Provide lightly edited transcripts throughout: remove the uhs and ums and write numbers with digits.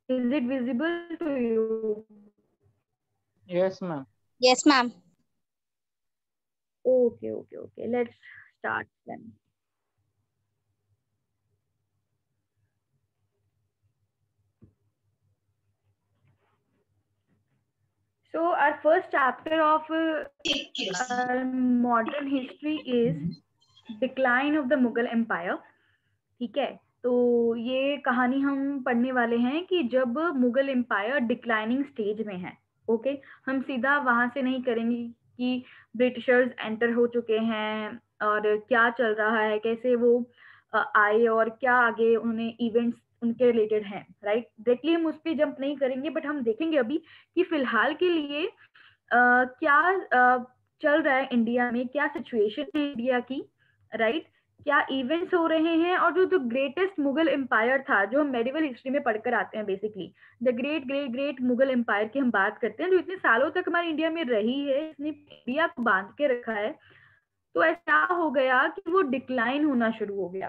Is it visible to you? Yes, ma'am. Yes, ma'am. Okay. Let's start then. So our first chapter of modern history is decline of the Mughal Empire. ठीक है, तो ये कहानी हम पढ़ने वाले हैं कि जब मुगल एम्पायर डिक्लाइनिंग स्टेज में है। ओके, हम सीधा वहां से नहीं करेंगे कि ब्रिटिशर्स एंटर हो चुके हैं और क्या चल रहा है, कैसे वो आए और क्या आगे उन्हें इवेंट्स उनके रिलेटेड हैं, राइट। डायरेक्टली हम उस पर जंप नहीं करेंगे, बट हम देखेंगे अभी कि फिलहाल के लिए क्या चल रहा है इंडिया में, क्या सिचुएशन है इंडिया की, राइट। क्या इवेंट्स हो रहे हैं, और जो जो ग्रेटेस्ट मुगल एम्पायर था, जो हम मेडिवल हिस्ट्री में पढ़कर आते हैं, basically the great great great Mughal empire की हम बात करते हैं, जो इतने सालों तक हमारे इंडिया में रही है, इसने इंडिया को बांध के रखा है। तो ऐसा हो गया कि वो डिक्लाइन होना शुरू हो गया,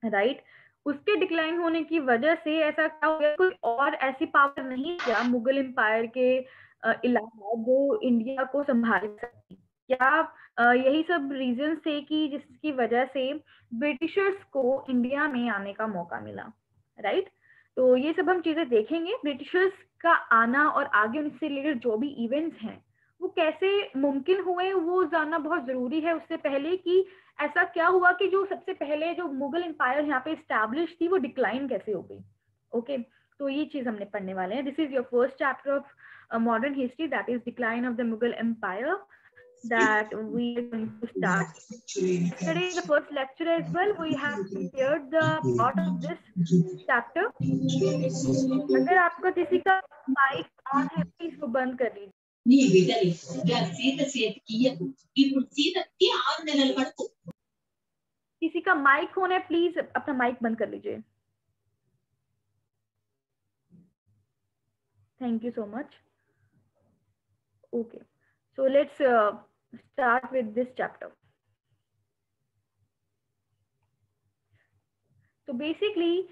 राइट। उसके डिक्लाइन होने की वजह से ऐसा क्या हो गया, कोई और ऐसी पावर नहीं क्या मुगल एम्पायर के अलावा जो इंडिया को संभाल सकती। क्या यही सब रीजन थे कि जिसकी वजह से ब्रिटिशर्स को इंडिया में आने का मौका मिला, राइट। तो ये सब हम चीजें देखेंगे, ब्रिटिशर्स का आना और आगे उनसे रिलेटेड जो भी इवेंट्स हैं वो कैसे मुमकिन हुए, वो जानना बहुत जरूरी है। उससे पहले कि ऐसा क्या हुआ कि जो सबसे पहले जो मुगल एम्पायर यहाँ पे स्टैब्लिश थी वो डिक्लाइन कैसे हो गई। ओके, तो ये चीज हमने पढ़ने वाले हैं। This is your first chapter of modern history, that is decline of the Mughal empire, that we are going to start today. The first lecture as well, we have prepared the plot of this chapter. अगर आपका किसी का mic on है please वो बंद कर लीजिए। किसी का माइक ऑन है प्लीज अपना माइक बंद कर लीजिए। Thank you so much. Okay, so let's start with this chapter. तो बेसिकली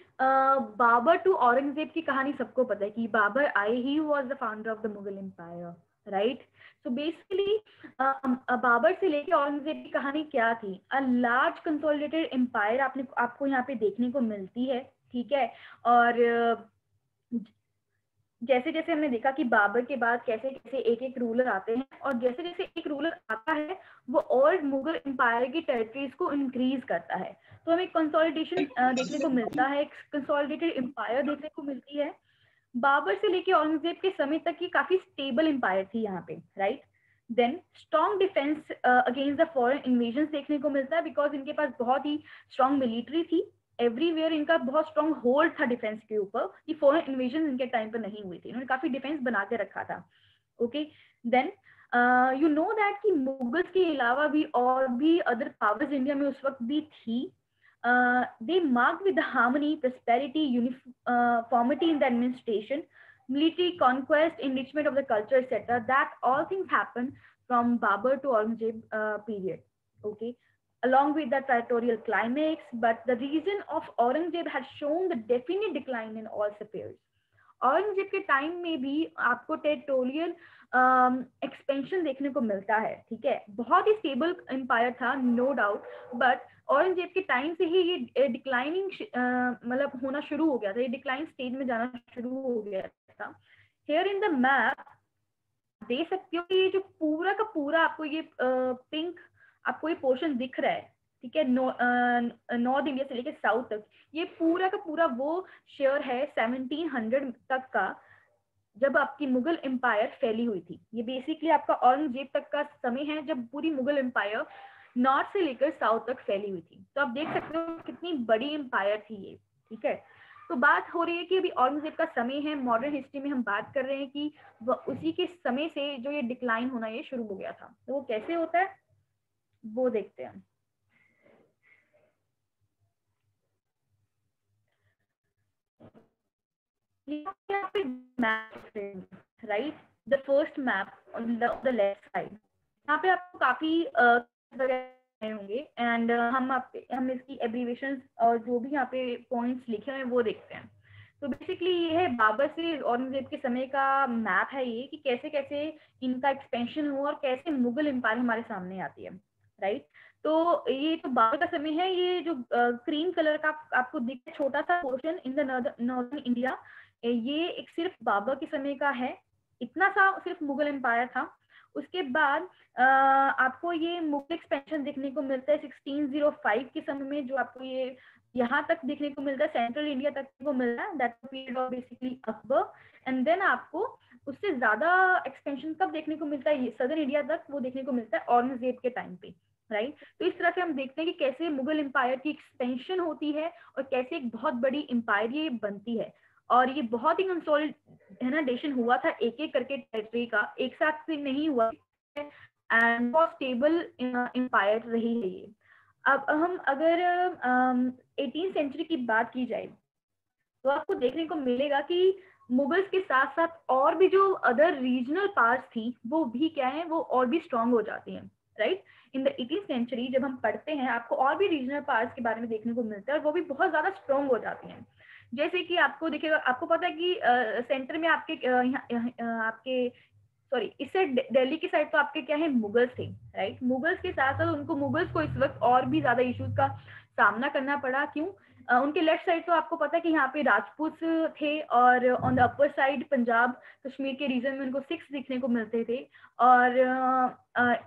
बाबर टू औरंगजेब की कहानी सबको पता है कि बाबर आए, he was the founder of the Mughal empire, right. So basically Babur से लेके औरंगजेब की कहानी क्या थी, अ लार्ज कंसोलिडेटेड एम्पायर आपको यहाँ पे देखने को मिलती है, ठीक है। और जैसे जैसे हमने देखा कि बाबर के बाद कैसे कैसे एक एक रूलर आते हैं, और जैसे जैसे एक रूलर आता है वो और मुगल एम्पायर की टेरिटरीज को इंक्रीज करता है। तो हमें कंसोलिडेशन देखने को मिलता है, एक कंसोलिडेटेड एम्पायर देखने को मिलती है। बाबर से लेके औरंगजेब के समय तक ये काफी स्टेबल एम्पायर थी यहाँ पे, right. Then strong defense against the foreign invasion देखने को मिलता है, बिकॉज इनके पास बहुत ही स्ट्रॉन्ग मिलिट्री थी। एवरीवेयर इनका बहुत स्ट्रॉन्ग होल्ड था डिफेंस के ऊपर, कि फॉरेन इन्वेजन इनके टाइम पर नहीं हुई थी, इन्होंने काफी डिफेंस बना के रखा था। Okay, then you know that कि मुगल्स के अलावा भी और भी अदर पावर्स इंडिया में उस वक्त भी थी। They marked with the harmony, prosperity, uniformity in the administration, military conquest, enrichment of the culture, etc. That all things happened from Babur to Aurangzeb period. Okay, along with the territorial climax, but the reason of Aurangzeb had shown the definite decline in all spheres. Aurangzeb के time में भी आपको territorial expansion देखने को मिलता है, ठीक है। बहुत ही स्टेबल एम्पायर था, नो डाउट, बट औरंगजेब के टाइम से ही ये डिक्लाइनिंग मतलब होना शुरू हो गया था, ये डिक्लाइन स्टेज में जाना शुरू हो गया था। हियर इन द मैप देख सकते हो कि ये जो पूरा का पूरा आपको ये पिंक आपको ये पोर्शन दिख रहा है, ठीक है। नॉर्थ इंडिया से लेकर साउथ तक ये पूरा का पूरा वो शेयर है 1700 तक का, जब आपकी मुगल एम्पायर फैली हुई थी। ये बेसिकली आपका औरंगजेब तक का समय है, जब पूरी मुगल एम्पायर नॉर्थ से लेकर साउथ तक फैली हुई थी। तो आप देख सकते हो कितनी बड़ी एम्पायर थी ये, ठीक है। तो बात हो रही है कि अभी औरंगजेब का समय है, मॉडर्न हिस्ट्री में हम बात कर रहे हैं कि उसी के समय से जो ये डिक्लाइन होना ये शुरू हो गया था। तो वो कैसे होता है वो देखते हैं। यहाँ पे map, right, the first map on the left side, यहाँ पे आपको काफी होंगे, एंड हम इसकी एब्रीवेशंस और जो भी यहाँ पे पॉइंट्स लिखे हैं वो देखते हैं। तो बेसिकली ये है बाबर से औरंगजेब के समय का मैप है ये, कि कैसे कैसे इनका एक्सपेंशन हुआ और कैसे मुगल एम्पायर हमारे सामने आती है, राइट। तो ये तो बाबर का समय है। ये जो क्रीम कलर का आपको दिख छोटा सा portion in the northern India, ये एक सिर्फ बाबर के समय का है। इतना सा सिर्फ मुगल एम्पायर था। उसके बाद आपको ये मुगल एक्सपेंशन देखने को मिलता है 1605 के समय में, जो आपको ये यहाँ तक देखने को मिलता है, सेंट्रल इंडिया तक को मिल रहा है, that period of basically Akbar. And then आपको उससे ज्यादा एक्सपेंशन कब देखने को मिलता है, सदर्न इंडिया तक वो देखने को मिलता है औरंगजेब के टाइम पे, राइट। तो इस तरह से हम देखते हैं कि कैसे मुगल एम्पायर की एक्सपेंशन होती है और कैसे एक बहुत बड़ी एम्पायर ये बनती है। और ये बहुत ही कंसोलिडेशन हुआ था एक एक करके टेरिटरी का, एक साथ से नहीं हुआ, एंड बहुत स्टेबल एम्पायर रही है ये। अब हम अगर 18th सेंचुरी की बात की जाए तो आपको देखने को मिलेगा कि मुगल्स के साथ साथ और भी जो अदर रीजनल पार्ट्स थी वो भी क्या है, वो और भी स्ट्रांग हो जाती हैं, right. In the 18th century जब हम पढ़ते हैं आपको और भी रीजनल पार्ट्स के बारे में देखने को मिलता है और वो भी बहुत ज्यादा स्ट्रांग हो जाती हैं। जैसे कि आपको देखिएगा, आपको पता है कि सेंटर में आपके आपके सॉरी इस साइड दिल्ली की साइड तो आपके क्या है, मुगल्स थे, राइट। मुगल्स के साथ साथ उनको मुगल्स को इस वक्त और भी ज्यादा इश्यूज का सामना करना पड़ा। क्यों? उनके लेफ्ट साइड तो आपको पता है कि यहाँ पे राजपूत थे, और on the upper side Punjab Kashmir के रीजन में उनको सिख्स देखने को मिलते थे, और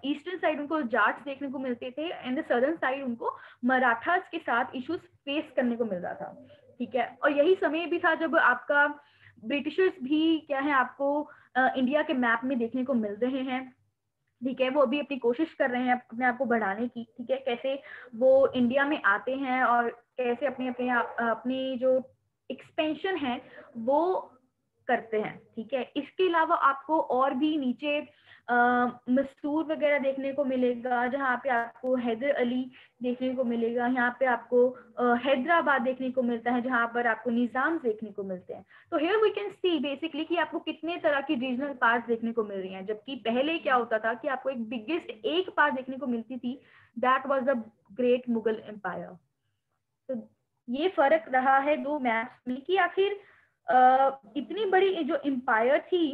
ईस्टर्न साइड उनको जाट्स देखने को मिलते थे, एंड द सदर्न साइड उनको मराठास के साथ इश्यूज फेस करने को मिल रहा था, ठीक है। और यही समय भी था जब आपका ब्रिटिशर्स भी क्या है आपको इंडिया के मैप में देखने को मिल रहे हैं, ठीक है। वो अभी अपनी कोशिश कर रहे हैं अपने आप को बढ़ाने की, ठीक है, कैसे वो इंडिया में आते हैं और कैसे अपनी अपनी अपनी जो एक्सपेंशन है वो करते हैं, ठीक है। इसके अलावा आपको और भी नीचे मसूर वगैरह देखने को मिलेगा, जहाँ पे आपको हैदर अली देखने को मिलेगा। यहाँ पे आपको हैदराबाद देखने को मिलता है, जहाँ पर आपको निजाम देखने को मिलते हैं। तो here we can see basically कि आपको कितने तरह की रीजनल पार्ट देखने को मिल रही हैं, जबकि पहले क्या होता था कि आपको एक बिगेस्ट एक पार्ट देखने को मिलती थी, that was the great Mughal empire. तो ये फर्क रहा है दो मैप्स में कि आखिर इतनी बड़ी जो एम्पायर थी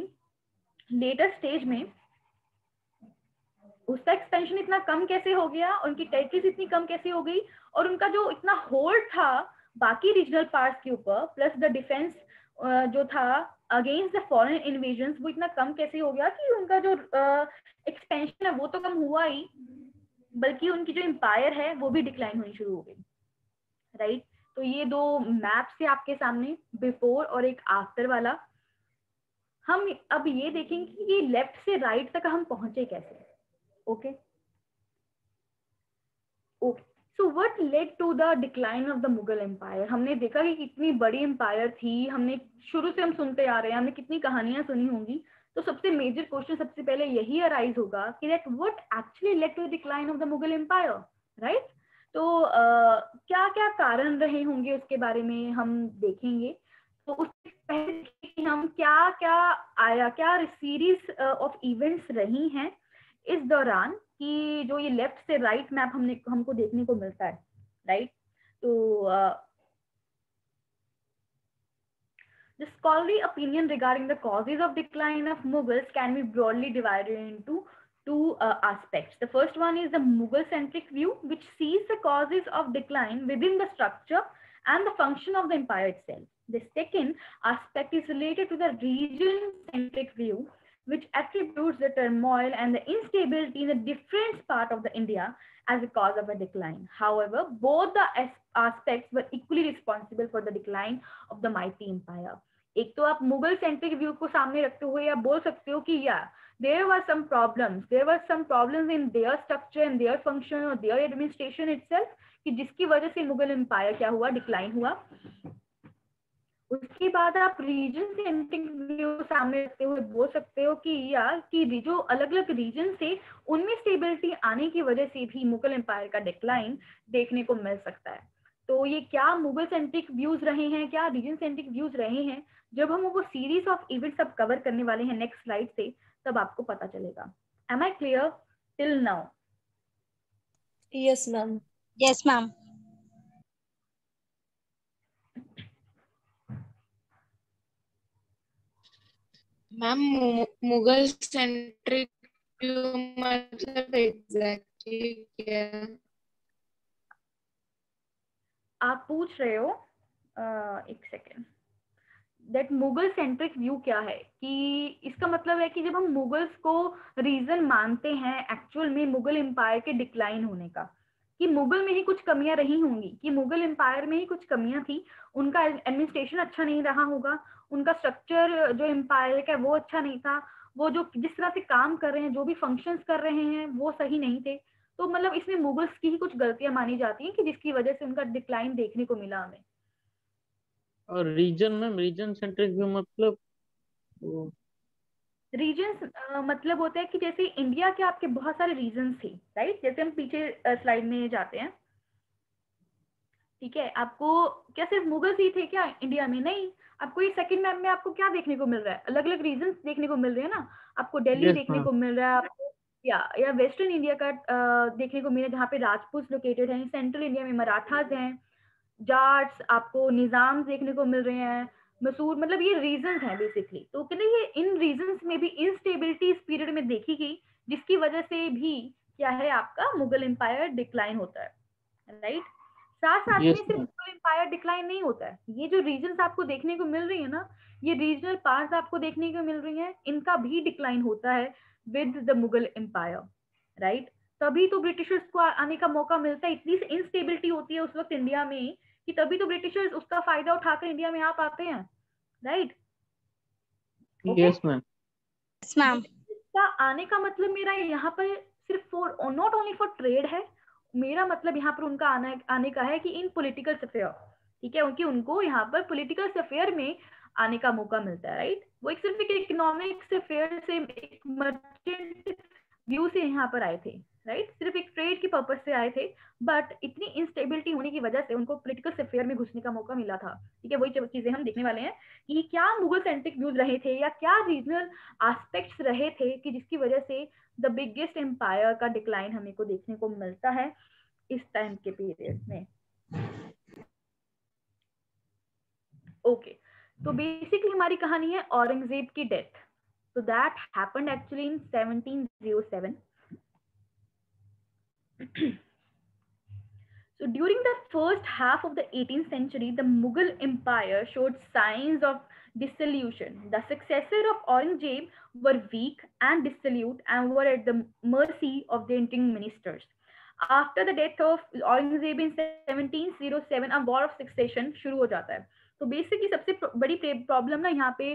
लेटर स्टेज में, उसका एक्सपेंशन इतना कम कैसे हो गया, उनकी टेरिटरीज इतनी कम कैसे हो गई, और उनका जो इतना होल्ड था बाकी रीजनल पार्ट्स के ऊपर, प्लस द डिफेंस जो था अगेंस्ट द फॉरेन इन्वेजन, वो इतना कम कैसे हो गया कि उनका जो एक्सपेंशन है वो तो कम हुआ ही, बल्कि उनकी जो एम्पायर है वो भी डिक्लाइन होनी शुरू हो गई, राइट। तो ये दो मैप्स है आपके सामने, बिफोर और एक आफ्टर वाला। हम अब ये देखेंगे कि ये लेफ्ट से राइट तक हम पहुंचे कैसे। Okay okay, so what led to the decline of the Mughal empire. हमने देखा कि कितनी बड़ी एम्पायर थी, हमने शुरू से हम सुनते आ रहे हैं, हमने कितनी कहानियां सुनी होंगी। तो सबसे मेजर क्वेश्चन सबसे पहले यही अराइज होगा कि that what actually led to the decline of the Mughal empire, right. तो क्या क्या कारण रहे होंगे उसके बारे में हम देखेंगे। तो उससे पहले कि हम क्या क्या आया, क्या सीरीज ऑफ इवेंट्स रही हैं इस दौरान, कि जो ये लेफ्ट से राइट मैप हमको देखने को मिलता है, राइट। तो the scholarly opinion regarding the causes of decline of Mughals can be broadly divided into two aspects. The first one is the Mughal-centric view, which sees the causes of decline within the structure and the function of the empire itself. The second aspect is related to the region-centric view, which attributes the turmoil and the instability in the different part of the India as a cause of a decline. However, both the aspects were equally responsible for the decline of the mighty empire. एक तो आप Mughal centric view को सामने रखते हुए आप बोल सकते हो कि या there were some problems in their structure and their function or their administration itself, कि जिसकी वजह से मुगल एम्पायर क्या हुआ, डिक्लाइन हुआ। उसके बाद आप रीजन सेंट्रिक व्यू सामने रखते हुए बोल सकते हो कि यार कि जो अलग अलग रीजन से उनमें स्टेबिलिटी आने की वजह से भी मुगल एम्पायर का डिक्लाइन देखने को मिल सकता है। तो ये क्या मुगल सेंट्रिक व्यूज रहे हैं, क्या रीजन सेंट्रिक व्यूज रहे हैं, जब हम वो सीरीज ऑफ इवेंट्स अब कवर करने वाले हैं नेक्स्ट स्लाइड से, तब आपको पता चलेगा। Am I clear till now? Yes ma'am. Yes ma'am. Ma'am Mughal centric view मतलब एग्जैक्टली क्या? आप पूछ रहे हो एक second, that Mughal centric view क्या है, कि इसका मतलब है कि जब हम मुगल्स को रीजन मानते हैं एक्चुअल में मुगल एम्पायर के डिक्लाइन होने का, कि मुगल में ही कुछ कमियां रही होंगी, कि मुगल एम्पायर में ही कुछ कमियां थी, उनका एडमिनिस्ट्रेशन अच्छा नहीं रहा होगा, उनका स्ट्रक्चर जो एम्पायर का वो अच्छा नहीं था, वो जो जिस तरह से काम कर रहे हैं, जो भी फंक्शंस कर रहे हैं वो सही नहीं थे। तो मतलब इसमें मुगल्स की ही कुछ गलतियां मानी जाती हैं कि जिसकी वजह से उनका डिक्लाइन देखने को मिला हमें। और reason ma'am, reason centric view मतलब वो- रीजन्स मतलब होता है कि जैसे इंडिया के आपके बहुत सारे रीजन्स थे, राइट, जैसे हम पीछे स्लाइड में जाते हैं, ठीक है, आपको क्या सिर्फ मुगल्स ही थे क्या इंडिया में? नहीं, आपको ये सेकंड मैप में आपको क्या देखने को मिल रहा है, अलग अलग रीजन्स देखने को मिल रहे हैं ना। आपको दिल्ली यस देखने मैम। को मिल रहा है, आपको या वेस्टर्न इंडिया का देखने को मिल रहा है जहाँ पे राजपूत लोकेटेड हैं, सेंट्रल इंडिया में मराठाज हैं, जाट्स, आपको निजाम देखने को मिल रहे हैं, मसूर, मतलब ये रीजंस हैं बेसिकली। तो कहते हैं ये इन रीजंस में भी इंस्टेबिलिटी इस पीरियड में देखी गई, जिसकी वजह से भी क्या है आपका मुगल एम्पायर डिक्लाइन होता है, राइट। साथ साथ में यस सिर्फ मैम। मुगल एम्पायर डिक्लाइन नहीं होता है, ये जो रीजन्स आपको देखने को मिल रही है ना, ये रीजनल पार्ट्स आपको देखने को मिल रही हैं, इनका भी डिक्लाइन होता है with the Mughal empire, right. तभी तो ब्रिटिशर्स को आने का मौका मिलता है, इतनी सी इंस्टेबिलिटी होती है उस वक्त इंडिया में कि तभी तो ब्रिटिशर्स उसका फायदा उठाकर इंडिया में आ पाते हैं, right. Okay, yes ma'am. Ma'am. का आने का मतलब मेरा यहाँ पर सिर्फ for not only for trade है, मेरा मतलब यहाँ पर उनका आने का है कि इन पॉलिटिकल अफेयर, ठीक है, उनकी उनको यहाँ पर पॉलिटिकल अफेयर में आने का मौका मिलता है, राइट। वो एक सिर्फ एक इकोनॉमिक्स अफेयर से, एक मर्चेंट व्यू से यहाँ पर आए थे, राइट, सिर्फ एक ट्रेड के पर्पज से आए थे, बट इतनी इंस्टेबिलिटी होने की वजह से उनको पॉलिटिकल अफेयर में घुसने का मौका मिला था, ठीक है। वही चीजें हम देखने वाले हैं कि क्या मुगल सेंट्रिक व्यूज रहे थे या क्या रीजनल एस्पेक्ट्स रहे थे कि जिसकी वजह से द बिगेस्ट एम्पायर का डिक्लाइन हमें को देखने को मिलता है इस टाइम के पीरियड में। ओके, तो बेसिकली हमारी कहानी है औरंगजेब की death. So that happened actually in 1707. So during the first half of the 18th century, the Mughal Empire showed signs of dissolution. The successors of Aurangzeb were weak and dissolute and were at the mercy of the entering ministers. After the death of Aurangzeb in 1707, a war of succession शुरू हो जाता है। तो basically सबसे बड़ी problem ना यहाँ पे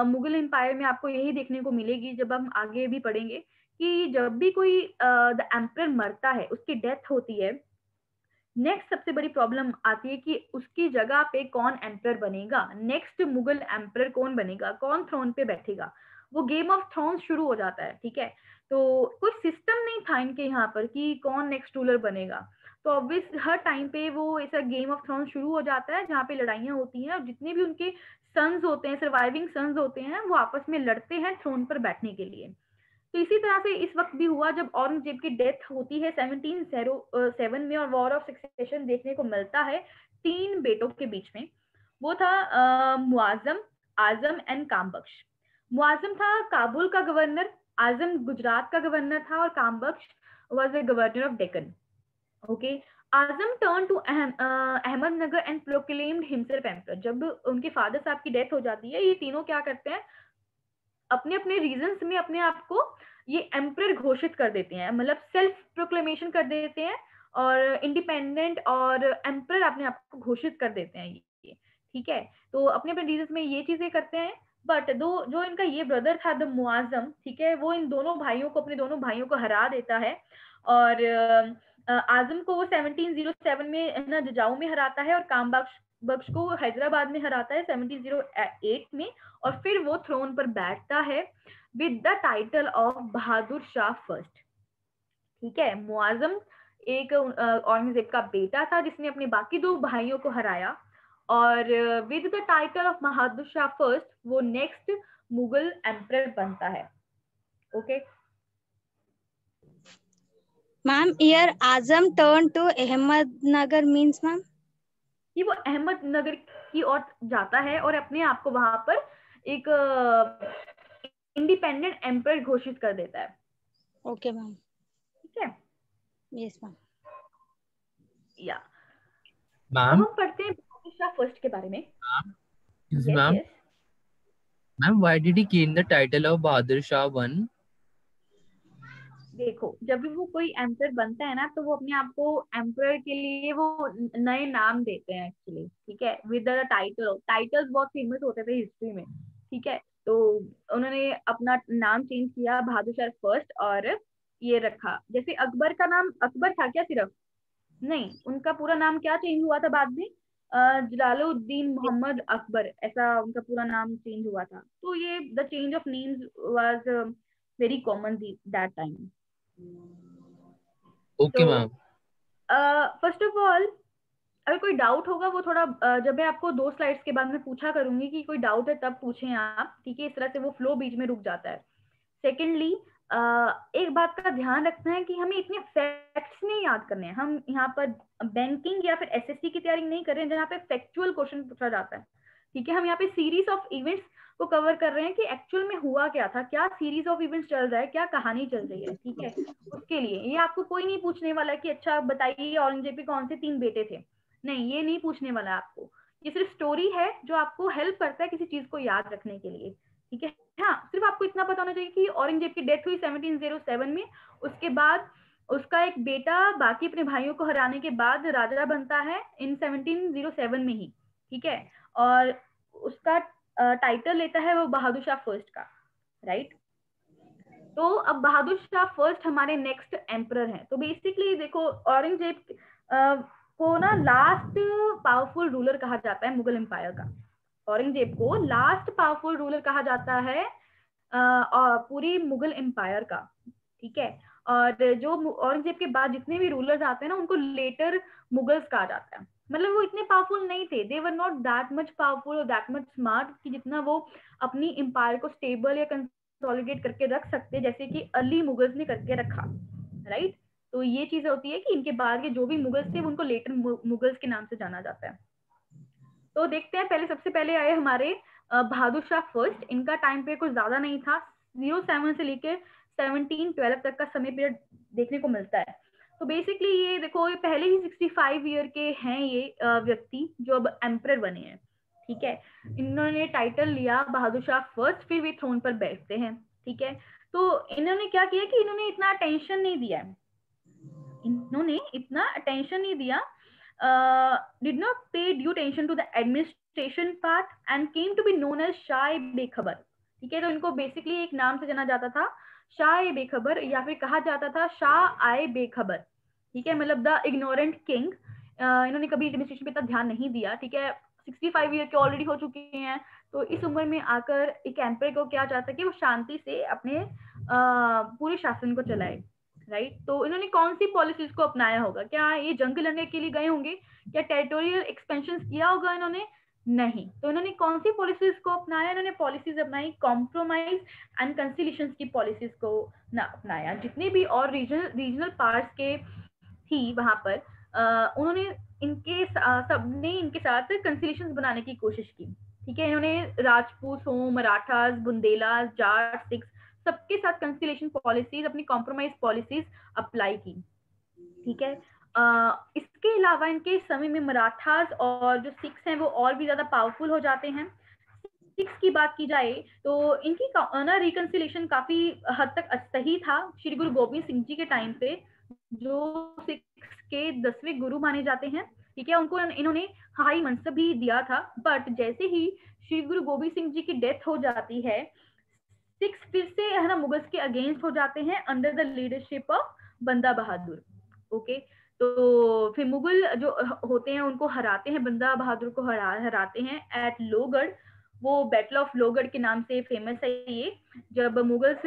मुगल एम्पायर में आपको यही देखने को मिलेगी, जब हम आगे भी पढ़ेंगे, कि जब भी कोई द एम्परर मरता है, उसकी डेथ होती है, नेक्स्ट सबसे बड़ी प्रॉब्लम आती है कि उसकी जगह पे कौन एम्परर बनेगा, नेक्स्ट मुगल एम्परर कौन बनेगा, कौन थ्रोन पे बैठेगा। वो गेम ऑफ थ्रोन्स शुरू हो जाता है, ठीक है। तो कोई सिस्टम नहीं था इनके यहाँ पर कि कौन नेक्स्ट रूलर बनेगा। तो ऑब्वियस हर टाइम पे वो ऐसा गेम ऑफ थ्रोन्स शुरू हो जाता है जहाँ पे लड़ाइयाँ होती हैं, और जितने भी उनके सन्स होते हैं, सर्वाइविंग सन्स होते हैं, वो आपस में लड़ते हैं थ्रोन पर बैठने के लिए। तो इसी तरह से इस वक्त भी हुआ, जब औरंगजेब की डेथ होती है 1707 में, और वॉर ऑफ सक्सेशन देखने को मिलता है 3 बेटों के बीच में। वो था मुआजम, आजम एंड कामबख्श। मुआजम था काबुल का गवर्नर, आजम गुजरात का गवर्नर था, और Kambakhsh was the governor of Deccan. Okay, Azam turn to Ahmednagar and proclaimed himself emperor. जब उनके फादर साहब की डेथ हो जाती है, ये तीनों क्या करते हैं, अपने अपने रीजन्स में अपने आप को ये एम्परर घोषित कर देते हैं, मतलब सेल्फ प्रोक्लेमेशन कर देते हैं, और इंडिपेंडेंट और एम्परर अपने आप को घोषित कर देते हैं ये, ठीक है। तो अपने अपने रीजन्स में ये चीजें करते हैं। बट दो जो इनका ये ब्रदर था द मुआजम, ठीक है, वो इन दोनों भाइयों को, अपने दोनों भाइयों को हरा देता है, और आजम को वो 1707 में ना जजाऊ में हराता है, और कामबख्श को हैदराबाद में हराता है 1708 में, और फिर वो थ्रोन पर बैठता है with the title of Bahadur Shah first, ठीक है। मुआजम एक औरंगजेब का बेटा था जिसने अपने बाकी 2 भाइयों को हराया, और with the title of Bahadur Shah first वो नेक्स्ट मुगल एम्परर बनता है। Okay ma'am, here Azam turn to Ahmednagar means ma'am? कि वो अहमदनगर की ओर जाता है और अपने आप को वहां पर एक इंडिपेंडेंट एम्परर घोषित कर देता है। Okay ma'am. ठीक है, यस मैम। या अब मैम हम पढ़ते हैं बहादुर शाह फर्स्ट के बारे में। Yes ma'am yes, ma'am why did he gain the title of Bahadur Shah one? देखो जब भी वो कोई एम्परर बनता है ना, तो वो अपने आप को एम्परर के लिए वो नए नाम देते हैं एक्चुअली। ठीक है, विद द टाइटल, टाइटल्स बहुत फेमस होते थे हिस्ट्री में। ठीक है, तो उन्होंने अपना नाम चेंज किया बहादुर शाह फर्स्ट, और ये रखा। जैसे अकबर का नाम अकबर था क्या सिर्फ? नहीं, उनका पूरा नाम क्या चेंज हुआ था बाद में? जलालुद्दीन मोहम्मद अकबर, ऐसा उनका पूरा नाम चेंज हुआ था। तो ये the change of names was very common that time. Okay तो मैम। फर्स्ट ऑफ ऑल, अगर कोई डाउट होगा वो थोड़ा जब मैं आपको 2 स्लाइड्स के बाद में पूछा करूंगी कि कोई डाउट है तब पूछें आप। ठीक है, इस तरह से वो फ्लो बीच में रुक जाता है। सेकेंडली, एक बात का ध्यान रखना है कि हमें इतने फैक्ट्स नहीं याद करने हैं। हम यहाँ पर बैंकिंग या फिर एसएससी की तैयारी नहीं कर रहे हैं जहाँ पे फैक्चुअल क्वेश्चन पूछा जाता है। ठीक है, हम यहाँ पे सीरीज ऑफ इवेंट्स को कवर कर रहे हैं कि एक्चुअल में हुआ क्या था, क्या सीरीज ऑफ इवेंट्स चल रहा है, क्या कहानी चल रही है। ठीक है, उसके लिए ये आपको कोई नहीं पूछने वाला कि अच्छा बताइए औरंगजेब के कौन से 3 बेटे थे। नहीं, ये नहीं पूछने वाला है आपको। ये सिर्फ स्टोरी है जो आपको हेल्प करता है किसी चीज को याद रखने के लिए। ठीक है, हाँ, सिर्फ आपको इतना पता होना चाहिए कि औरंगजेब की डेथ हुई 1707 में। उसके बाद उसका एक बेटा बाकी अपने भाइयों को हराने के बाद राजा बनता है इन 1707 में ही। ठीक है, और उसका टाइटल लेता है वो बहादुर शाह फर्स्ट का, राइट। तो अब बहादुर शाह फर्स्ट हमारे नेक्स्ट एम्परर हैं। तो बेसिकली देखो, औरंगजेब को ना लास्ट पावरफुल रूलर कहा जाता है मुगल एम्पायर का। औरंगजेब को लास्ट पावरफुल रूलर कहा जाता है पूरी मुगल एम्पायर का। ठीक है, और जो औरंगजेब के बाद जितने भी रूलर्स आते हैं ना, उनको लेटर मुगल्स कहा जाता है। मतलब वो इतने पावरफुल नहीं थे, they were not that much powerful और दैट मच स्मार्ट कि जितना वो अपनी एम्पायर को स्टेबल या कंसोलिडेट करके रख सकते जैसे कि अर्ली मुगल्स ने करके रखा, राइट। तो ये चीज होती है कि इनके बाद के जो भी मुगल्स थे उनको लेटर मुगल्स के नाम से जाना जाता है। तो देखते हैं, पहले सबसे पहले आए हमारे बहादुर शाह फर्स्ट। इनका टाइम पीरियड कुछ ज्यादा नहीं था, 07 से लेकर 1712 तक का समय पीरियड देखने को मिलता है। तो बेसिकली ये देखो, ये पहले ही 65 ईयर के हैं ये व्यक्ति जो अब एम्परर बने हैं। ठीक है, इन्होंने टाइटल लिया बहादुर शाह फर्स्ट, फिर वे थ्रोन पर बैठते हैं। ठीक है, तो इन्होंने क्या किया कि इन्होंने इतना अटेंशन नहीं दिया, इन्होंने इतना अटेंशन नहीं दिया, did not pay due attention to the administration part and came to be known as Shah बेखबर। ठीक है, तो इनको बेसिकली एक नाम से जाना जाता था, शाह बेखबर, या फिर कहा जाता था शाह आए बेखबर। ठीक है, मतलब द इग्नोरेंट किंग। इन्होंने कभी एडमिनिस्ट्रेशन पे इतना ध्यान नहीं दिया। ठीक है, 65 ईयर के ऑलरेडी हो चुके हैं, तो इस उम्र में आकर एक एम्परर को क्या चाहता है कि वो शांति से अपने पूरे शासन को चलाए, राइट। तो इन्होंने कौन सी पॉलिसीज को अपनाया होगा? क्या ये जंग लड़ने के लिए गए होंगे? क्या टेरिटोरियल एक्सपेंशन किया होगा इन्होंने? नहीं। तो इन्होंने कौन सी पॉलिसीज को अपनाया? इन्होंने पॉलिसीज अपनाई कॉम्प्रोमाइज एंड कंसिलिएशन की पॉलिसीज को ना अपनाया। जितने भी और रीजनल पार्ट्स के थी वहां पर उन्होंने सबने इनके साथ कंसिलिएशन बनाने की कोशिश की। ठीक है, इन्होंने राजपूत हो, मराठास, बुंदेलास, जाट, सिख्स, सबके साथ कंसिलिएशन पॉलिसीज, अपनी कॉम्प्रोमाइज पॉलिसीज अप्लाई की। ठीक है, इसके अलावा इनके समय में मराठास और जो सिख्स हैं वो और भी ज्यादा पावरफुल हो जाते हैं। सिख्स की बात की जाए तो इनकी ना रिकंसिलिएशन काफी हद तक सही था। श्री गुरु गोविंद सिंह जी के टाइम पे, जो सिख्स के 10वें गुरु माने जाते हैं, ठीक है, उनको इन्होंने हाई मनसब भी दिया था। बट जैसे ही श्री गुरु गोविंद सिंह जी की डेथ हो जाती है, सिक्स फिर से है ना मुगल्स के अगेंस्ट हो जाते हैं अंडर द लीडरशिप ऑफ बंदा बहादुर। ओके, तो फिर मुगल जो होते हैं उनको हराते हैं, बंदा बहादुर को हराते हैं एट लोहगढ़। वो बैटल ऑफ लोहगढ़ के नाम से फेमस है ये, जब मुगल्स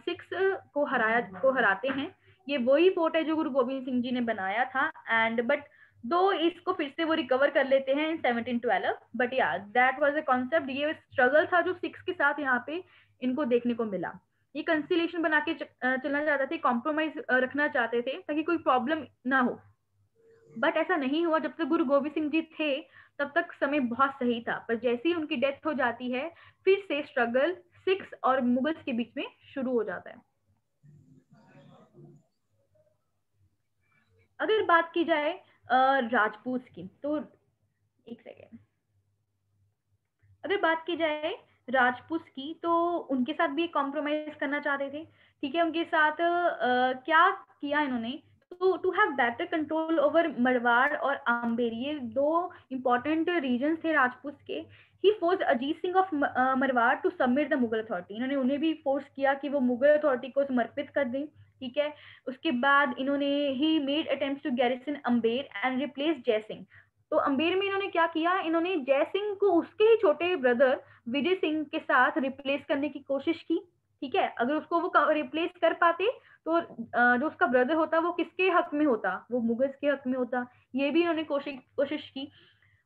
सिक्स को हराते हैं। ये वही फोर्ट है जो गुरु गोविंद सिंह जी ने बनाया था, एंड बट दो इसको फिर से वो रिकवर कर लेते हैं इन 1712। बट या दैट वाज अ कॉन्सेप्ट, ये स्ट्रगल था जो सिक्स के साथ यहाँ पे इनको देखने को मिला। ये कंसिलिएशन बना के चलना चाहते थे, कॉम्प्रोमाइज रखना चाहते थे ताकि कोई प्रॉब्लम ना हो। बट ऐसा नहीं हुआ। जब तक गुरु गोविंद सिंह जी थे तब तक समय बहुत सही था, पर जैसे ही उनकी डेथ हो जाती है फिर से स्ट्रगल सिक्स और मुगल्स के बीच में शुरू हो जाता है। अगर बात की जाए राजपूत की, तो एक सेकेंड, अगर बात की जाए राजपूत की तो उनके साथ भी कॉम्प्रोमाइज करना चाहते थे, ठीक है। उनके साथ क्या किया इन्होंने, तो to have better control over Marwar और आम्बेर, ये दो इंपॉर्टेंट रीजन थे राजपूत के। He force Ajit Singh of Marwar to submit the Mughal authority, इन्होंने उन्हें भी फोर्स किया कि वो मुगल अथॉरिटी को समर्पित कर दें, ठीक है। उसके बाद इन्होंने he made attempts to garrison Amber and replace Jaisingh. तो अम्बेर में इन्होंने क्या किया, इन्होंने जयसिंह को उसके ही छोटे ब्रदर विजय सिंह के साथ रिप्लेस करने की कोशिश की, ठीक है। अगर उसको वो रिप्लेस कर पाते तो जो उसका ब्रदर होता वो किसके हक में होता, वो मुगल्स के हक में होता, ये भी इन्होंने कोशिश की।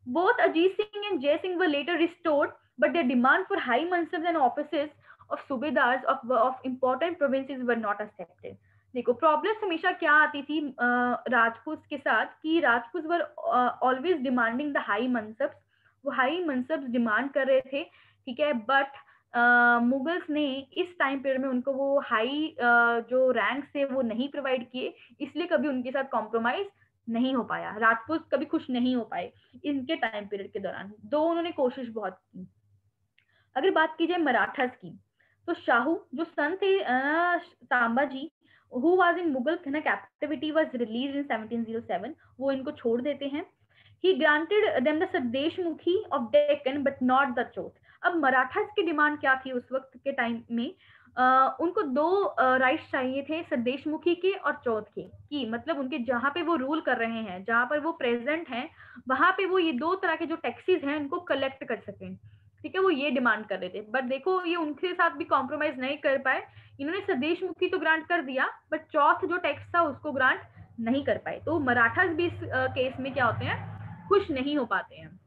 Both Ajit Singh and Jai Singh were later restored, but their demand for high mansabs and offices of subedars of important provinces were not accepted. देखो प्रॉब्लम्स हमेशा क्या आती थी राजपूत के साथ, कि Rajput were always demanding the high mansabs, वो हाई मनसब्स डिमांड कर रहे थे, ठीक है। बट मुगल्स ने इस टाइम पीरियड में उनको वो हाई जो रैंक थे वो नहीं प्रोवाइड किए, इसलिए कभी उनके साथ कॉम्प्रोमाइज नहीं हो पाया, राजपूत कभी खुश नहीं हो पाए इनके टाइम पीरियड के दौरान, दो उन्होंने कोशिश बहुत की। अगर बात की जाए मराठास की, तो शाहू जो सन थे तांबाजी, who was in Mughal captivity, was released in 1707, वो इनको छोड़ देते हैं। He granted them the Sadeshmukhi of Deccan but not the Chauth। अब मराठास की डिमांड क्या थी उस वक्त के टाइम में, उनको दो राइट्स चाहिए थे, सदेशमुखी के और चौथ के, कि मतलब उनके जहाँ पे वो रूल कर रहे हैं, जहाँ पर वो प्रेजेंट हैं, वहां पे वो ये दो तरह के जो टैक्सेस हैं उनको कलेक्ट कर सकें, ठीक है। वो ये डिमांड कर रहे थे, बट देखो ये उनके साथ भी कॉम्प्रोमाइज नहीं कर पाए, इन्होंने सदेशमुखी तो ग्रांट कर दिया बट चौथ जो टैक्स था उसको ग्रांट नहीं कर पाए। तो मराठास भी इस केस में क्या होते हैं, खुश नहीं हो पाते हैं।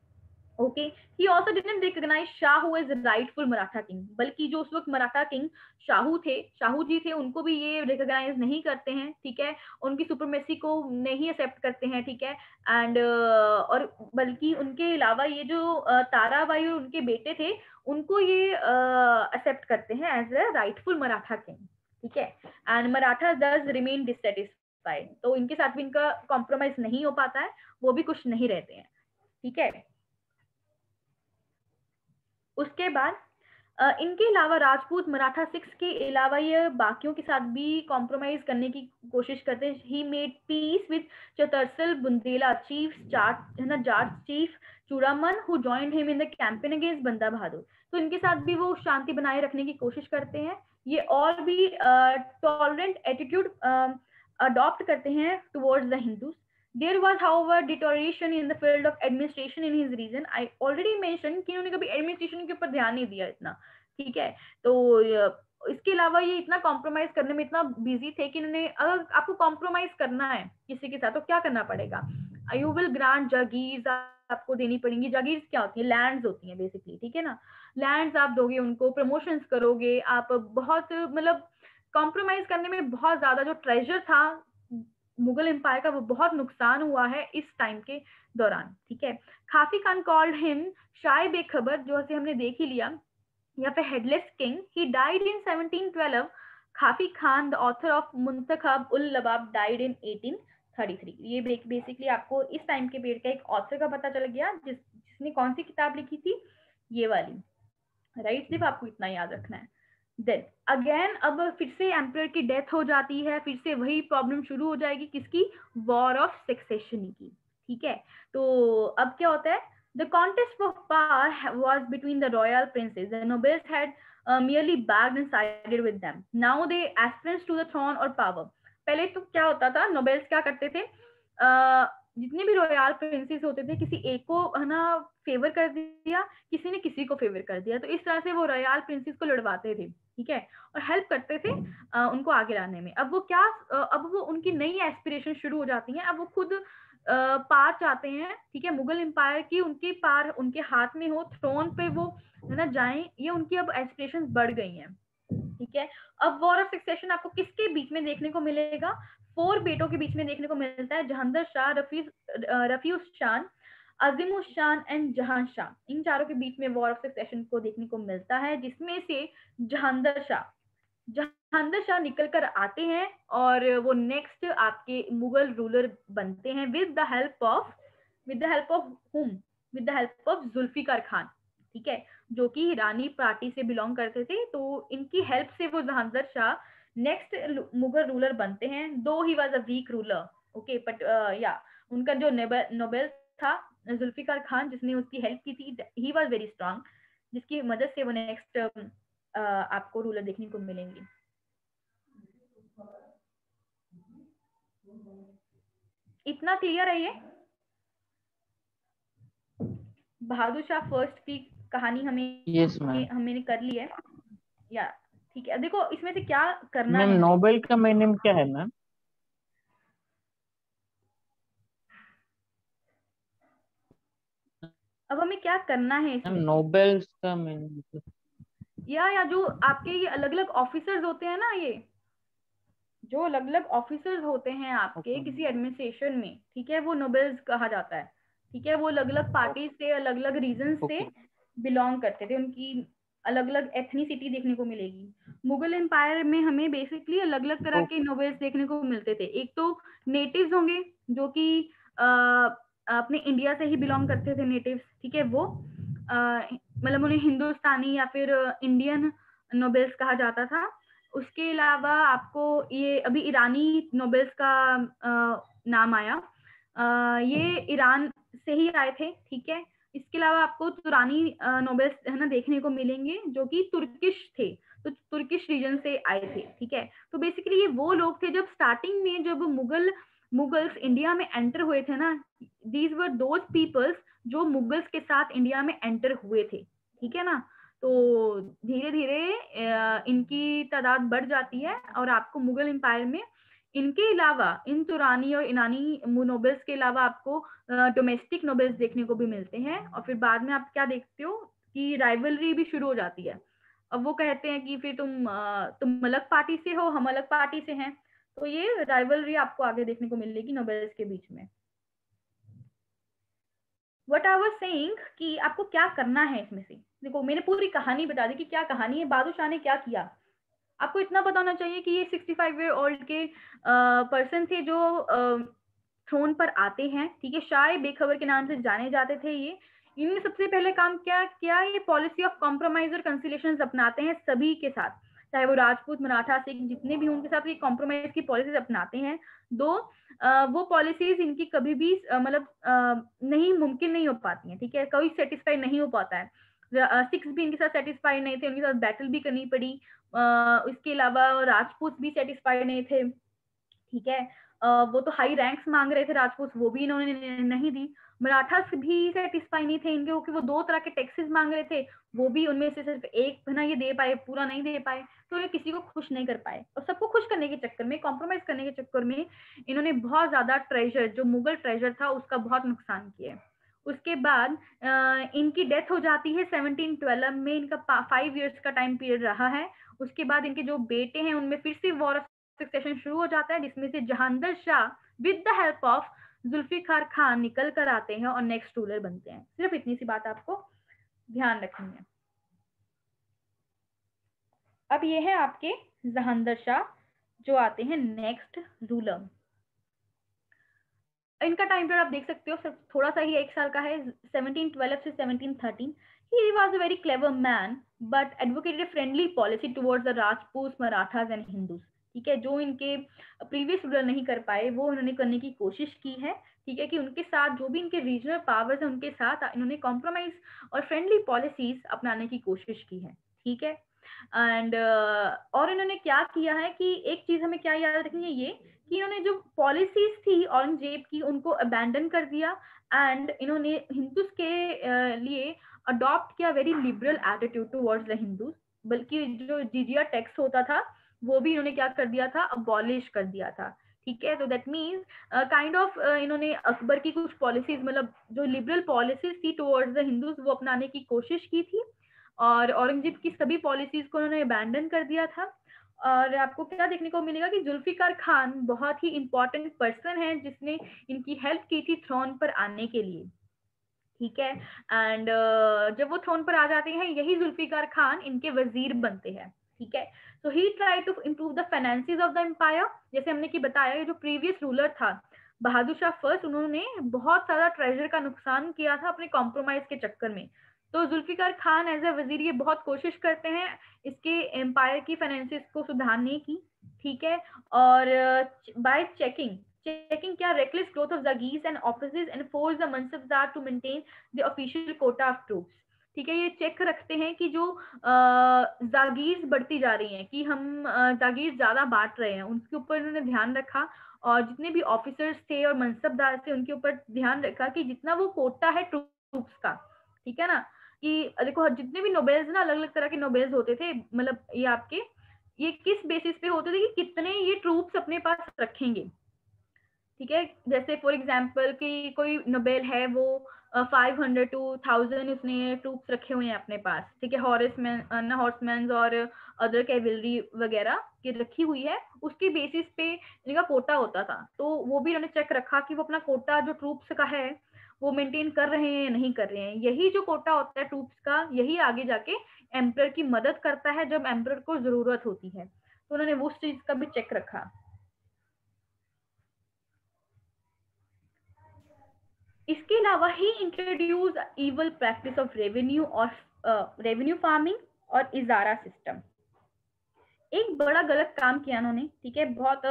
Okay, he also didn't recognize Shahu as rightful Maratha king, बल्कि जो उस वक्त मराठा किंग शाहू जी थे, उनको भी ये रिकॉग्नाइज नहीं करते हैं, ठीक है। उनकी सुपरमेसी को नहीं एक्सेप्ट करते हैं, ठीक है। एंड और बल्कि उनके अलावा ये जो ताराबाई और उनके बेटे थे उनको ये एक्सेप्ट करते हैं as a rightful Maratha king, ठीक है। And Maratha does remain dissatisfied, तो इनके साथ भी इनका कॉम्प्रोमाइज नहीं हो पाता है, वो भी कुछ नहीं रहते हैं, ठीक है। उसके बाद इनके अलावा राजपूत मराठा सिक्स के अलावा ये बाकियों के साथ भी कॉम्प्रोमाइज करने की कोशिश करते हैं। He made peace with Chhatrasal Bundela chief Jat chief Churaman who joined him in the campaign against Banda Bahadur, तो इनके साथ भी वो शांति बनाए रखने की कोशिश करते हैं। ये और भी टॉलरेंट एटीट्यूड अडॉप्ट करते हैं towards the Hindus. There was, however, deterioration in the field of administration in his region. I already mentioned कि उन्होंने कभी एडमिनिस्ट्रेशन के ऊपर ध्यान नहीं दिया इतना, ठीक है। तो इसके अलावा ये इतना कॉम्प्रोमाइज करने में इतना बिजी थे कि इन्होंने, अगर आपको कॉम्प्रोमाइज करना है किसी के साथ तो क्या करना पड़ेगा, यू विल ग्रांट जागीर्स आपको देनी पड़ेंगी। जागीर्स क्या होती है, लैंड्स होती हैं बेसिकली, ठीक है ना। लैंड्स आप दोगे उनको, प्रमोशंस करोगे आप, बहुत मतलब कॉम्प्रोमाइज करने में बहुत ज्यादा जो ट्रेजर था मुगल एम्पायर का वो बहुत नुकसान हुआ है इस टाइम के दौरान, ठीक है। खाफी खान कॉल्ड हिम शाय बेखबर, जो से हमने देख ही लिया, या फिर headless king. He died in 1712। खाफी खान द ऑथर ऑफ मुंतखब उल लबाब डाइड इन 1833। ये बेसिकली आपको इस टाइम के पीरियड का एक ऑथर का पता चल गया, जिसने कौन सी किताब लिखी थी, ये वाली, राइट। सिर्फ आपको इतना याद रखना है। देन अगेन अब फिर से एम्परर की डेथ हो जाती है, फिर से वही प्रॉब्लम शुरू हो जाएगी, किसकी, वॉर ऑफ सक्सेशन की, ठीक है। तो अब क्या होता है, the contest for power was between the royal princess, the nobles had merely bagged and sided with them. Now they aspirants to the throne or power. पहले तो क्या होता था, नोबेल्स क्या करते थे, जितने भी रॉयल प्रिंसेस होते थे किसी एक को है ना फेवर कर दिया, किसी ने किसी को फेवर कर दिया, तो इस तरह से वो रॉयल प्रिंसेस को लड़वाते थे, ठीक है, और हेल्प करते थे उनको आगे लाने में। अब वो क्या, अब वो उनकी नई एस्पिरेशन शुरू हो जाती हैं, अब वो खुद पार चाहते हैं, ठीक है, मुगल एम्पायर की उनकी पार उनके हाथ में हो, थ्रोन पे वो है ना जाएं, ये उनकी अब एस्पिरेशंस बढ़ गई हैं, ठीक है। अब वॉर ऑफ सक्सेशन आपको किसके बीच में देखने को मिलेगा, 4 बेटों के बीच में देखने को मिलता है, जहांगीर शाह, रफीउज खान, अजीमुशान एंड जहांशाह, इन चारों के बीच में वॉर ऑफ सक्सेशन को देखने को मिलता है, जिसमें से जहांदर शाह निकल कर आते हैं और वो नेक्स्ट आपके मुगल रूलर बनते हैं with the help of whom, with the help of Zulfiqar Khan, ठीक है, जो कि ईरानी पार्टी से बिलोंग करते थे। तो इनकी हेल्प से वो जहांदर शाह नेक्स्ट मुगल रूलर बनते हैं, though he was a weak ruler, okay, but या उनका जो नोबेल था जुल्फिकार खान जिसने उसकी हेल्प की थी, ही वाज वेरी स्ट्रांग, जिसकी मदद से वो नेक्स्ट आपको रूलर देखने को मिलेंगे। इतना क्लियर है ये? बहादुर शाह फर्स्ट की कहानी हमें यस मैम। हमने कर ली है, या ठीक है। देखो इसमें से क्या करना मैम है, नोबेल का मीनिंग क्या है मैम? अब हमें क्या करना है मैम इसमें, नोबेल्स का मीनिंग या जो आपके ये अलग अलग ऑफिसर्स होते हैं ना, ये जो अलग अलग ऑफिसर्स होते हैं आपके Okay. किसी एडमिनिस्ट्रेशन में, ठीक है, वो नोबेल्स कहा जाता है, ठीक है। वो अलग अलग पार्टी से, अलग अलग रीजन से Okay. बिलोंग करते थे, उनकी अलग अलग एथनिसिटी देखने को मिलेगी। मुगल एम्पायर में हमें बेसिकली अलग अलग तरह के नोबेल्स देखने को मिलते थे। एक तो नेटिव्स होंगे जो कि अपने इंडिया से ही बिलोंग करते थे, नेटिव्स, ठीक है, वो मतलब उन्हें हिंदुस्तानी या फिर इंडियन नोबेल्स कहा जाता था। उसके अलावा आपको ये अभी ईरानी नोबेल्स का नाम आया, ये ईरान से ही आए थे, ठीक है। इसके अलावा आपको तुरानी नोबेल्स है ना देखने को मिलेंगे जो कि तुर्किश थे, तो तुर्किश रीजन से आए थे, ठीक है। तो बेसिकली ये वो लोग थे जब स्टार्टिंग में जब मुगल्स इंडिया में एंटर हुए थे ना, दीज वर दोज पीपल्स जो मुगल्स के साथ इंडिया में एंटर हुए थे, ठीक है ना। तो धीरे धीरे इनकी तादाद बढ़ जाती है और आपको मुगल एम्पायर में इनके अलावा, इन तुरानी और ईरानी नोबेल्स के अलावा आपको डोमेस्टिक नोबेल्स देखने को भी मिलते हैं। और फिर बाद में आप क्या देखते हो कि राइवलरी भी शुरू हो जाती है। अब वो कहते हैं कि फिर तुम अलग पार्टी से हो, हम अलग पार्टी से हैं, तो ये राइवलरी आपको आगे देखने को मिलेगी नोबेल्स के बीच में। व्हाट आई वाज सेइंग कि आपको क्या करना है इसमें से। देखो मैंने पूरी कहानी बता दी कि क्या कहानी है, बहादुर शाह ने क्या किया। आपको इतना पता होना चाहिए कि ये 65 ईयर ओल्ड के पर्सन थे जो थ्रोन पर आते हैं, ठीक है। शाह बेखबर के नाम से जाने जाते थे ये। इन्होंने सबसे पहले काम क्या किया, ये पॉलिसी ऑफ कॉम्प्रोमाइज और कंसिलेशन अपनाते हैं सभी के साथ, चाहे वो राजपूत, मराठा, सिख, जितने भी उनके साथ ये कॉम्प्रोमाइज की पॉलिसीज अपनाते हैं। वो पॉलिसीज इनकी कभी भी मतलब नहीं, मुमकिन नहीं हो पाती हैं, ठीक है, कभी सेटिस्फाई नहीं हो पाता है। सिक्स भी इनके साथ सेटिस्फाइड नहीं थे, उनके साथ बैटल भी करनी पड़ी। इसके अलावा राजपूत भी सेटिस्फाइड नहीं थे, ठीक है। वो तो हाई रैंक्स मांग रहे थे राजपूत, वो भी इन्होंने नहीं दी। मराठास भी सेटिस्फाई नहीं थे इनके, क्योंकि वो दो तरह के टैक्सेस मांग रहे थे, वो भी उनमें से सिर्फ एक ना ये दे पाए, पूरा नहीं दे पाए, तो ये किसी को खुश नहीं कर पाए। और सबको खुश करने के चक्कर में, कॉम्प्रोमाइज करने के चक्कर में इन्होंने बहुत ज्यादा ट्रेजर, जो मुगल ट्रेजर था उसका बहुत नुकसान किया। उसके बाद इनकी डेथ हो जाती है 1712 में। इनका 5 इयर्स का टाइम पीरियड रहा है। उसके बाद इनके जो बेटे हैं उनमें फिर से वॉर ऑफ सक्सेशन शुरू हो जाता है, जिसमें से Jahandar Shah with the help of Zulfiqar Khan निकल कर आते हैं और नेक्स्ट रूलर बनते हैं। सिर्फ इतनी सी बात आपको ध्यान रखनी है। अब ये है आपके जहांदर शाह जो आते हैं नेक्स्ट रूलर। इनका टाइम पीरियड आप देख सकते हो, सिर्फ थोड़ा सा ही 1 साल का है, 1712 से 1713। He was a very clever man, but advocated a friendly policy towards the Rajputs, Marathas and Hindus. ठीक है, जो इनके प्रीवियस रूलर नहीं कर पाए वो उन्होंने करने की कोशिश की है, ठीक है, कि उनके साथ जो भी इनके रीजनल पावर्स हैं उनके साथ इन्होंने कॉम्प्रोमाइज और फ्रेंडली पॉलिसीज अपनाने की कोशिश की है, ठीक है। एंड और इन्होंने क्या किया है कि एक चीज हमें क्या याद रखनी है, ये कि इन्होंने जो पॉलिसीज थी औरंगजेब की उनको अबैंडन कर दिया, एंड इन्होंने हिंदूज के लिए अडॉप्ट किया very liberal attitude towards the Hindus. बल्कि जो जिजिया टैक्स होता था वो भी इन्होंने क्या कर दिया था, अबॉलिश कर दिया था, ठीक है। तो दैट मीन्स काइंड ऑफ इन्होंने अकबर की कुछ पॉलिसीज, मतलब जो लिबरल पॉलिसीज थी टुवर्ड्स द हिंदूज, वो अपनाने की कोशिश की थी, और औरंगजेब की सभी पॉलिसीज को उन्होंने अबैंडन कर दिया था। और आपको क्या देखने को मिलेगा कि जुल्फिकार खान बहुत ही इंपॉर्टेंट पर्सन है जिसने इनकी हेल्प की थी थ्रोन पर आने के लिए। ठीक है। एंड जब वो थ्रोन पर आ जाते हैं, यही जुल्फिकार खान इनके वजीर बनते हैं, ठीक है। So he tried to improve the finances of the empire. जैसे हमने कि बताया, जो प्रीवियस रूलर था बहादुर शाह फर्स्ट, उन्होंने बहुत सारा ट्रेजर का नुकसान किया था अपने कॉम्प्रोमाइज के चक्कर में। तो जुल्फिकार खान एज ए वजीर ये बहुत कोशिश करते हैं इसके एम्पायर की फाइनेंसेस को सुधारने की, ठीक है। और बाय चेकिंग क्या reckless growth of jagirs and offices and force the mansabdar to maintain the official quota of troops, ठीक है। ये चेक रखते हैं कि जो जागीर्स बढ़ती जा रही हैं, कि हम जागीर ज्यादा बांट रहे हैं, उनके ऊपर इन्होंने ध्यान रखा। और जितने भी ऑफिसर्स थे और मनसबदार थे उनके ऊपर ध्यान रखा कि जितना वो कोटा है ट्रूप्स का, ठीक है ना, कि देखो जितने भी नोबेल्स ना, अलग अलग तरह के नोबेल्स होते थे, मतलब ये आपके ये किस बेसिस पे होते थे कि कितने ये ट्रूप्स अपने पास रखेंगे, ठीक है। जैसे फॉर एग्जांपल कि कोई नोबेल है, वो 500 to 1000 उसने ट्रूप्स रखे हुए हैं अपने पास, ठीक है, हॉर्समैन और अदर कैवलरी वगैरह की रखी हुई है, उसकी बेसिस पे इनका कोटा होता था। तो वो भी इन्होंने चेक रखा कि वो अपना कोटा जो ट्रूप्स का है वो मेंटेन कर रहे हैं या नहीं कर रहे हैं। यही जो कोटा होता है ट्रूप्स का, यही आगे जाके एम्परर की मदद करता है जब एम्परर को जरूरत होती है। तो उन्होंने वो चीज का भी चेक रखा। इसके अलावा he introduced evil practice of revenue और रेवेन्यू फार्मिंग और इजारा सिस्टम। एक बड़ा गलत काम किया उन्होंने, ठीक है, बहुत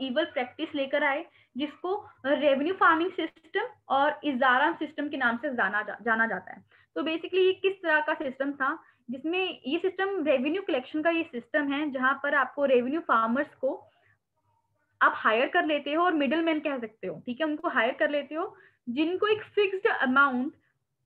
इवल प्रैक्टिस लेकर आए जिसको रेवेन्यू फार्मिंग सिस्टम और इजारा सिस्टम के नाम से जाना जाता है। तो बेसिकली ये किस तरह का सिस्टम था, जिसमें ये सिस्टम रेवेन्यू कलेक्शन का ये सिस्टम है जहां पर आपको रेवेन्यू फार्मर्स को आप हायर कर लेते हो, और मिडिल मैन कह सकते हो, ठीक है, उनको हायर कर लेते हो, जिनको एक फिक्स्ड अमाउंट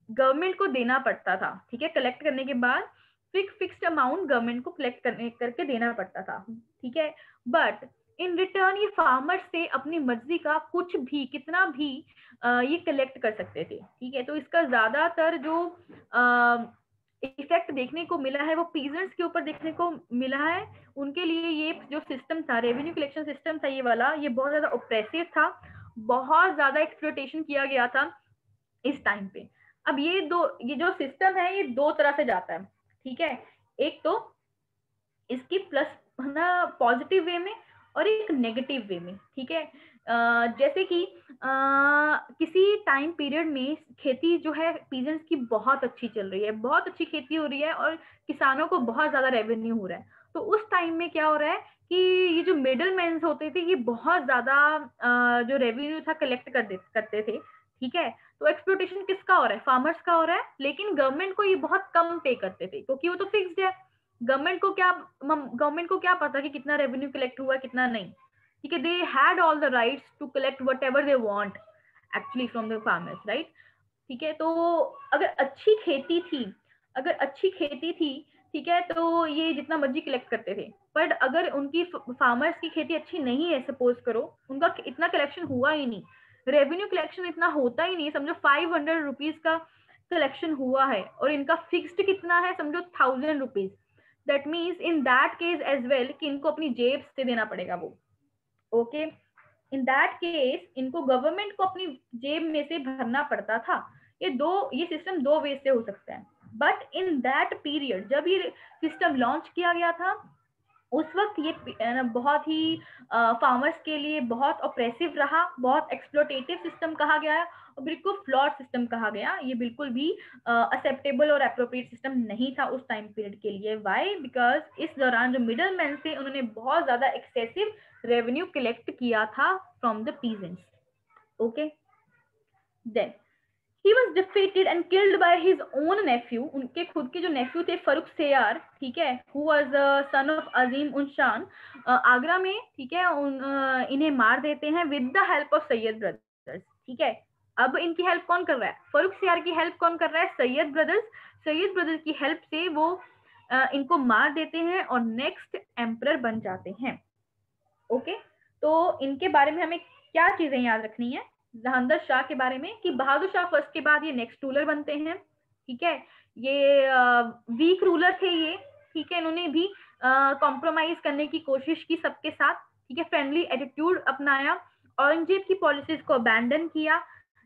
गवर्नमेंट को देना पड़ता था, ठीक है, कलेक्ट करने के बाद फिक्स्ड अमाउंट गवर्नमेंट को कलेक्ट करके देना पड़ता था, ठीक है। बट इन रिटर्न ये फार्मर से अपनी मर्जी का कुछ भी, कितना भी ये कलेक्ट कर सकते थे, ठीक है। तो इसका ज्यादातर जो इफेक्ट देखने को मिला है वो पीजेंट्स के ऊपर देखने को मिला है। उनके लिए ये जो सिस्टम था, रेवेन्यू कलेक्शन सिस्टम था ये वाला, ये बहुत ज्यादा ऑप्रेसिव था, बहुत ज्यादा एक्सप्लॉयटेशन किया गया था इस टाइम पे। अब ये जो सिस्टम है ये दो तरह से जाता है, ठीक है। एक तो इसकी प्लस ना पॉजिटिव वे में और एक नेगेटिव वे में, ठीक है। जैसे कि किसी टाइम पीरियड में खेती जो है पीजेंट्स की बहुत अच्छी चल रही है, बहुत अच्छी खेती हो रही है और किसानों को बहुत ज्यादा रेवेन्यू हो रहा है। तो उस टाइम में क्या हो रहा है कि ये जो मिडल मैन होते थे ये बहुत ज्यादा जो रेवेन्यू था कलेक्ट करते थे, ठीक है। तो एक्सप्लोटेशन किसका हो रहा है, फार्मर्स का हो रहा है, लेकिन गवर्नमेंट को ये बहुत कम पे करते थे क्योंकि वो तो फिक्स्ड है। गवर्नमेंट को क्या पता कि कितना रेवेन्यू कलेक्ट हुआ है कितना नहीं, ठीक है। They had all the rights to collect whatever they want actually from the farmers, right, ठीक है। तो अगर अच्छी खेती थी, ठीक है, तो ये जितना मर्जी कलेक्ट करते थे। बट अगर उनकी फार्मर्स की खेती अच्छी नहीं है, सपोज करो उनका इतना कलेक्शन हुआ ही नहीं, रेवेन्यू कलेक्शन इतना होता ही नहीं, समझो 500 रुपीज का कलेक्शन हुआ है और इनका फिक्स्ड कितना है, समझो 1000 rupees, that means in that case as well कि इनको अपनी जेब से देना पड़ेगा वो, ओके। इन दैट केस इनको गवर्नमेंट को अपनी जेब में से भरना पड़ता था। ये सिस्टम दो वे से हो सकता है। बट इन दैट पीरियड जब ये सिस्टम लॉन्च किया गया था उस वक्त ये बहुत ही फार्मर्स के लिए बहुत ऑप्रेसिव रहा, बहुत एक्सप्लोटेटिव सिस्टम कहा गया और बिल्कुल फ्लॉड सिस्टम कहा गया। ये बिल्कुल भी एक्सेप्टेबल और अप्रोप्रिएट सिस्टम नहीं था उस टाइम पीरियड के लिए। व्हाई? बिकॉज इस दौरान जो मिडल मैन थे उन्होंने बहुत ज्यादा एक्सेसिव रेवेन्यू कलेक्ट किया था from the peasants, okay. Then he was defeated and killed by his own nephew, उनके खुद के जो नेफ्यू थे फरुख सेयार, ठीक है, who was the son of अजीम उन शान, आगरा में, ठीक है, इन्हें मार देते हैं with the help of Syed brothers, ठीक है। अब इनकी हेल्प कौन कर रहा है, फरुख सेयार की हेल्प कौन कर रहा है, सैयद ब्रदर्स की हेल्प से वो इनको मार देते हैं और नेक्स्ट एम्परर बन जाते हैं, ओके। तो इनके बारे में हमें क्या चीजें याद रखनी है जहांगीर शाह के बारे में, कि बहादुर शाह फर्स्ट के बाद ये नेक्स्ट रूलर बनते हैं, ठीक है। ये वीक रूलर थे ये, ठीक है, इन्होंने भी कॉम्प्रोमाइज करने की कोशिश की सबके साथ, ठीक है, फ्रेंडली एटीट्यूड अपनाया, औरंगजेब की पॉलिसीज को अबैंडन किया,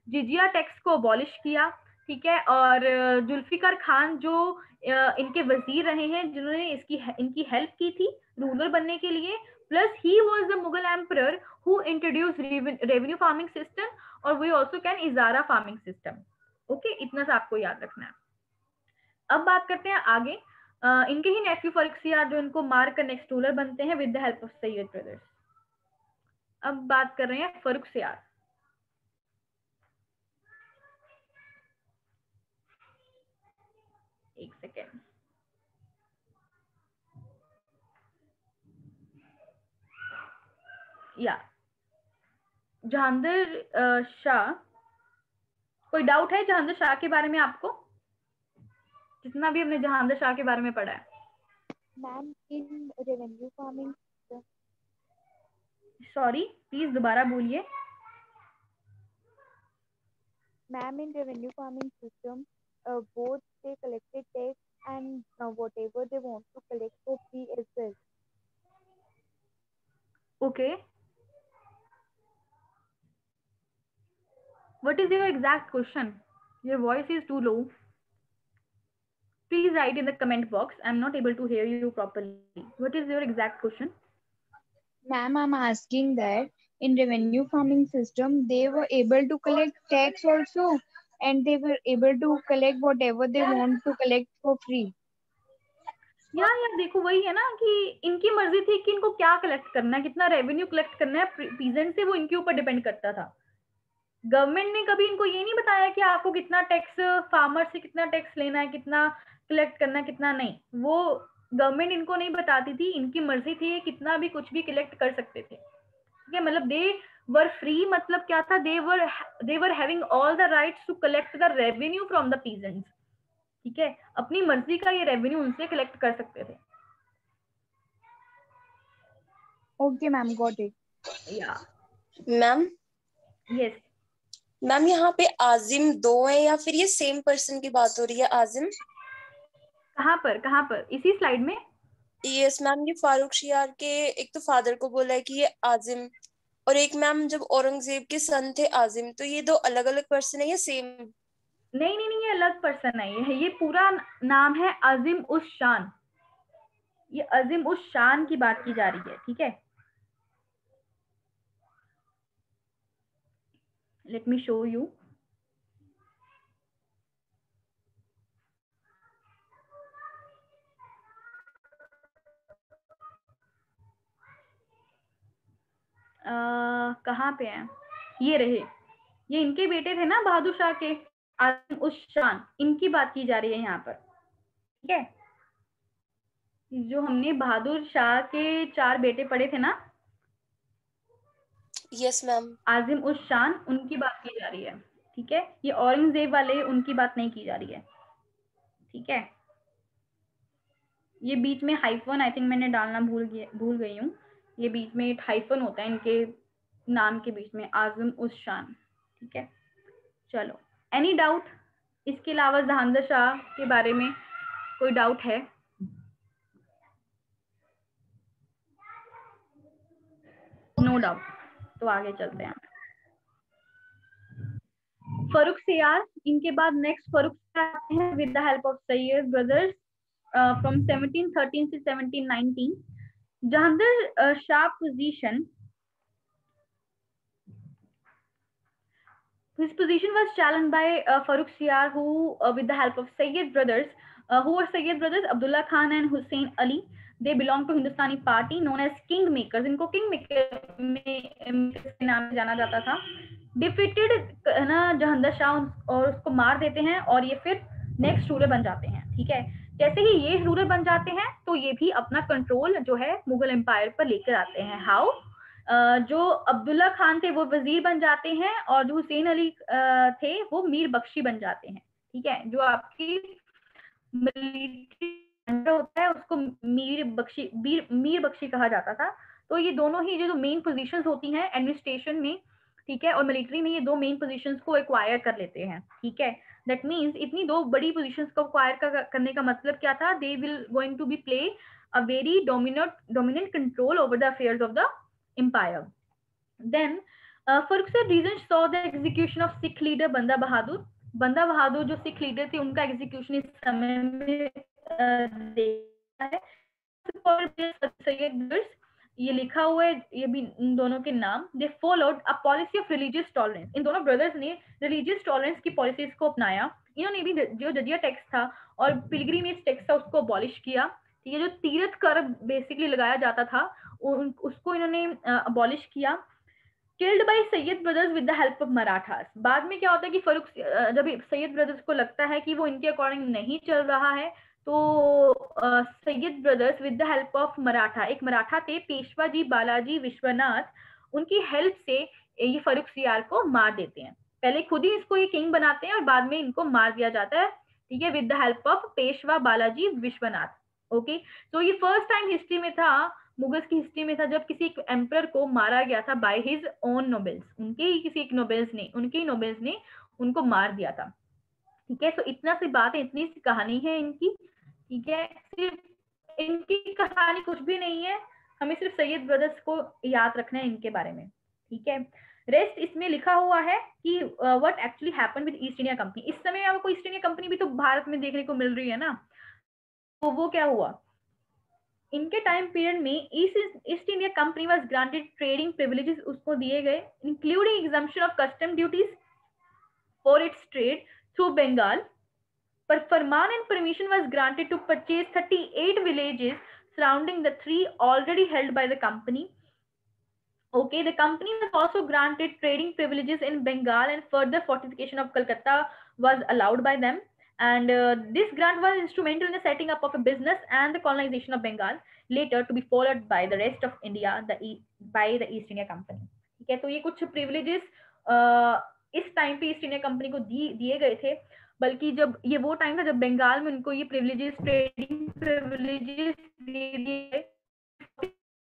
जिजिया टैक्स को अबॉलिश किया, ठीक है, और जुल्फिकार खान जो इनके वजीर रहे हैं, जिन्होंने इनकी हेल्प की थी रूलर बनने के लिए, plus he was the Mughal emperor who introduced revenue farming system, और we also can ijara farming system. Okay, इतना सा आपको याद रखना है। अब बात करते हैं आगे, इनके ही नेफ्यू फरुखसियार जो इनको मार कर नेक्स्ट रूलर बनते हैं with the help of Syed brothers. अब बात कर रहे हैं फरुखसियार। एक सेकेंड, या जहांगीर शाह, कोई डाउट है जहांगीर शाह के बारे में आपको, जितना भी हमने जहांगीर शाह के बारे में पढ़ा है? Ma'am in revenue farming, sorry please दोबारा बोलिए। Ma'am in revenue farming system both they collected tax and whatever they want to collect for free as well. Okay, what is your exact question? Your voice is too low. Please write in the comment box. I'm not able to hear you properly. What is your exact question? Ma'am, I'm asking that in revenue farming system, they were able to collect tax also, and they were able to collect whatever they want to collect for free. यार देखो वही है ना कि इनकी मर्जी थी कि इनको क्या कलेक्ट करना है, कितना रेवेन्यू कलेक्ट करना है पीजेंट से, वो इनके ऊपर डिपेंड करता था। गवर्नमेंट ने कभी इनको ये नहीं बताया कि आपको कितना टैक्स, फार्मर से कितना टैक्स लेना है, कितना कलेक्ट करना है, कितना नहीं। वो गवर्नमेंट इनको नहीं बताती थी, इनकी मर्जी थी, कितना भी कुछ भी कलेक्ट कर सकते थे। ठीक है, मतलब दे वर फ्री, मतलब क्या था, they were having all the rights to collect the revenue from the peasants. ठीक है, अपनी मर्जी का ये रेवेन्यू उनसे कलेक्ट कर सकते थे। Okay ma'am, got it. या मैम, यस मैम यहाँ पे आजिम 2 है या फिर ये सेम पर्सन की बात हो रही है? आजिम कहाँ पर? इसी स्लाइड में? यस मैम, ये फारुखसियार के एक तो फादर को बोला है कि ये आजिम, और एक मैम जब औरंगजेब के सन थे आजिम, तो ये 2 अलग अलग पर्सन है या सेम? नहीं, ये अलग पर्सन है। ये पूरा नाम है अजीम उस शान। ये अजीम उस शान की बात की जा रही है। ठीक है, लेट मी शो यू। कहाँ पे हैं ये रहे, ये इनके बेटे थे ना बहादुर शाह के, आजिम उस शान, इनकी बात की जा रही है यहाँ पर। ठीक है, जो हमने बहादुर शाह के 4 बेटे पढ़े थे ना, यस मैम, आजिम उस शान, उनकी बात की जा रही है। ठीक है, ये औरंगजेब वाले उनकी बात नहीं की जा रही है। ठीक है, ये बीच में हाइफन आई थिंक मैंने डालना भूल गई हूँ। ये बीच में एक हाइफन होता है इनके नाम के बीच में, आजिम उस शान। ठीक है, चलो, एनी डाउट इसके अलावा जहांगीर शाह के बारे में कोई डाउट है? नो डाउट, तो आगे चलते हैं। फरुखसियार, इनके बाद नेक्स्ट फरुखसियार आते हैं with the help of Syed brothers from 1713 से 1719। Jahangir Shah position, his position was challenged by Farrukhsiyar, who with the help of Sayyid brothers, who were Sayyid brothers Abdullah Khan and Hussein Ali. They belong to Hindustani party known as king makers. इनको king maker के नाम से जाना जाता था। Defeated ना जहांगीर शाह और उसको मार देते हैं, और ये फिर नेक्स्ट रूलर बन जाते हैं। ठीक है, जैसे ही ये रूलर बन जाते हैं तो ये भी अपना कंट्रोल जो है मुगल एम्पायर पर लेकर आते हैं। हाउ? जो अब्दुल्ला खान थे वो वजीर बन जाते हैं, और जो हुसैन अली थे वो मीर बख्शी बन जाते हैं। ठीक है, जो आपकी मिलिट्री होता है उसको मीर बख्शी कहा जाता था। तो ये दोनों ही जो मेन पोजीशंस होती हैं एडमिनिस्ट्रेशन में, ठीक है, और मिलिट्री में, ये 2 मेन पोजीशंस को एक्वायर कर लेते हैं। ठीक है, दैट मीन्स इतनी 2 बड़ी पोजीशंस को एक्वायर करने का मतलब क्या था? They will going to be play a very dominant control over the affairs of the empire. Then Farrukhsiyar regent saw the execution of Sikh leader Banda Bahadur, बंदा बहादुर जो सिख लीडर थे उनका एग्जीक्यूशन इस समय में देखा है। सैयद ब्रदर्स, ये लिखा हुआ है, ये भी इन दोनों के नाम। They followed a policy of religious tolerance. इन दोनों ब्रदर्स ने रिलीजियस टॉलरेंस की पॉलिसीज को अपनाया। इन्होंने भी जो जजिया टैक्स था और पिलग्रिमेज टैक्स था उसको अबॉलिश किया। ठीक है, जो तीर्थ कर बेसिकली लगाया जाता था उसको इन्होंने अबॉलिश किया। Killed by Syed brothers with the help of Marathas. बाद में क्या होता है कि फरूख, जब सैयद ब्रदर्स को लगता है कि वो इनके अकॉर्डिंग नहीं चल रहा है, तो Syed brothers with the help of Maratha, एक मराठा थे पेशवा जी बालाजी विश्वनाथ, उनकी हेल्प से ये फर्रुखसियार को मार देते हैं। पहले खुद ही इसको ये किंग बनाते हैं और बाद में इनको मार दिया जाता है। ठीक है, with the help of Peshwa Balaji Vishwanath. Okay, तो ये फर्स्ट टाइम हिस्ट्री में था, मुगल्स की हिस्ट्री में था, जब किसी एक एम्परर को मारा गया था बाय हिज ओन नोबल्स। उनके ही किसी एक नोबल्स ने, उनके ही नोबल्स ने उनको मार दिया था। ठीक है, तो इतना सी बात है, इतनी सी कहानी है इनकी। ठीक है, सिर्फ इनकी कहानी कुछ भी नहीं है, हमें सिर्फ सैयद ब्रदर्स को याद रखना है इनके बारे में। ठीक है, रेस्ट इसमें लिखा हुआ है कि what actually happened with east India company. इस समय आपको ईस्ट इंडिया कंपनी भी तो भारत में देखने को मिल रही है ना, तो वो क्या हुआ इनके टाइम पीरियड में, east India company was granted trading privileges उसको दिए गए, including exemption of custom duties for its trade through Bengal. पर फरमान and permission was granted to purchase 38 villages surrounding the three already held by the company. Okay, the company was also granted trading privileges in Bengal and further fortification of Calcutta was allowed by them. And this grant was instrumental in the setting up of a business and the colonization of Bengal, later to be followed by the rest of India by the East India Company. ठीक है, तो ये कुछ privileges इस time पे east India company को दिए गए थे। बल्कि जब ये वो टाइम था जब बंगाल में उनको ये प्रिविलेजेस, ट्रेडिंग प्रिविलेजेस दे दिए,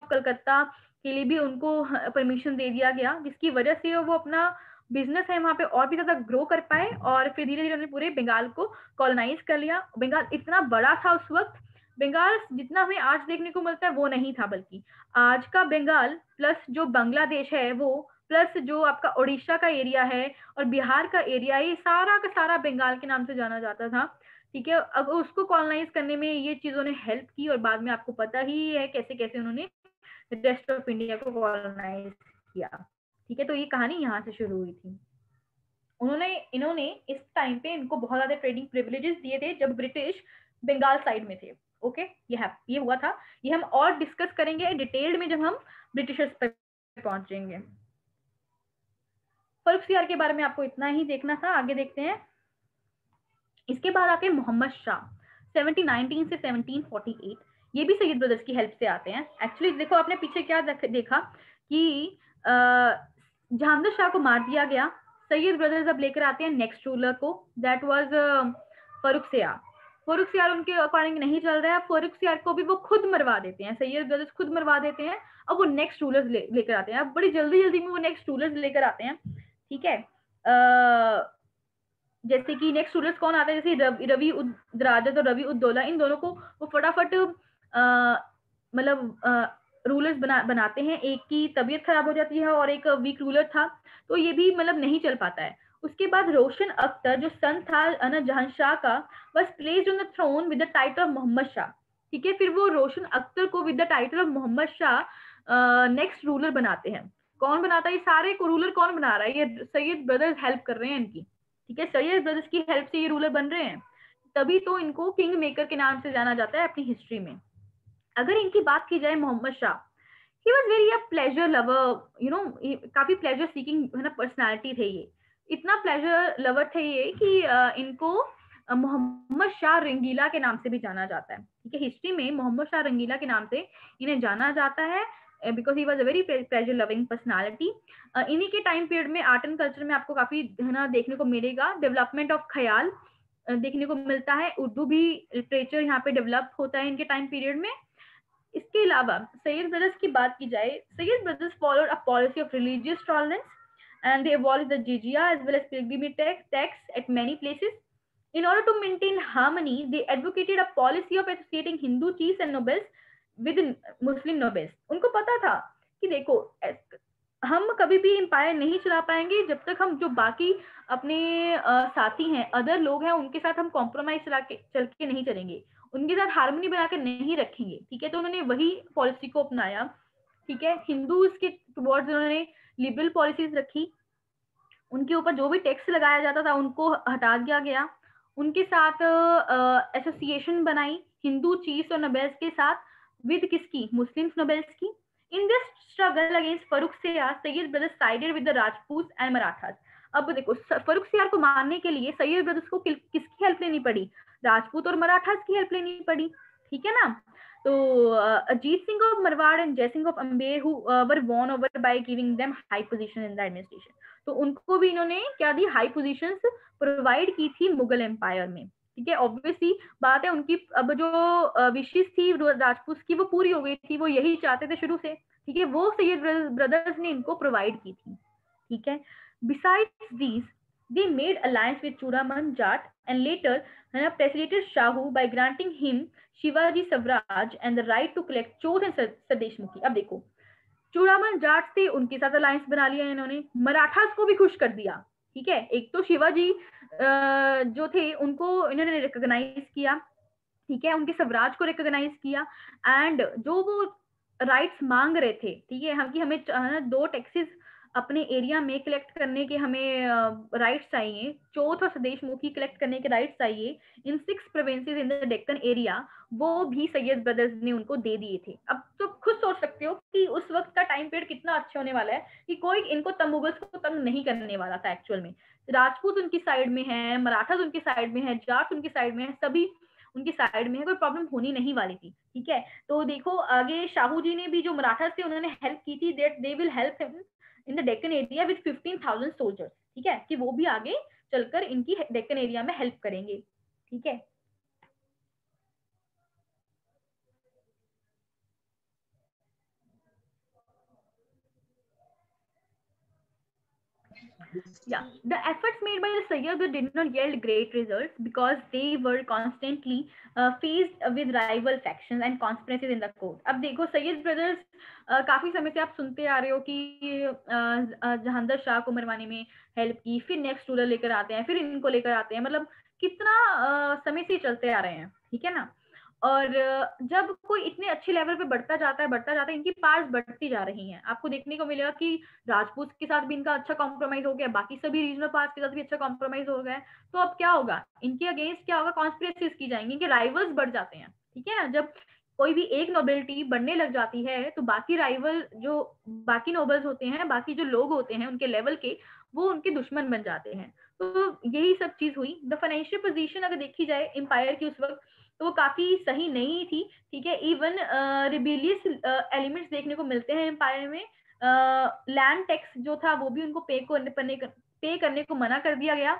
कलकत्ता के लिए भी उनको परमिशन दे दिया गया, जिसकी वजह से वो अपना बिजनेस है वहां पे और भी ज्यादा ग्रो कर पाए। और फिर धीरे धीरे उन्होंने पूरे बंगाल को कॉलोनाइज कर लिया। बंगाल इतना बड़ा था उस वक्त, बंगाल जितना हमें आज देखने को मिलता है वो नहीं था, बल्कि आज का बंगाल प्लस जो बांग्लादेश है वो, प्लस जो आपका उड़ीसा का एरिया है और बिहार का एरिया है, ये सारा का सारा बंगाल के नाम से जाना जाता था। ठीक है, अब उसको कॉलोनाइज करने में ये चीजों ने हेल्प की, और बाद में आपको पता ही है कैसे कैसे उन्होंने रेस्ट ऑफ इंडिया को कॉलोनाइज किया। ठीक है, तो ये कहानी यहाँ से शुरू हुई थी। इन्होंने इस टाइम पे इनको बहुत ज्यादा ट्रेडिंग प्रिविलेजेस दिए थे जब ब्रिटिश बंगाल साइड में थे। ओके, ये हुआ था। ये हम और डिस्कस करेंगे डिटेल्ड में जब हम ब्रिटिशर्स पर पहुंचेंगे। फर्रुखसियार के बारे में आपको इतना ही देखना था, आगे देखते हैं। इसके बाद आते हैं मोहम्मद शाह 1719 से 1748। ये भी सैयद ब्रदर्स की हेल्प से आते हैं। एक्चुअली देखो आपने पीछे क्या देखा कि जहांगीर शाह को मार दिया गया, सैयद ब्रदर्स अब लेकर आते हैं नेक्स्ट रूलर को, दैट वाज फर्रुखसियार। फर्रुखसियार उनके अकॉर्डिंग नहीं चल रहा है, फर्रुखसियार को भी वो खुद मरवा देते हैं, सैयद ब्रदर्स खुद मरवा देते हैं। अब वो नेक्स्ट रूलर्स लेकर आते हैं, अब बड़ी जल्दी जल्दी में वो नेक्स्ट रूलर्स लेकर आते हैं। ठीक है, जैसे कि नेक्स्ट रूलर्स कौन आता है, जैसे रवि उद दराजत और रवि उद दौला, इन दोनों को वो फटाफट मतलब रूलर्स बनाते हैं। एक की तबीयत खराब हो जाती है और एक वीक रूलर था, तो ये भी मतलब नहीं चल पाता है। उसके बाद रोशन अख्तर जो सन था जहांशाह का, was placed on the throne with the title of Mohammad Shah. ठीक है, फिर वो रोशन अख्तर को with the title of Mohammad Shah next ruler बनाते हैं। कौन बनाता है ये सारे को रूलर, कौन बना रहा है, ये सैयद ब्रदर्स हेल्प कर रहे हैं इनकी। ठीक है, सैयद ब्रदर्स की हेल्प से ये रूलर बन रहे हैं, तभी तो इनको किंग मेकर के नाम से जाना जाता है अपनी हिस्ट्री में। अगर इनकी बात की जाए Mohammad Shah, he was very a pleasure lover, you know, काफी प्लेजर सीकिंग है ना पर्सनालिटी थे ये, इतना प्लेजर लवर थे ये कि इनको मोहम्मद शाह रंगीला के नाम से भी जाना जाता है। ठीक है, हिस्ट्री में मोहम्मद शाह रंगीला के नाम से इन्हें जाना जाता है, because he was a very pleasure loving personality. इन्हीं के टाइम पीरियड में आर्ट एंड कल्चर में आपको काफी है ना देखने को मिलेगा, डेवलपमेंट ऑफ ख्याल देखने को मिलता है, उर्दू भी लिटरेचर यहाँ पे डेवलप होता है इनके टाइम पीरियड में। इसके अलावा सैयद ब्रदर्स की बात की जाए, Syed brothers followed a policy of religious tolerance and they abolished the jizya as well as pilgrimage tax at many places. In order to maintain harmony, they advocated a policy of associating Hindu chiefs and nobles with Muslim nobles. उनको पता था कि देखो हम कभी भी empire नहीं चला पाएंगे जब तक हम जो बाकी अपने साथी हैं, अदर लोग हैं, उनके साथ हम कॉम्प्रोमाइज चल के नहीं चलेंगे, उनके साथ हार्मनी बना के नहीं रखेंगे। ठीक है, तो उन्होंने वही पॉलिसी को अपनाया। ठीक है, हिंदूज के टुवर्ड्स उन्होंने लिबरल पॉलिसीज रखी, उनके ऊपर जो भी टैक्स लगाया जाता था उनको हटा दिया गया, उनके साथ एसोसिएशन बनाई हिंदू चीफ्स और नोबेल्स के साथ, विद किसकी, मुस्लिम नोबेल्स की। In this struggle against Farrukhsiyar, Syed brothers sided with the Rajput and Marathas. अब देखो, फर्रुखसियार को मारने के लिए सैयद ब्रदर्स को किसकी हेल्प लेनी पड़ी, राजपूत और मराठास की हेल्प लेनी पड़ी। ठीक है ना। तो Ajit Singh of Marwar and Jai Singh of Amber who were won over by giving them high position in the administration, तो उनको भी इन्होंने क्या दी, हाई पोजीशंस प्रोवाइड की थी मुगल एम्पायर में। ठीक है, ऑब्वियसली बात है, उनकी अब जो विशेष थी राजपूत की वो पूरी हो गई थी, वो यही चाहते थे शुरू से। ठीक है, वो सैयद ब्रदर्स ने इनको प्रोवाइड की थी। ठीक है, besides these they made alliance with Churaman Jat and later facilitated Shahu by granting him Shivaji Savraj and the right to collect Chod and Sadeshmukhi। अब देखो, चूड़ामन जाट थे, उनके साथ अलायंस बना लिया इन्होंने, मराठास को भी खुश कर दिया। ठीक है, एक तो शिवाजी जो थे उनको इन्होंने रिकॉग्नाइज किया। ठीक है, उनके स्वराज को रिकॉग्नाइज किया, एंड जो वो राइट्स मांग रहे थे, ठीक है, हम कि हमें 2 टैक्सेस अपने एरिया में कलेक्ट करने के हमें राइट्स चाहिए, चौथ और स्वदेशमुखी कलेक्ट करने के राइट्स चाहिए इन 6 provinces in the Deccan area, वो भी सैयद ब्रदर्स ने उनको दे दिए थे। अब तो खुद सोच सकते हो कि उस वक्त का टाइम पीरियड कितना अच्छा होने वाला है कि कोई इनको मुगल्स को तंग नहीं करने वाला था। एक्चुअल में राजपूत उनकी साइड में है, मराठास उनकी साइड में है, जाट उनकी साइड में है, सभी उनकी साइड में है, कोई प्रॉब्लम होनी नहीं वाली थी। ठीक है, तो देखो आगे शाहू जी ने भी जो मराठास थे उन्होंने हेल्प की थी, that they will help him in the Deccan area with 15,000 soldiers. ठीक है, कि वो भी आगे चलकर इनकी डेक्कन एरिया में हेल्प करेंगे। ठीक है, yeah, the efforts made by the Sayyid did not yield great results because they were constantly faced with rival factions and conspiracies in the court। अब देखो, सैयद ब्रदर्स काफी समय से आप सुनते आ रहे हो कि जहांगीर शाह को मरवाने में हेल्प की, फिर नेक्स्ट रूलर लेकर आते हैं, फिर इनको लेकर आते हैं, मतलब कितना समय से चलते आ रहे हैं। ठीक है ना। और जब कोई इतने अच्छे लेवल पे बढ़ता जाता है, इनकी पार्ट्स बढ़ती जा रही हैं। आपको देखने को मिलेगा कि राजपूत के साथ भी इनका अच्छा कॉम्प्रोमाइज हो गया, बाकी सभी रीजनल पार्ट्स के साथ भी अच्छा कॉम्प्रोमाइज हो गया। तो अब क्या होगा, इनके अगेंस्ट क्या होगा, कॉन्स्पिरेसीज की जाएंगी, इनके राइवल्स बढ़ जाते हैं। ठीक है ना, जब कोई भी एक नोबेलिटी बढ़ने लग जाती है तो बाकी राइवल जो बाकी नोबल्स होते हैं, बाकी जो लोग होते हैं उनके लेवल के, वो उनके दुश्मन बन जाते हैं। तो यही सब चीज हुई। द फाइनेंशियल पोजीशन अगर देखी जाए एम्पायर की उस वक्त, तो वो काफी सही नहीं थी। ठीक है, इवन रिबेलियस एलिमेंट्स देखने को मिलते हैं एम्पायर में। लैंड टैक्स जो था वो भी उनको पे करने को मना कर दिया गया,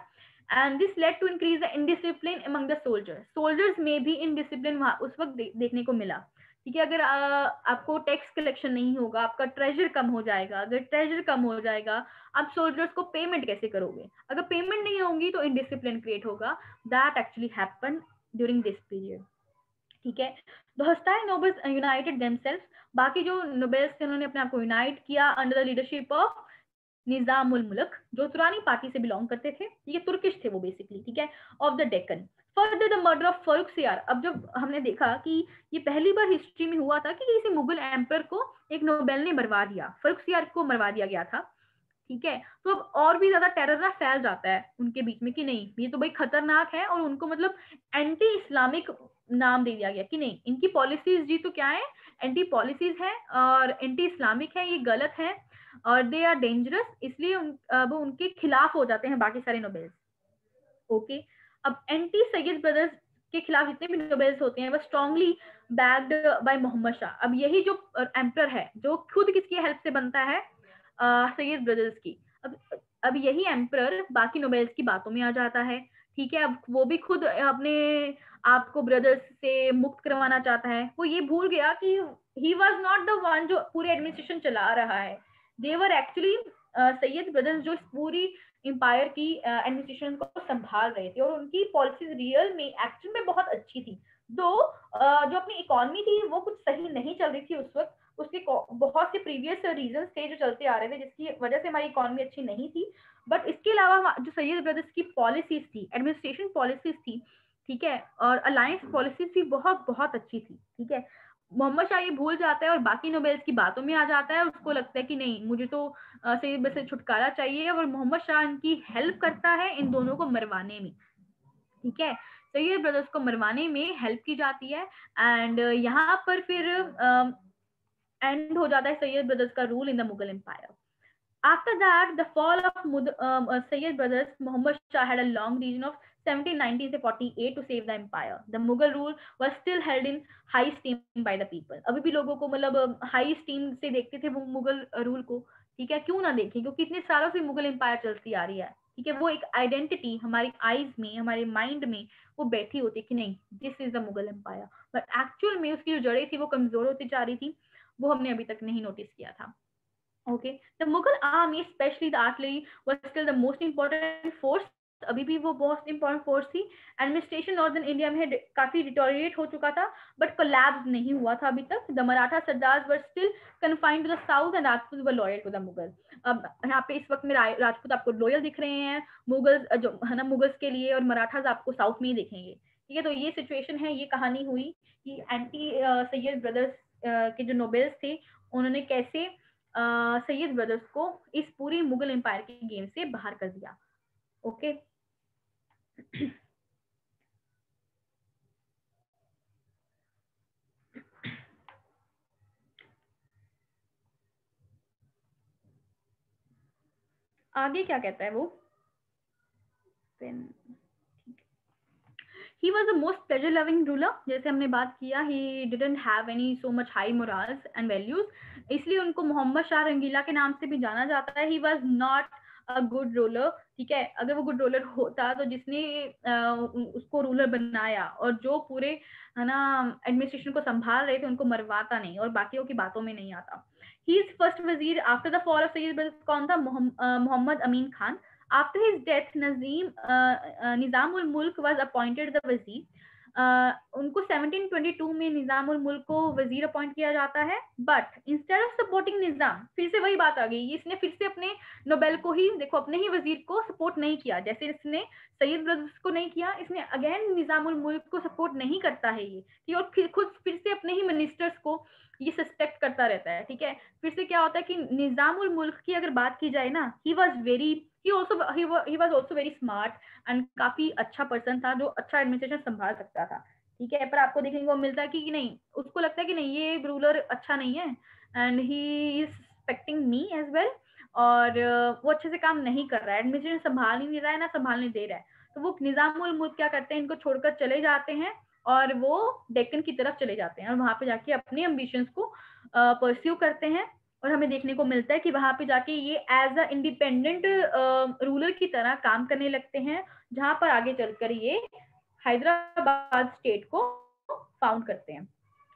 and this led to increase the indiscipline among the soldiers में भी इनडिसिप्लिन उस वक्त देखने को मिला। ठीक है, अगर आपको टैक्स कलेक्शन नहीं होगा, आपका ट्रेजर कम हो जाएगा, अगर ट्रेजर कम हो जाएगा, आप सोल्जर्स को पेमेंट कैसे करोगे, अगर पेमेंट नहीं होगी तो इनडिसिप्लिन क्रिएट होगा। That actually happened during this period. ठीक है, the hostile nobles United themselves, बाकी जो नोबेल्स थे उन्होंने अपने आप को यूनाइट किया under the leadership of Nizamul मुल्क, जो तुरानी पार्टी से बिलोंग करते थे। ये तुर्किश थे वो बेसिकली। ठीक है, of the Deccan. Further the murder of Farrukhsiyar, अब जब हमने देखा कि ये पहली बार हिस्ट्री में हुआ था कि किसी मुगल एम्पर को एक नोबेल ने मरवा दिया, फर्रुखसियार को मरवा दिया गया था। ठीक है, तो अब और भी ज्यादा टेरर ना फैल जाता है उनके बीच में कि नहीं ये तो भाई खतरनाक है, और उनको मतलब एंटी इस्लामिक नाम दे दिया गया कि नहीं इनकी पॉलिसीज जी तो क्या है, एंटी पॉलिसीज है और एंटी इस्लामिक है, ये गलत है और दे आर डेंजरस, इसलिए वो उनके खिलाफ हो जाते हैं बाकी सारे नोबेल्स। ओके, अब एंटी सैयद ब्रदर्स के खिलाफ जितने भी नोबेल्स होते हैं वो strongly backed by Mohammad Shah. अब यही जो एम्पर है जो खुद किसकी हेल्प से बनता है, सैयद ब्रदर्स की। अब यही एम्पर बाकी नोबेल्स की बातों में आ जाता है। ठीक है, अब वो भी खुद अपने आप को ब्रदर्स से मुक्त करवाना चाहता है। वो ये भूल गया कि he was not the one जो पूरे एडमिनिस्ट्रेशन चला रहा है, दे वर एक्चुअली सैयद ब्रदर्स जो पूरी एम्पायर की एडमिनिस्ट्रेशन को संभाल रहे थे, और उनकी पॉलिसीज रियल में एक्चुअल में बहुत अच्छी थी। जो अपनी इकोनॉमी थी वो कुछ सही नहीं चल रही थी उस वक्त, उसके बहुत से प्रीवियस रीजंस थे जो चलते आ रहे थे, जिसकी वजह से हमारी इकोनॉमी अच्छी नहीं थी। बट इसके अलावा जो सैयद ब्रदर्स की पॉलिसीज थी, एडमिनिस्ट्रेशन पॉलिसीज थी, ठीक है, और अलायंस पॉलिसीज थी, बहुत बहुत अच्छी थी, ठीक है। मोहम्मद शाह ये भूल जाता है और बाकी नोबेल्स की बातों में आ जाता है, उसको लगता है कि नहीं, मुझे तो सैयद ब्रदर्स से छुटकारा चाहिए, और मोहम्मद शाह इनकी हेल्प करता है इन दोनों को मरवाने में, ठीक है। सैयद ब्रदर्स को मरवाने में हेल्प की जाती है। एंड यहाँ पर फिर एंड हो जाता है सैयद ब्रदर्स का rule in the Mughal empire. After that, the fall of Sayyid brothers, Muhammad Shah had a long region of 1790 to 48 to save the empire. The Mughal rule was still held in high esteem by the people. अभी भी लोगों को मतलब high steam से देखते थे वो Mughal rule को, ठीक है। क्यों ना देखें, क्योंकि इतने सालों से मुगल एम्पायर चलती आ रही है, ठीक है। वो एक आइडेंटिटी हमारी आईज में, हमारे माइंड में वो बैठी होती कि नहीं, this is the Mughal empire. But actual में उसकी जो जड़ें थी वो कमजोर होती जा रही थी, वो हमने अभी तक नहीं नोटिस किया था। Okay, the Mughal army, especially the artillery, was still the most important force. अभी भी वो बहुत इंपॉर्टेंट फोर्स थी। एडमिनिस्ट्रेशन नॉर्दर्न इंडिया में काफी डिटोरिएट हो चुका था, बट कोलैप्स नहीं हुआ था अभी तक। The Maratha sardars were still confined to the south and Rajput were loyal to the Mughal. अब यहाँ पे इस वक्त में राजपूत आपको लॉयल दिख रहे हैं मुगल्स जो है ना, मुगल्स के लिए, और मराठास आपको साउथ में ही दिखेंगे, ठीक है। तो ये सिचुएशन है, ये कहानी हुई कि एंटी सैयद ब्रदर्स के जो नोबेल्स थे उन्होंने कैसे सैयद ब्रदर्स को इस पूरी मुगल एम्पायर के गेम से बाहर कर दिया। ओके, आगे क्या कहता है वो? He was the most pleasure loving ruler, जैसे हमने बात किया, he didn't have any so much high morals and values, इसलिए उनको मोहम्मद शाह रंगीला के नाम से भी जाना जाता है। He was not a good ruler, ठीक है। अगर वो गुड रूलर होता तो जिसने उसको रूलर बनाया और जो पूरे है ना एडमिनिस्ट्रेशन को संभाल रहे थे उनको मरवाता नहीं और बाकियों की बातों में नहीं आता। His first वजीर after the fall of Syed brothers कौन था? मोहम्मद अमीन Khan. After his death, Nizamul Mulk was appointed the वजीर। उनको 1722 में निजामुल मुल्क को वजीर अपॉइंट किया जाता है। बट इंस्टेड ऑफ सपोर्टिंग निजाम, फिर से वही बात आ गई, इसने फिर से अपने नोबेल को ही देखो, अपने ही वजीर को सपोर्ट नहीं किया, जैसे इसने सैयद ब्रदर्स को नहीं किया, इसने अगेन निजामुल मुल्क को सपोर्ट नहीं करता है ये, और खुद फिर से अपने ही मिनिस्टर्स को ये सस्पेक्ट करता रहता है, ठीक है। फिर से क्या होता है कि निजामुल मुल्क की अगर बात की जाए ना, he was also very smart and काफी अच्छा पर्सन था जो अच्छा एडमिनिस्ट्रेशन संभाल सकता था, ठीक है। पर आपको देखने को मिलता है कि नहीं, उसको लगता है कि नहीं ये रूलर अच्छा नहीं है and he is suspecting me as well, और वो अच्छे से काम नहीं कर रहा है, एडमिनिस्ट्रेशन संभाल ही नहीं रहा है ना संभालने दे रहा है। तो वो निजामुल मुल्क क्या करते हैं, इनको छोड़कर चले जाते हैं और वो डेक्कन की तरफ चले जाते हैं और वहां पे जाके अपने एम्बिशंस को परस्यू करते हैं। और हमें देखने को मिलता है कि वहां पे जाके ये एज अ इंडिपेंडेंट रूलर की तरह काम करने लगते हैं, जहां पर आगे चलकर ये हैदराबाद स्टेट को फाउंड करते हैं।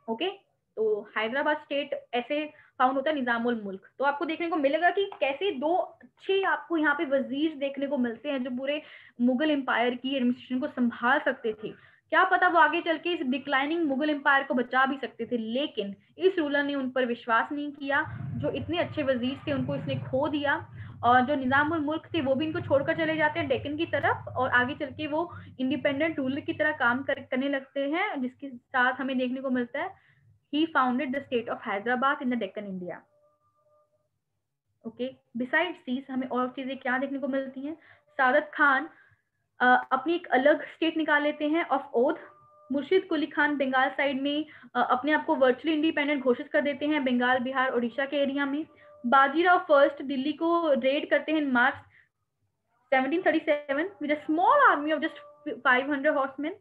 ओके, तो हैदराबाद स्टेट ऐसे फाउंड होता है निजामुल मुल्क। तो आपको देखने को मिलेगा कि कैसे दो अच्छे आपको यहाँ पे वजीर देखने को मिलते हैं जो पूरे मुगल एम्पायर की एडमिनिस्ट्रेशन को संभाल सकते थे। क्या पता वो आगे चल के इस डिक्लाइनिंग मुगल एम्पायर को बचा भी सकते थे, लेकिन इस रूलर ने उन पर विश्वास नहीं किया। जो इतने अच्छे वजीर थे उनको इसने खो दिया, और जो निजामुल मुल्क थे वो भी इनको छोड़कर चले जाते हैं डेक्कन की तरफ, और आगे चल के वो इंडिपेंडेंट रूलर की तरह काम करने लगते हैं, जिसके साथ हमें देखने को मिलता है he founded the state of Hyderabad in the Deccan India. Okay, besides these हमें और चीजें क्या देखने को मिलती हैं? सादत खान अपनी एक अलग स्टेट निकाल लेते हैं ऑफ ओथ। मुर्शिद कुली खान बंगाल साइड में अपने आप को वर्चुअली इंडिपेंडेंट घोषित कर देते हैं, बंगाल, बिहार, उड़ीसा के एरिया में। बाजीराव फर्स्ट दिल्ली को रेड करते हैं इन मार्च 1737 with a small army of just 500 horsemen.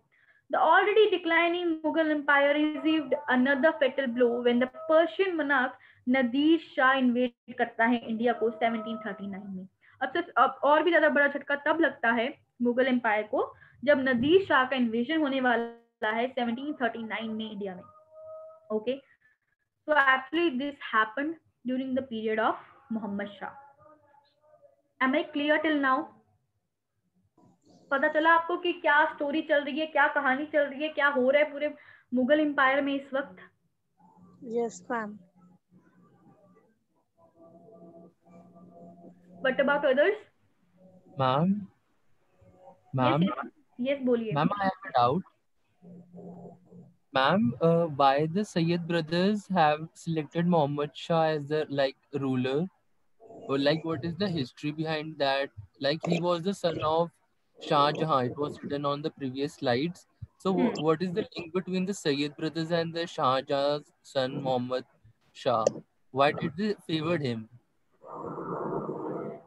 The already declining Mughal empire received another fatal blow when the Persian monarch Nadir Shah invade करता है इंडिया को 1739 में। अब और भी ज्यादा बड़ा झटका तब लगता है मुगल एम्पायर को जब नदीर शाह का इन्वेजन होने वाला है 1739 में इंडिया में। Okay, so actually this happened during the period of Muhammad Shah. Am I clear till now? पता चला आपको कि क्या स्टोरी चल रही है, क्या कहानी चल रही है, क्या हो रहा है पूरे मुगल एम्पायर में इस वक्त? Yes ma'am. What about others? Ma'am, Yes, ma'am, yes, बोलिए. ma'am, I have a doubt. Ma'am, why the Sayyid brothers have selected Muhammad Shah as the ruler? Or what is the history behind that? Like he was the son of Shah Jahan. It was written on the previous slides. So what is the link between the Sayyid brothers and the Shah Jahan's son Muhammad Shah? Why did they favored him?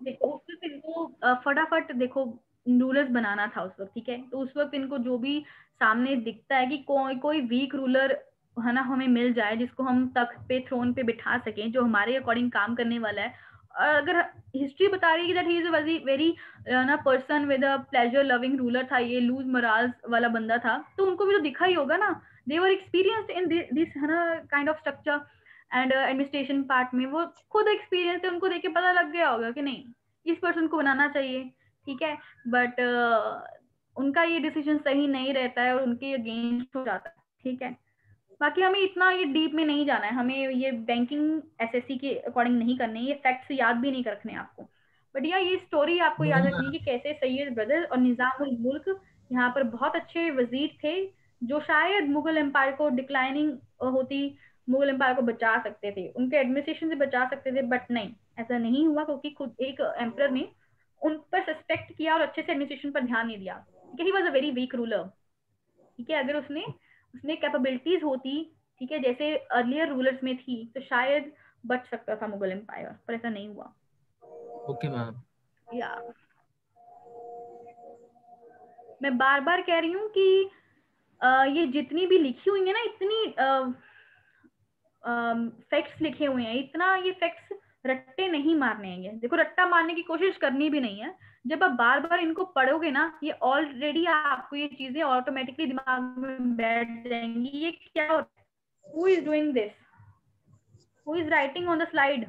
देखो उस वक्त इनको फटाफट देखो rulers बनाना था उस वक्त, ठीक है. तो उस वक्त इनको जो भी सामने दिखता है कि कोई वीक रूलर है ना हमें मिल जाए जिसको हम तख्त पे थ्रोन पे बिठा सकें, जो हमारे अकॉर्डिंग काम करने वाला है. और अगर हिस्ट्री बता रही है कि that he is a very ना person with a pleasure loving ruler था, ये लूज मोराल्स वाला बंदा था, तो उनको भी तो दिखा ही होगा ना. They were experienced in this है ना kind of structure and administration part में. वो खुद एक्सपीरियंस है, उनको देख के पता लग गया होगा कि नहीं इस पर्सन को बनाना चाहिए, ठीक है. बट उनका ये डिसीजन सही नहीं रहता है और उनके अगेंस्ट हो जाता है, ठीक है. बाकी हमें इतना ये डीप में नहीं जाना है, हमें ये बैंकिंग एसएससी के अकॉर्डिंग नहीं करने, ये फैक्ट्स याद भी नहीं रखने आपको. बट ये स्टोरी आपको याद रखनी है कि कैसे सैयद ब्रदर और निजाम उल मुल्क यहाँ पर बहुत अच्छे वजीर थे जो शायद मुगल एम्पायर को डिक्लाइनिंग होती मुगल एम्पायर को बचा सकते थे, उनके एडमिनिस्ट्रेशन से बचा सकते थे. बट नहीं, ऐसा नहीं हुआ क्योंकि खुद एक एम्परर ने उन पर सस्पेक्ट किया और अच्छे से एडमिनिस्ट्रेशन पर ध्यान नहीं दिया. ठीक है, he was a very weak ruler. ठीक है, अगर उसने कैपेबिलिटीज होती, ठीक है, जैसे अर्लियर रूलर्स में थी, तो शायद बच सकता था मुगल एम्पायर, पर ऐसा नहीं हुआ. Okay ma'am. या मैं बार बार कह रही हूँ कि ये जितनी भी लिखी हुई है ना, इतनी फैक्ट्स लिखे हुए हैं, इतना ये फैक्ट्स रट्टे नहीं मारने हैं. देखो रट्टा मारने की कोशिश करनी भी नहीं है. जब आप बार बार इनको पढ़ोगे ना, ये ऑलरेडी आपको ये चीजें ऑटोमेटिकली दिमाग में बैठ जाएंगी. ये क्या हो रहा है? Who is doing this? Who is writing on the slide?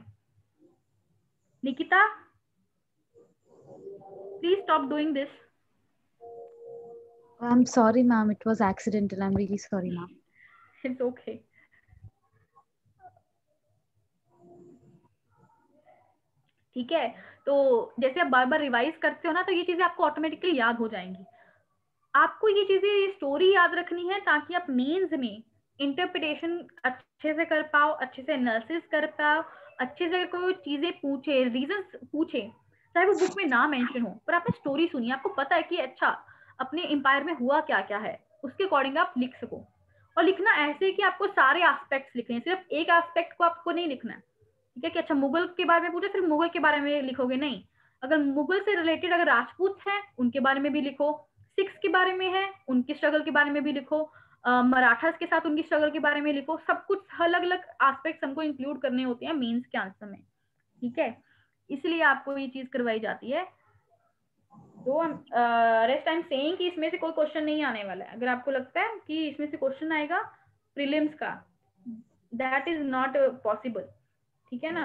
Nikita, please stop doing this. I'm sorry, ma'am. It was accidental. I'm really sorry, ma'am. It's okay. ठीक है, तो जैसे आप बार बार रिवाइज करते हो ना, तो ये चीजें आपको ऑटोमेटिकली याद हो जाएंगी. आपको ये चीजें स्टोरी याद रखनी है ताकि आप मेंस में इंटरप्रिटेशन अच्छे से कर पाओ, अच्छे से एनालिसिस कर पाओ, अच्छे से कोई चीजें पूछे, रीजंस पूछे, चाहे वो बुक में ना मेंशन हो, पर आपने स्टोरी सुनी, आपको पता है कि अच्छा अपने एम्पायर में हुआ क्या क्या है, उसके अकॉर्डिंग आप लिख सको. और लिखना ऐसे कि आपको सारे एस्पेक्ट्स लिखने हैं, सिर्फ एक एस्पेक्ट को आपको नहीं लिखना है. ठीक है, कि अच्छा मुगल के बारे में पूछे सिर्फ मुगल के बारे में लिखोगे, नहीं. अगर मुगल से रिलेटेड अगर राजपूत है उनके बारे में भी लिखो, सिख्स के बारे में है उनकी स्ट्रगल के बारे में भी लिखो, मराठास के साथ उनकी स्ट्रगल के बारे में लिखो. सब कुछ अलग अलग एस्पेक्ट्स हमको इंक्लूड करने होते हैं मेंस के आंसर में. ठीक है, इसलिए आपको ये चीज करवाई जाती है. तो रेस्ट आई एम सेइंग कि इसमें से कोई क्वेश्चन नहीं आने वाला है. अगर आपको लगता है कि इसमें से क्वेश्चन आएगा प्रीलिम्स का, दैट इज नॉट पॉसिबल. ठीक है ना,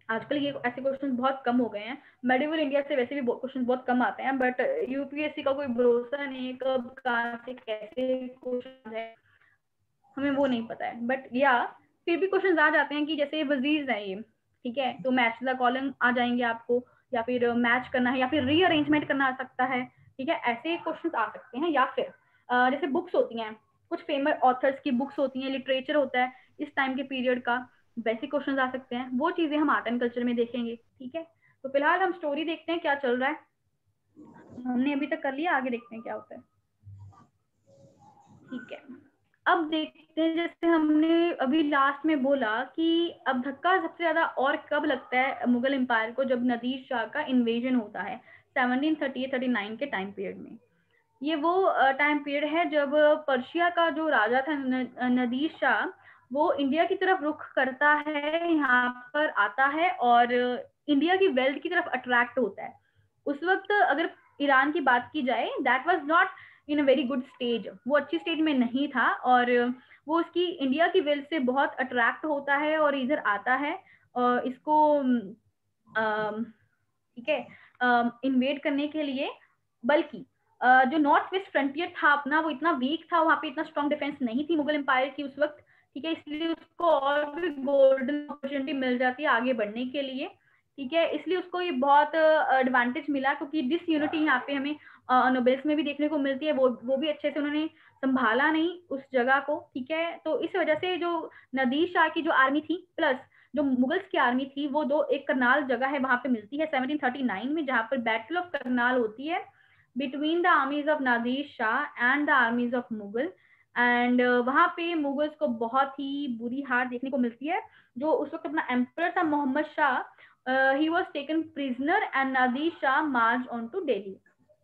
आजकल ये ऐसे क्वेश्चन बहुत कम हो गए हैं. मेडिवल इंडिया से वैसे भी क्वेश्चन बहुत कम आते हैं, बट यूपीएससी का कोई भरोसा नहीं है कब कहाँ से कैसे क्वेश्चन है, हमें वो नहीं पता है. बट या फिर भी क्वेश्चन आ जाते हैं कि जैसे वजीर है ये, ठीक है, तो मैच द कॉलम आ जाएंगे आपको, या फिर मैच करना है, या फिर रीअरेंजमेंट करना आ सकता है. ठीक है, ऐसे क्वेश्चन आ सकते हैं. या फिर जैसे बुक्स होती हैं, कुछ फेमस ऑथर्स की बुक्स होती हैं, लिटरेचर होता है इस टाइम के पीरियड का, वैसे क्वेश्चन आ सकते हैं. वो चीजें हम आर्ट एंड कल्चर में देखेंगे. ठीक है, तो फिलहाल हम स्टोरी देखते हैं क्या चल रहा है. हमने अभी तक कर लिया, आगे देखते हैं क्या होता है. ठीक है, अब देखते हैं, जैसे हमने अभी लास्ट में बोला कि अब धक्का सबसे ज्यादा और कब लगता है मुगल एम्पायर को, जब नदीर शाह का इन्वेजन होता है 1738-39 के टाइम पीरियड में. ये वो टाइम पीरियड है जब पर्शिया का जो राजा था नदीर शाह, वो इंडिया की तरफ रुख करता है, यहाँ पर आता है और इंडिया की वेल्थ की तरफ अट्रैक्ट होता है. उस वक्त अगर ईरान की बात की जाए, that was not in a very good stage, वो अच्छी स्टेज में नहीं था, और वो उसकी इंडिया की वेल्थ से बहुत अट्रैक्ट होता है और इधर आता है और इसको ठीक है इन्वेड करने के लिए. बल्कि जो नॉर्थ वेस्ट फ्रंटियर था अपना, वो इतना वीक था, वहाँ पे इतना स्ट्रॉन्ग डिफेंस नहीं थी मुगल एम्पायर की उस वक्त. ठीक है, इसलिए उसको और भी गोल्डन अपॉर्चुनिटी मिल जाती है आगे बढ़ने के लिए. ठीक है, इसलिए उसको ये बहुत एडवांटेज मिला, क्योंकि डिसयूनिटी यहाँ पे हमें नोबेल्स में भी देखने को मिलती है, वो भी अच्छे से उन्होंने संभाला नहीं उस जगह को। ठीक है, तो इस वजह से जो नादिर शाह की जो आर्मी थी प्लस जो मुगल्स की आर्मी थी, वो दो, एक करनाल जगह है वहां पे मिलती है 1739 में, जहां पर बैटल ऑफ करनाल होती है between the armies of Nadir Shah and the armies of Mughal. And वहां पे मुगल्स को बहुत ही बुरी हार देखने को मिलती है। जो उस वक्त अपना एम्परर था Mohammad Shah, he was taken prisoner and Nadir Shah marched on to Delhi।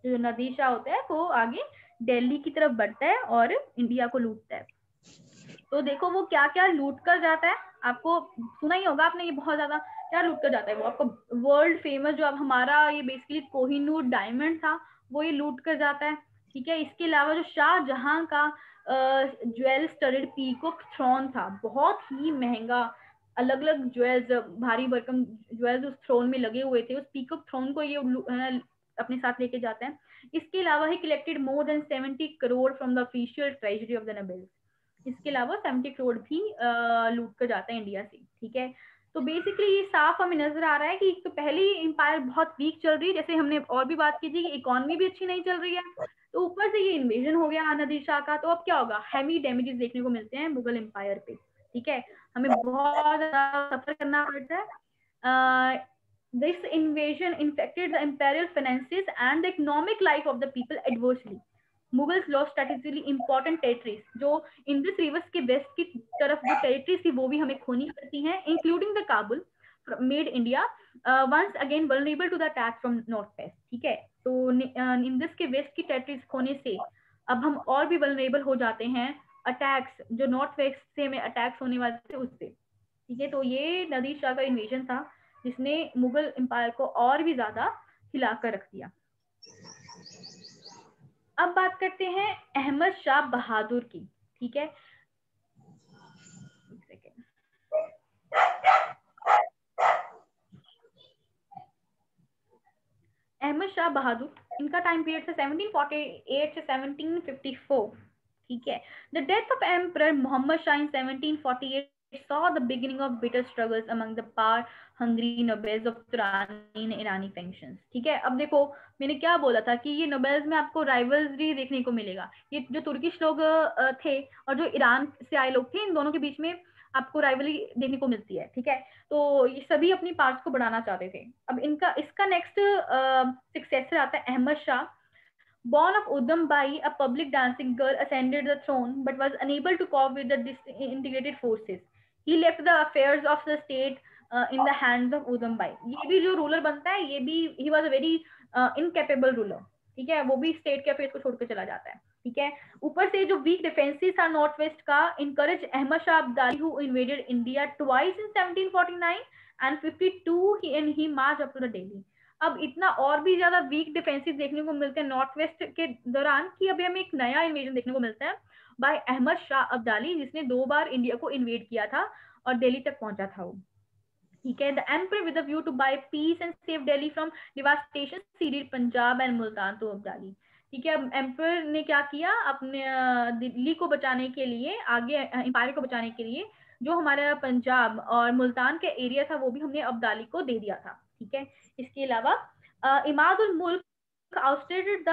जो नादिर शाह होता है वो आगे दिल्ली की तरफ बढ़ता है और इंडिया को लूटता है। तो देखो वो क्या क्या लूट कर जाता है, आपको सुना ही होगा आपने ये बहुत ज्यादा। क्या लूट कर जाता है वो, आपको वर्ल्ड फेमस जो अब हमारा ये बेसिकली कोहिनूर डायमंड था वो ये लूट कर जाता है। ठीक है, इसके अलावा जो शाहजहां का ज्वेल स्टडेड पीकॉक थ्रोन था, बहुत ही महंगा, अलग अलग ज्वेल्स, भारी भरकम ज्वेल्स उस थ्रोन में लगे हुए थे, उस पीकॉक थ्रोन को ये अपने साथ लेके जाते हैं। इसके अलावा ही collected more than 70 crore from the official treasury of the nobles. इसके अलावा 70 करोड़ भी लूट कर जाता है इंडिया से। ठीक है, तो बेसिकली ये साफ हमें नजर आ रहा है कि तो पहले एम्पायर बहुत वीक चल रही है, जैसे हमने और भी बात की थी कि इकोनॉमी भी अच्छी नहीं चल रही है, तो ऊपर से ये इन्वेजन हो गया नादिर शाह का, तो अब क्या होगा, हैवी डैमेजेस देखने को मिलते हैं मुगल एम्पायर पे। ठीक है, हमें बहुत ज्यादा सफर करना पड़ता है। This invasion infected the imperial finances and the economic life of the people adversely. Mughals lost strategically important territories, जो इंडस रिवर्स के वेस्ट की तरफ जो टेरिटरीज थी वो भी हमें खोनी पड़ती हैं, including the Kabul, made India once again vulnerable to the attack from north west. ठीक है, तो इंडस के वेस्ट की टेरिटरीज खोने से अब हम और भी वल्नरेबल हो जाते हैं अटैक्स, जो नॉर्थ वेस्ट से हमें अटैक्स होने वाले थे उससे। ठीक है, तो ये नादिर शाह का इन्वेजन था जिसने मुगल एम्पायर को और भी ज्यादा हिलाकर रख दिया। अब बात करते हैं अहमद शाह बहादुर की। ठीक है, अहमद शाह बहादुर, इनका टाइम पीरियड था 1748 से 1754। ठीक है, the death of emperor Mohammad Shah in 1748 saw the beginning of bitter struggles among the power hungry nobles of Turani and Irani factions। ठीक है, अब देखो मैंने क्या बोला था कि ये नोबेल्स में आपको राइवलरी देखने को मिलेगा। ये जो तुर्किश लोग थे और जो ईरान से आए लोग थे, इन दोनों के बीच में आपको राइवलरी देखने को मिलती है। ठीक है, तो ये सभी अपनी पार्ट्स को बढ़ाना चाहते थे। अब इसका नेक्स्ट सक्सेसर आता है Ahmad Shah. Born of Udam Bai, a public dancing girl, ascended the throne but was unable to cope with the disintegrated forces. He left the affairs of the state in the hands of Udam Bai. ये भी जो ruler बनता है, ये भी he was a very incapable ruler। ठीक है, वो भी स्टेट के अफेयर्स को छोड़कर चला जाता है। ठीक है, ऊपर से जो वीक डिफेंसेस था नॉर्थ वेस्ट का, encourage Ahmad Shah Abdali who invaded India twice in 1749 and 52 he marched up to the Delhi। अब इतना और भी ज्यादा वीक डिफेंसेस देखने को मिलते हैं नॉर्थ वेस्ट के दौरान कि अभी हमें एक नया इन्वेजन देखने को मिलता है बाय अहमद शाह अब्दाली, जिसने 2 बार इंडिया को इन्वेड किया था और दिल्ली तक पहुंचा था वो। ठीक है, the emperor with a view to buy peace and save Delhi from devastation ceded Punjab and Multan to Abdali. ठीक है, अब एम्परर ने क्या किया, अपने दिल्ली को बचाने के लिए, आगे एम्पायर को बचाने के लिए जो हमारा पंजाब और मुल्तान का एरिया था वो भी हमने अब्दाली को दे दिया था। ठीक है, इसके अलावा इमाद उल मुल्क आउटस्टेडेड द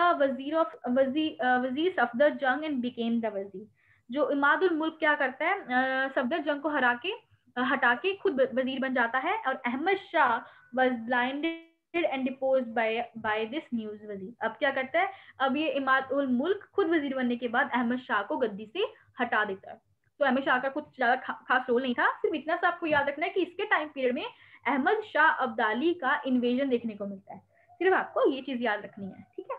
वजीर सफदर जंग एंड बिकेम द वजीर। जो इमाद उल मुल्क क्या करता है, सफदर जंग को हटा के खुद वजीर बन जाता है, और Ahmad Shah was blinded and deposed by this new wazir. अब क्या करता है, अब ये इमाद उल मुल्क खुद वजीर बनने के बाद अहमद शाह को गद्दी से हटा देता है। तो अहमद शाह का कुछ ज्यादा खास रोल नहीं था, सिर्फ इतना सा आपको याद रखना है कि इसके टाइम पीरियड में अहमद शाह अब्दाली का इन्वेजन देखने को मिलता है। सिर्फ आपको ये चीज याद रखनी है। ठीक है,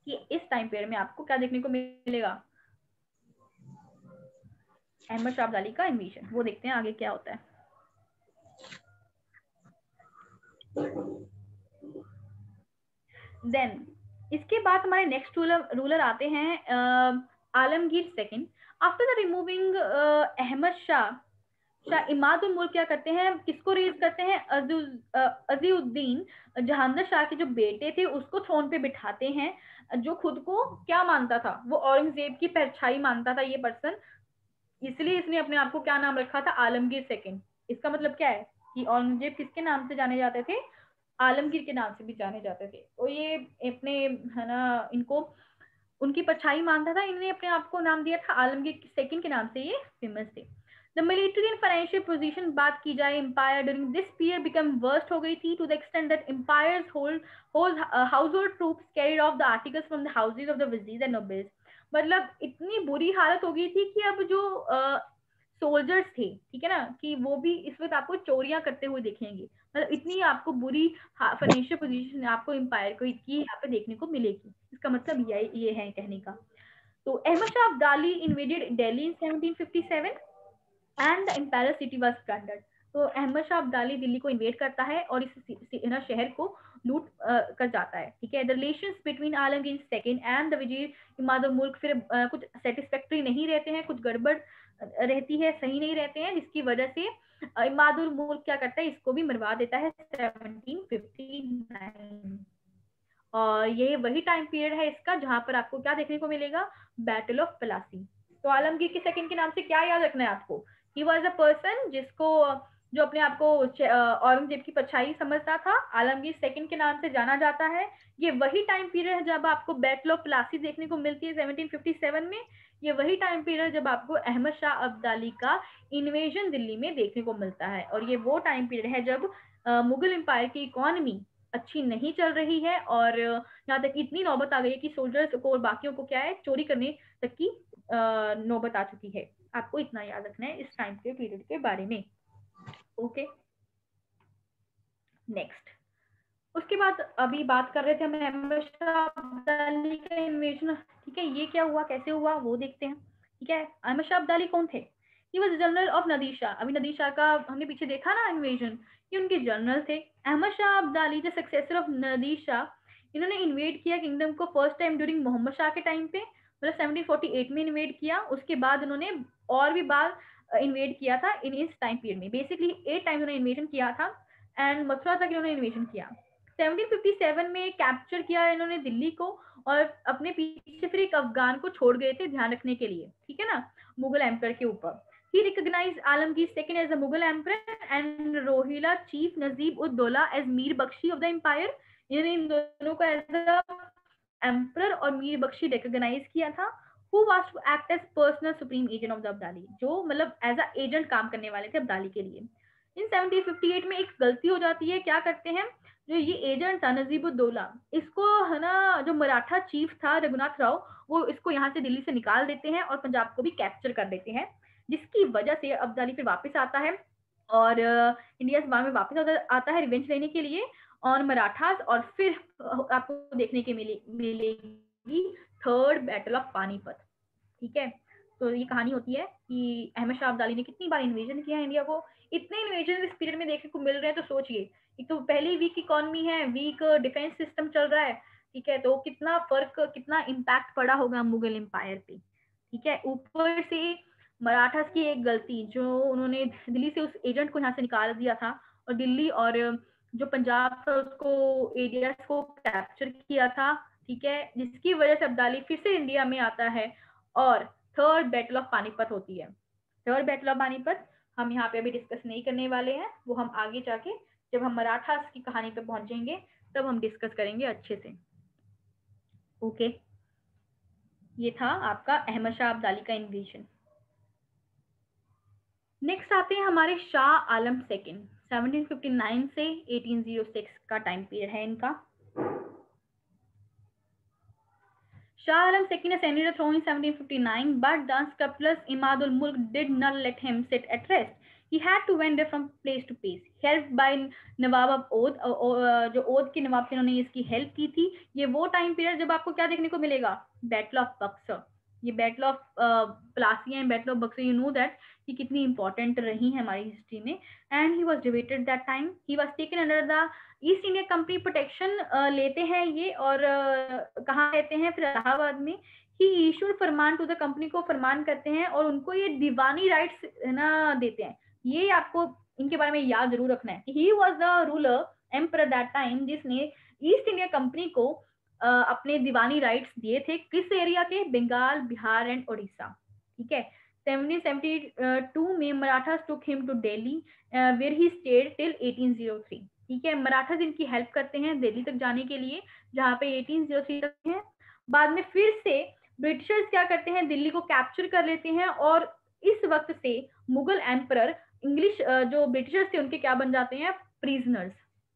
कि इस टाइम पीरियड में आपको क्या देखने को मिलेगा, अहमद शाह अब्दाली का इन्वेजन। वो देखते हैं आगे क्या होता है। देन इसके बाद हमारे नेक्स्ट रूलर आते हैं Alamgir second. After the removing Ahmad Shah Imad ul Mulk क्या करते हैं, किसको रेज करते हैं, अजीउद्दीन जहांगीर शाह के जो बेटे थे उसको थ्रोन पे बिठाते हैं, जो खुद को क्या मानता था, वो औरंगजेब की परछाई मानता था ये पर्सन, इसलिए इसने अपने आप को क्या नाम रखा था, आलमगीर सेकंड। इसका मतलब क्या है कि औरंगजेब किसके नाम से जाने जाते थे, आलमगीर के नाम से भी जाने जाते थे। तो ये अपने है ना, इनको उनकी परछाई मानता था, इन्होंने अपने आप को नाम दिया था आलमगीर सेकंड के नाम से ये फेमस थे। The military and financial position बात की जाए, empire during this period become worst हो गई थी to the extent that empire's household troops carried off the articles from the houses of the विजीज एंड नोबल्स। मतलब इतनी बुरी हालत हो गई थी कि अब जो सोल्जर्स थे, ठीक है ना, कि वो भी इस वक्त आपको चोरियां करते हुए देखेंगे। मतलब इतनी आपको बुरी फाइनेंशियल पोजीशन आपको एम्पायर को की यहाँ पे देखने को मिलेगी। इसका मतलब ये है कहने का। तो Ahmad Shah Abdali invaded Delhi in 1757 and the imperial city was plundered. तो अहमद शाह अब्दाली दिल्ली को इन्वेड करता है और इस शहर को लूट कर जाता है, ठीक है। The relations between Alamgir second and the वजीर इमाद उल मुल्क फिर कुछ सेटिस्फैक्टरी नहीं रहते हैं, कुछ गड़बड़ रहती है, सही नहीं रहते हैं, जिसकी वजह से इमाद उल मुल्क क्या करता है, इसको भी मरवा देता है 1759। और ये वही टाइम पीरियड है इसका जहां पर आपको क्या देखने को मिलेगा, बैटल ऑफ प्लासी। तो आलमगीर के सेकंड के नाम से क्या याद रखना है आपको, ही वाज अ पर्सन जिसको जो अपने आप को औरंगजेब की परछाई समझता था, आलमगीर सेकंड के नाम से जाना जाता है। ये वही टाइम पीरियड है जब आपको बैटल ऑफ प्लासी देखने को मिलती है 1757 में। ये वही टाइम पीरियड जब आपको अहमद शाह अब्दाली का इन्वेजन दिल्ली में देखने को मिलता है। और ये वो टाइम पीरियड है जब मुगल एम्पायर की इकोनॉमी अच्छी नहीं चल रही है और यहाँ तक इतनी नौबत आ गई है कि सोल्जर्स को और बाकियों को क्या है, चोरी करने तक की नौबत आ चुकी है। आपको इतना याद रखना है इस टाइम के पीरियड के बारे में। Okay, next. उसके बाद अभी बात कर रहे थे हम अहमद शाह अब्दाली का इन्वेजन, ठीक है। ये क्या हुआ, कैसे हुआ, वो देखते हैं, ठीक है। अहमद शाह अब्दाली कौन थे, he was general of Nadir Shah. अभी नादिर शाह का हमने पीछे देखा ना इन्वेजन, ये उनके जनरल थे। Ahmad Shah Abdali the successor of Nadir Shah, इन्होंने इन्वेड किया किंगडम को first time during Mohammad Shah के टाइम पे, मतलब 1748 में इन्वेड किया। उसके बाद उन्होंने और भी बार इन्वेड किया था इन इस टाइम पीरियड में। बेसिकली 8 टाइम उन्होंने इन्वेजन किया था एंड मथुरा तक इन्होंने इन्वेजन किया। 1757 में कैप्चर किया इन्होंने दिल्ली को और अपने पीछे फिर एक अफगान को छोड़ गए थे ध्यान रखने के लिए, ठीक है ना, मुगल एम्पर के ऊपर। He recognized Alamgir II as the Mughal emperor and Rohilla chief Nazib-ud-Dawla as Mir Bakshi of the empire. इन्होंने इन दोनों को एज एम्परर और मीर बख्शी रिकॉग्नाइज किया था। Who was to act as personal supreme agent of the Abdali, जो मतलब as a agent काम करने वाले थे अब्दाली के लिए। इन 1758 में एक गलती हो जाती है, क्या करते हैं, जो ये एजेंट था नजीबुद्दौला, इसको है ना, जो मराठा चीफ था रघुनाथ राव, वो इसको यहाँ से दिल्ली से निकाल देते हैं और पंजाब को भी कैप्चर कर देते हैं, जिसकी वजह से अब्दाली फिर वापस आता है और इंडिया से में वापस आता है रिवेंज लेने के लिए और मराठास। और फिर आपको देखने के मिलेगी थर्ड बैटल ऑफ पानीपत, ठीक है। तो ये कहानी होती है कि अहमद शाह अब्दाली ने कितनी बार इन्वेजन किया है इंडिया को। इतने इन्वेजन इस पीरियड में देखने को मिल रहे हैं, तो सोचिए, एक तो पहले वीक इकोनॉमी है, वीक डिफेंस सिस्टम चल रहा है, ठीक है, तो कितना फर्क, कितना इम्पैक्ट पड़ा होगा मुगल एम्पायर पे, ठीक है। ऊपर से मराठास की एक गलती, जो उन्होंने दिल्ली से उस एजेंट को यहाँ से निकाल दिया था और दिल्ली और जो पंजाब था उसको एरिया को कैप्चर किया था, ठीक है, जिसकी वजह से अब्दाली फिर से इंडिया में आता है और थर्ड बैटल ऑफ पानीपत होती है। थर्ड बैटल ऑफ पानीपत हम यहाँ पे अभी डिस्कस नहीं करने वाले हैं, वो हम आगे जाके जब हम मराठास की कहानी पे पहुंचेंगे तब हम डिस्कस करेंगे अच्छे से। ओके, ये था आपका अहमद शाह अब्दाली का इन्वेजन। नेक्स्ट आते हैं हमारे शाह आलम सेकंड, 1759 से 1806 का टाइम पीरियड है इनका। Shah Alam II ascended the throne in 1759, but the unscrupulous Imad ul Mulk did not let him sit at rest. He had to wander from place to place, helped by Nawab of Oudh, जो ओध के नवाब थे उन्होंने इसकी help की थी। ये वो time period जब आपको क्या देखने को मिलेगा, बैटल ऑफ बक्सर। ये battle of Plassey and battle of Buxar, you know that कि कितनी इंपॉर्टेंट रही है हमारी हिस्ट्री में। एंड ही वाज डिवेटेड that time, he was taken under the East India company protection लेते हैं ये, और कहाँ लेते हैं, फिर इलाहाबाद में। He issued farman to the company को फरमान करते हैं और उनको ये दीवानी राइट्स ना देते हैं। ये आपको इनके बारे में याद जरूर रखना है कि ही was the ruler emperor that time जिसने ईस्ट इंडिया कंपनी को अपने दीवानी राइट्स दिए थे, किस एरिया के, बंगाल, बिहार एंड उड़ीसा, ठीक है। 1772 में Marathas took him to Delhi where he stayed till 1803। ठीक है, मराठास इनकी हेल्प करते हैं दिल्ली तक जाने के लिए, जहाँ पे 1803 तक है। बाद में फिर से ब्रिटिशर्स क्या करते हैं, दिल्ली को कैप्चर कर लेते हैं, और इस वक्त से मुगल एम्परर इंग्लिश जो ब्रिटिशर्स थे उनके क्या बन जाते हैं, प्रिजनर्स।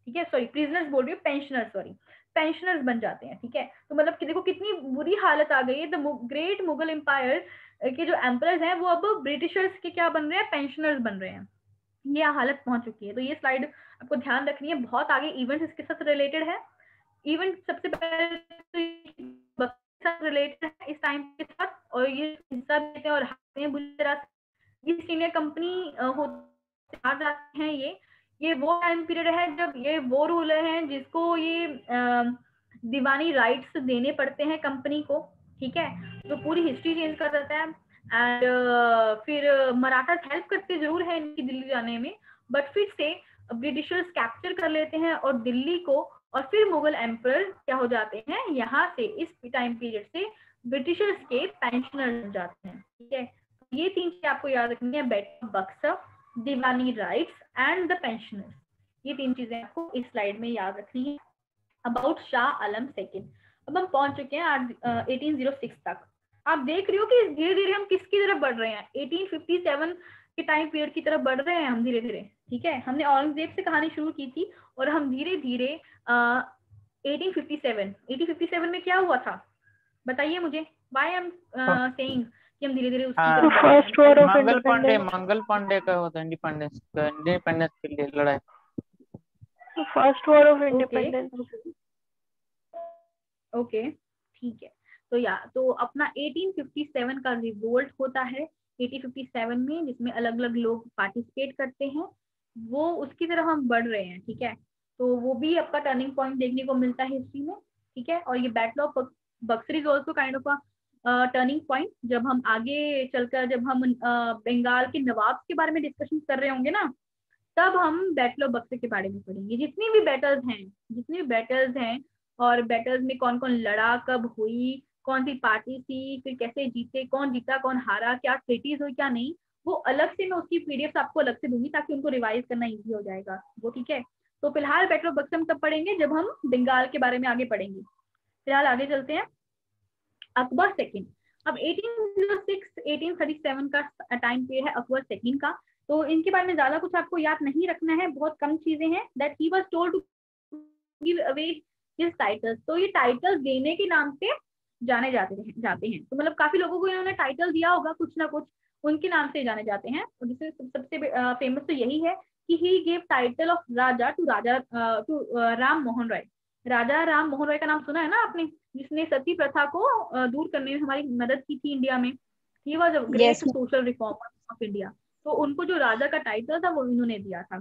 ठीक है, सॉरी प्रिजनर्स बोल रही हूँ, पेंशनर्स, सॉरी पेंशनर्स बन जाते हैं। ठीक है, तो मतलब कि देखो कितनी बुरी हालत आ गई है। द ग्रेट मुगल एम्पायर के जो एम्परर्स हैं वो अब ब्रिटिशर्स के क्या बन रहे हैं, पेंशनर्स बन रहे हैं। ये हालत पहुंच चुकी है। तो ये स्लाइड आपको ध्यान रखनी है, बहुत आगे इवेंट्स इसके साथ रिलेटेड है। इवेंट सबसे पहले साथ रिलेटेड है इस टाइम के साथ, और ये हिस्सा देते हैं और हारते हैं बुरी तरह से। ईस्ट इंडिया कंपनी हार जाते हैं। ये वो टाइम पीरियड है जब ये वो रूलर हैं जिसको ये दीवानी राइट्स देने पड़ते हैं कंपनी को। ठीक है, तो पूरी हिस्ट्री चेंज कर देता है। एंड फिर मराठास हेल्प करते जरूर है इनकी दिल्ली जाने में, बट फिर से ब्रिटिशर्स कैप्चर कर लेते हैं और दिल्ली को, और फिर मुगल एम्परर क्या हो जाते हैं, यहाँ से इस टाइम पीरियड से ब्रिटिशर्स के पेंशनर बन जाते हैं। ठीक है, ये 3 चीजें आपको याद रखनी है, battle of Buxar, Deewani rights and the pensioners. ये 3 चीजें आपको इस स्लाइड में याद रखनी है अबाउट शाह आलम सेकंड। अब हम पहुंच चुके हैं आज 1806 तक। आप देख रहे हो कि धीरे धीरे हम किसकी तरफ बढ़ रहे हैं, 1857 के टाइम पीरियड की तरफ बढ़ रहे हैं हम धीरे धीरे। ठीक है, हमने औरंगजेब से कहानी शुरू की थी और हम धीरे धीरे 1857 में क्या हुआ था बताइए मुझे, व्हाई आई एम सेइंग कि हम धीरे धीरे उसकी तरफ first war of Mangal Pandey का होता है इंडिपेंडेंस के लिए लड़ाई, first war of independence. Okay, ठीक है। तो अपना 1857 का रिवोल्ट होता है 1857 में, जिसमें अलग अलग लोग पार्टिसिपेट करते हैं, वो उसकी तरफ हम बढ़ रहे हैं। ठीक है, तो वो भी आपका टर्निंग पॉइंट देखने को मिलता है हिस्ट्री में। ठीक है, और ये battle of Buxar is also kind of a turning point. जब हम आगे चलकर जब हम बंगाल के नवाब के बारे में डिस्कशन कर रहे होंगे ना, तब हम बैटल ऑफ बक्सर के बारे में पढ़ेंगे। जितनी भी बैटल्स हैं और बैटल्स में कौन कौन लड़ा, कब हुई, कौन सी पार्टी थी, फिर कैसे जीते, कौन जीता कौन हारा, क्या ट्रीटीज हुई क्या नहीं, वो अलग से मैं उसकी पीडीएफ आपको अलग से दूंगी ताकि उनको रिवाइज करना इजी हो जाएगा वो। ठीक है, तो फिलहाल बैटल ऑफ बक्सर तब पढ़ेंगे जब हम बंगाल के बारे में आगे पढ़ेंगे। फिलहाल आगे चलते हैं, अकबर सेकंड। अब 1806-1837 का टाइम पीरियड है अकबर सेकंड का। तो इनके बारे में ज्यादा कुछ आपको याद नहीं रखना है, बहुत कम चीजें हैं। That he was told to give away his titles. तो ये टाइटल्स देने के नाम से जाने जाते हैं। तो मतलब काफी लोगों को इन्होंने टाइटल दिया होगा कुछ ना कुछ, उनके नाम से जाने जाते हैं। और जिसमें सबसे फेमस तो यही है कि he give title of Raja to Ram Mohan Roy. Raja Ram Mohan Roy का नाम सुना है ना आपने, जिसने सती प्रथा को दूर करने में हमारी मदद की थी इंडिया में। ही was a great social reformer of India. तो उनको जो राजा का टाइटल था वो इन्होंने दिया था।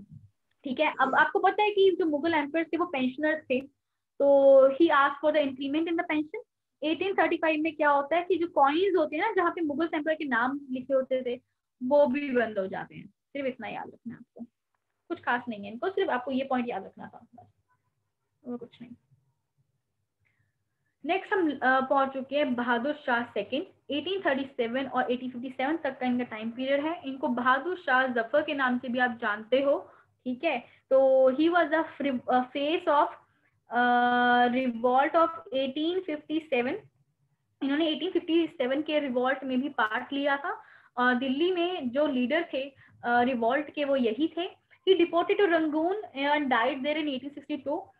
ठीक है, अब आपको पता है कि जो मुगल एम्परर्स थे वो पेंशनर्स थे, तो he asked for the increment in the pension. 1835 में क्या होता है कि जो कॉइन्स होते हैं ना, जहाँ पे मुगल एम्परर के नाम लिखे होते थे, वो भी बंद हो जाते हैं। सिर्फ इतना याद रखना है आपको, कुछ खास नहीं है इनको, सिर्फ आपको ये पॉइंट याद रखना था बस, और कुछ नहीं। नेक्स्ट हम पहुंच चुके हैं बहादुर शाह सेकंड। 1837 और 1857 तक का इनका टाइम पीरियड है। इनको बहादुर शाह जफर के नाम से भी आप जानते हो। ठीक है, तो ही was the face of revolt of 1857। इन्होंने 1857 के रिवॉल्ट में भी पार्ट लिया था। दिल्ली में जो लीडर थे रिवॉल्ट के वो यही थे। He deported to Rangoon and died there in 1862।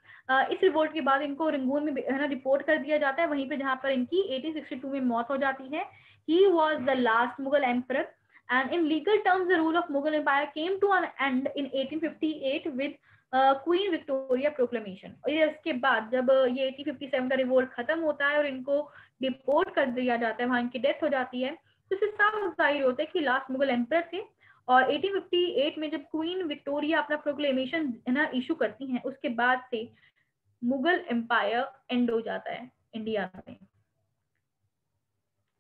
इस रिवोल्ट के बाद इनको रंगून में है ना रिपोर्ट कर दिया जाता है, वहीं पे जहां पर इनकी 1862 में मौत हो जाती है। He was the last Mughal emperor and in legal terms the rule of Mughal empire came to an end in 1858 with queen Victoria proclamation. और इसके बाद जब ये 1857 का रिवोल्ट खत्म होता है और इनको डिपोर्ट कर दिया जाता है, वहां इनकी डेथ हो जाती है, तो इससे साफ जाहिर होता है कि लास्ट मुगल एम्परर थे। और 1858 में जब क्वीन विक्टोरिया अपना प्रोक्लेमेशन है ना इशू करती हैं, उसके बाद से मुगल एम्पायर एंड हो जाता है इंडिया में।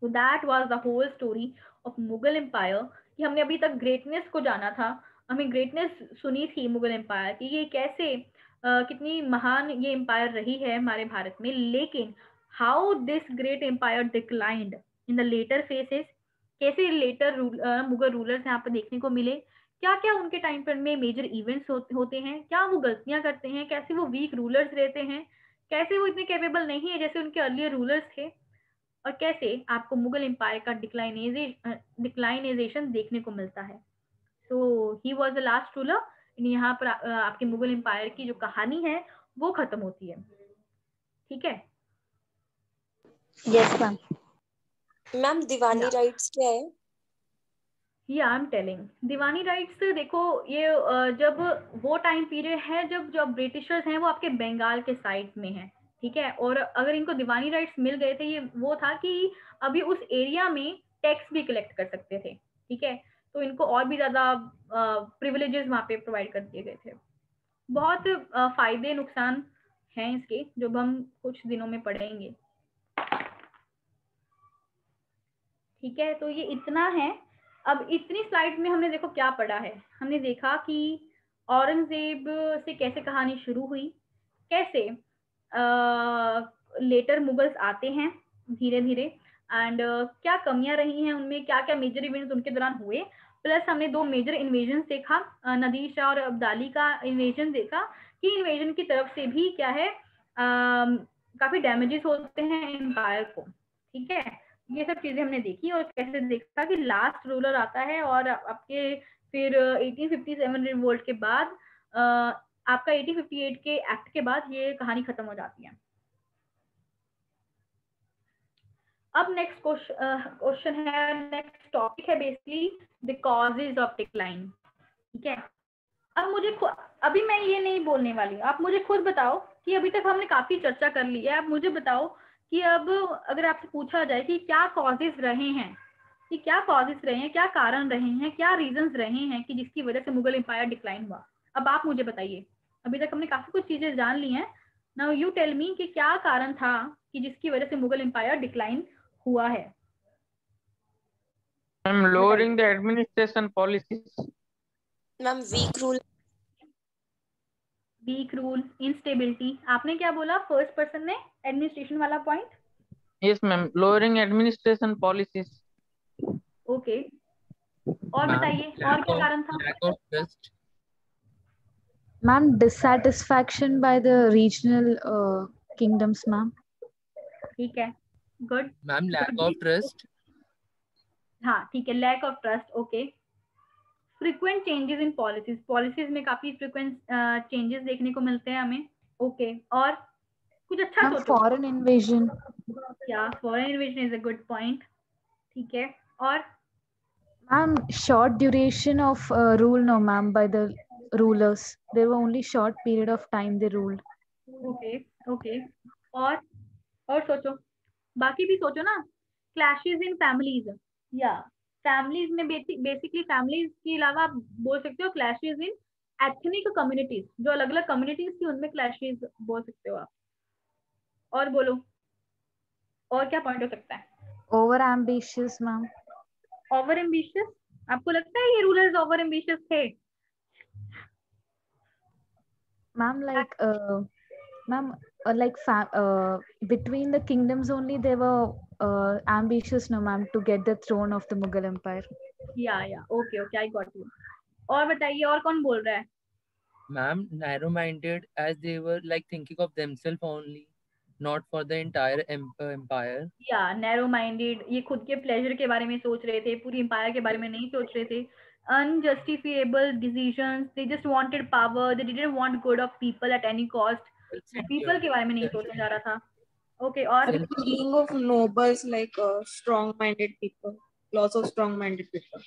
So that was the whole story of Mughal empire. कि हमने अभी तक ग्रेटनेस को जाना था, हमें ग्रेटनेस सुनी थी मुगल एम्पायर की, ये कैसे कितनी महान ये एम्पायर रही है हमारे भारत में। लेकिन how this great empire declined in the later phases, कैसे लेटर मुगल रूलर्स यहाँ पर देखने को मिले, क्या क्या उनके टाइम पर में मेजर इवेंट्स होते हैं, क्या वो गलतियां करते हैं, कैसे वो वीक रूलर्स रहते हैं, कैसे वो इतने कैपेबल नहीं है जैसे उनके अर्लियर रूलर्स थे, और कैसे आपको मुगल एम्पायर का डिक्लाइनेशन देखने को मिलता है। So he was the last ruler. यहाँ पर आपके मुगल एम्पायर की जो कहानी है वो खत्म होती है। ठीक है Yes, ma'am. मैम दीवानी राइट्स क्या है? या I am telling, Deewani rights देखो ये जब वो टाइम पीरियड है जब जो ब्रिटिशर्स हैं वो आपके बंगाल के साइड में हैं, ठीक है, और अगर इनको दीवानी राइट्स मिल गए थे, ये वो था कि अभी उस एरिया में टैक्स भी कलेक्ट कर सकते थे, ठीक है, तो इनको और भी ज्यादा प्रिविलेजेस वहाँ पे प्रोवाइड कर दिए गए थे। बहुत फायदे नुकसान हैं इसके जो हम कुछ दिनों में पढ़ेंगे। ठीक है, तो ये इतना है। अब इतनी स्लाइड में हमने देखो क्या पढ़ा है, हमने देखा कि औरंगजेब से कैसे कहानी शुरू हुई, कैसे लेटर मुगल्स आते हैं धीरे धीरे, एंड क्या कमियां रही हैं उनमें, क्या क्या मेजर इवेंट्स उनके दौरान हुए, प्लस हमने 2 मेजर इन्वेजन देखा, नादिर शाह और अब्दाली का इन्वेजन देखा कि इन्वेजन की तरफ से भी क्या है काफी डैमेजेस होते हैं एम्पायर को। ठीक है, ये सब चीजें हमने देखी और कैसे देखा कि लास्ट रूलर आता है और आपके फिर 1857 रिवोल्ट के बाद आपका 1858 के एक्ट के बाद ये कहानी खत्म हो जाती है। अब नेक्स्ट क्वेश्चन है, नेक्स्ट टॉपिक है basically the causes of decline. ठीक है, अब अभी मैं ये नहीं बोलने वाली हूँ, आप मुझे खुद बताओ कि अभी तक हमने काफी चर्चा कर ली है, आप मुझे बताओ कि अब अगर आपसे पूछा जाए कि क्या कॉजेज रहे हैं, कि क्या कॉजेज रहे हैं, क्या कारण रहे हैं, क्या रीजंस रहे हैं कि जिसकी वजह से मुगल एम्पायर डिक्लाइन हुआ, अब आप मुझे बताइए। अभी तक हमने काफी कुछ चीजें जान ली हैं, नाउ यू टेल मी कि क्या कारण था कि जिसकी वजह से मुगल एम्पायर डिक्लाइन हुआ है। Ma'am lowering the administration policies. Ma'am weak rule, instability, आपने क्या बोला फर्स्ट पर्सन ने एडमिनिस्ट्रेशन वाला point? Yes ma'am, lowering administration policies. Okay, और बताइए और क्या कारण था? Lack of trust. Ma'am, dissatisfaction by the regional kingdoms, ma'am. ठीक है, good Ma'am, lack of trust. हाँ ठीक है, lack of trust. Okay, frequent changes in policies, policies में काफी फ्रीक्वेंट चेंजेस देखने को मिलते हैं हमें। ओके, और कुछ अच्छा Ma'am, सोचो। foreign invasion. क्या foreign invasion is a good point. ठीक है, और Ma'am, short duration of rule, no ma'am, by the rulers. There were only short period of time they ruled. Okay okay, और सोचो, बाकी भी सोचो ना। क्लैशेस इन फैमिलीज, या फैमिलीज में बेसिकली फैमिलीज के अलावा आप बोल सकते हो क्लैशेस इन एथनिक कम्युनिटीज, जो अलग अलग कम्युनिटीज थी उनमें क्लैशेस बोल सकते हो आप। और बोलो, और क्या पॉइंट हो सकता है? Over ambitious, ma'am. Over ambitious, आपको लगता है ये रूलर्स ओवर एम्बिशियस थे? Ma'am, between the kingdoms only they were ambitious, no ma'am, to get the throne of the Mughal Empire. या okay okay, I got you. और बताइए, और कौन बोल रहा है? Ma'am, narrow-minded as they were like thinking of themselves only, not for the entire empire. या narrow minded, ये खुद के प्लेजर के बारे में सोच रहे थे, पूरी एम्पायर के बारे में नहीं सोच रहे थे। Unjustifiable decisions, they just wanted power, they didn't want good of people at any cost, people के बारे में नहीं सोचा जा रहा था। ओके, और The feeling of nobles like strong-minded people, lots of strong-minded people.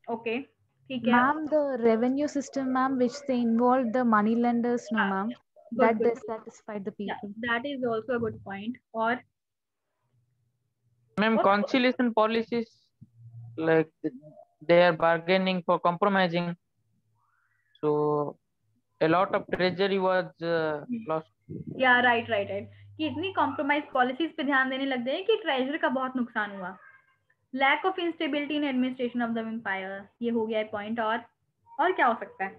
Okay ठीक है, Ma'am, the revenue system, ma'am, which they involved the money lenders, no ma'am, that dissatisfied the people. That is also a good point. और Ma'am, conciliation policies, like they are bargaining for compromising, so a lot of treasury was lost. या right कि इतनी compromise policies पे ध्यान देने लग गए कि ट्रेजर का बहुत नुकसान हुआ। Lack of instability in administration of the empire, ये हो गया है पॉइंट। और क्या हो सकता है?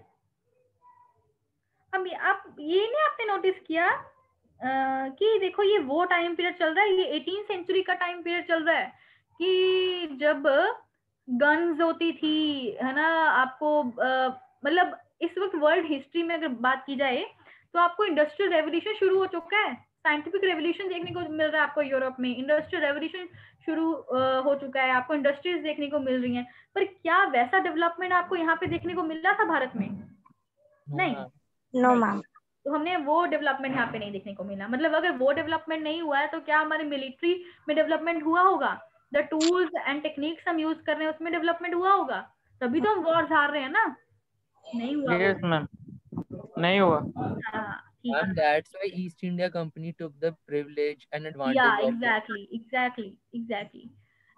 अब आप ये नहीं आपने नोटिस किया कि देखो ये वो टाइम पीरियड चल रहा है, ये 18th सेंचुरी का टाइम पीरियड चल रहा है कि जब गन्स होती थी, है ना, आपको मतलब इस वक्त वर्ल्ड हिस्ट्री में अगर बात की जाए तो आपको इंडस्ट्रियल रेवोल्यूशन शुरू हो चुका है, साइंटिफिक रेवोल्यूशन देखने को मिल रहा है आपको यूरोप में, इंडस्ट्रियल रेवोल्यूशन शुरू हो चुका है, आपको इंडस्ट्रीज देखने को मिल रही हैं, पर क्या वैसा डेवलपमेंट आपको यहाँ पे देखने को मिल रहा था भारत में? नहीं, नो मैम। तो हमने वो डेवलपमेंट यहाँ पे नहीं देखने को मिला। मतलब अगर वो डेवलपमेंट नहीं हुआ है तो क्या हमारे मिलिट्री में डेवलपमेंट हुआ होगा? द टूल्स एंड टेक्निक्स हम यूज कर रहे हैं उसमें डेवलपमेंट हुआ होगा, तभी तो हम वॉर हार रहे हैं ना। नहीं हुआ। Yes, ma'am. नहीं हुआ। हाँ, ठीक है। And that's why East India Company took the privilege and advantage Yeah, of it. exactly.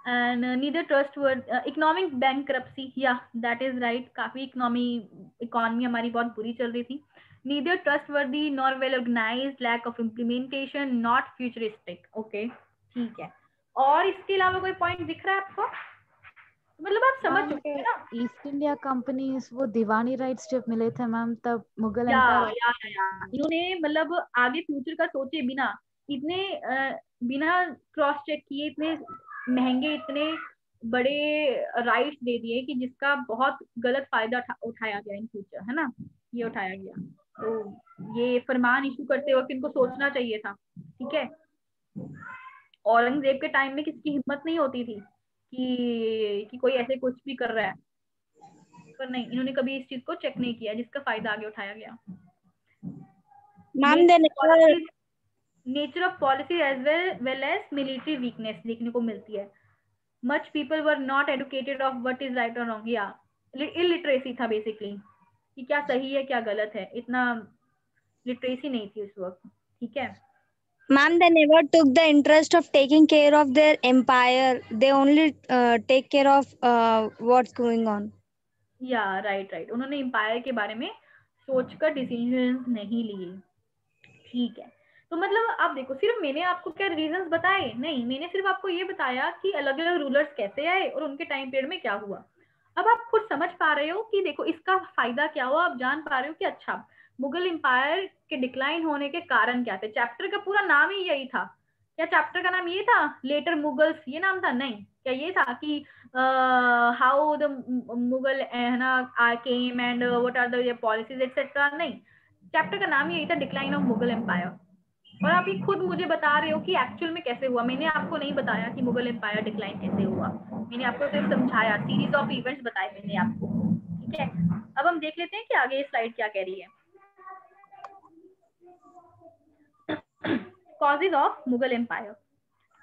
And neither trustworthy economic bankruptcy, yeah, that is right. काफी इकोनॉमी हमारी बहुत बुरी चल रही थी. Neither trustworthy nor well organized, lack of implementation, not futuristic. Okay, ठीक है. और इसके अलावा कोई पॉइंट दिख रहा है आपको? मतलब आप समझ चुके हैं ना? ईस्ट इंडिया कंपनी वो दीवानी राइट्स जब मिले थे मैम तब मुगल या एम्पायर इन्होंने मतलब आगे फ्यूचर का सोचे बिना, इतने बिना क्रॉस चेक किए इतने महंगे इतने बड़े राइट्स दे दिए कि जिसका बहुत गलत फायदा उठाया गया इन फ्यूचर, है ना, ये उठाया गया। तो ये फरमान इशू करते वक्त इनको सोचना चाहिए था, ठीक है। औरंगजेब के टाइम में किसकी हिम्मत नहीं होती थी कि कोई ऐसे कुछ भी कर रहा है, पर नहीं, इन्होंने कभी इस चीज को चेक नहीं किया जिसका फायदा आगे उठाया गया। Ma'am nature of policy as well as military weakness देखने को मिलती है। Much people were not educated of what is right और रॉन्ग, या इलिटरेसी था बेसिकली, कि क्या सही है क्या गलत है, इतना लिटरेसी नहीं थी उस वक्त, ठीक है। Ma'am, they never took the interest of taking care of their empire. They only take care of what's going on. या राइट, उन्होंने एम्पायर के बारे में सोचकर डिसीजंस नहीं लिए, ठीक है। तो मतलब आप देखो, सिर्फ मैंने आपको क्या रीजंस बताए? नहीं, मैंने सिर्फ आपको ये बताया कि अलग अलग रूलर्स कैसे आए और उनके टाइम पीरियड में क्या हुआ। अब आप खुद समझ पा रहे हो कि देखो इसका फायदा क्या हुआ, आप जान पा रहे हो कि अच्छा मुगल एम्पायर के डिक्लाइन होने के कारण क्या थे। चैप्टर का पूरा नाम ही यही था। क्या चैप्टर का नाम ये था लेटर मुगल्स, ये नाम था? नहीं। क्या ये था कि हाउ द मुगल है ना came and what are the policies etcetera? नहीं, चैप्टर का नाम यही था, डिक्लाइन ऑफ मुगल एम्पायर। और आप ये खुद मुझे बता रहे हो कि एक्चुअल में कैसे हुआ। मैंने आपको नहीं बताया कि मुगल एम्पायर डिक्लाइन कैसे हुआ, मैंने आपको सिर्फ समझाया, सीरीज ऑफ इवेंट्स बताए मैंने आपको, ठीक है। अब हम देख लेते हैं कि आगे स्लाइड क्या कह रही है। Causes of Mughal empire.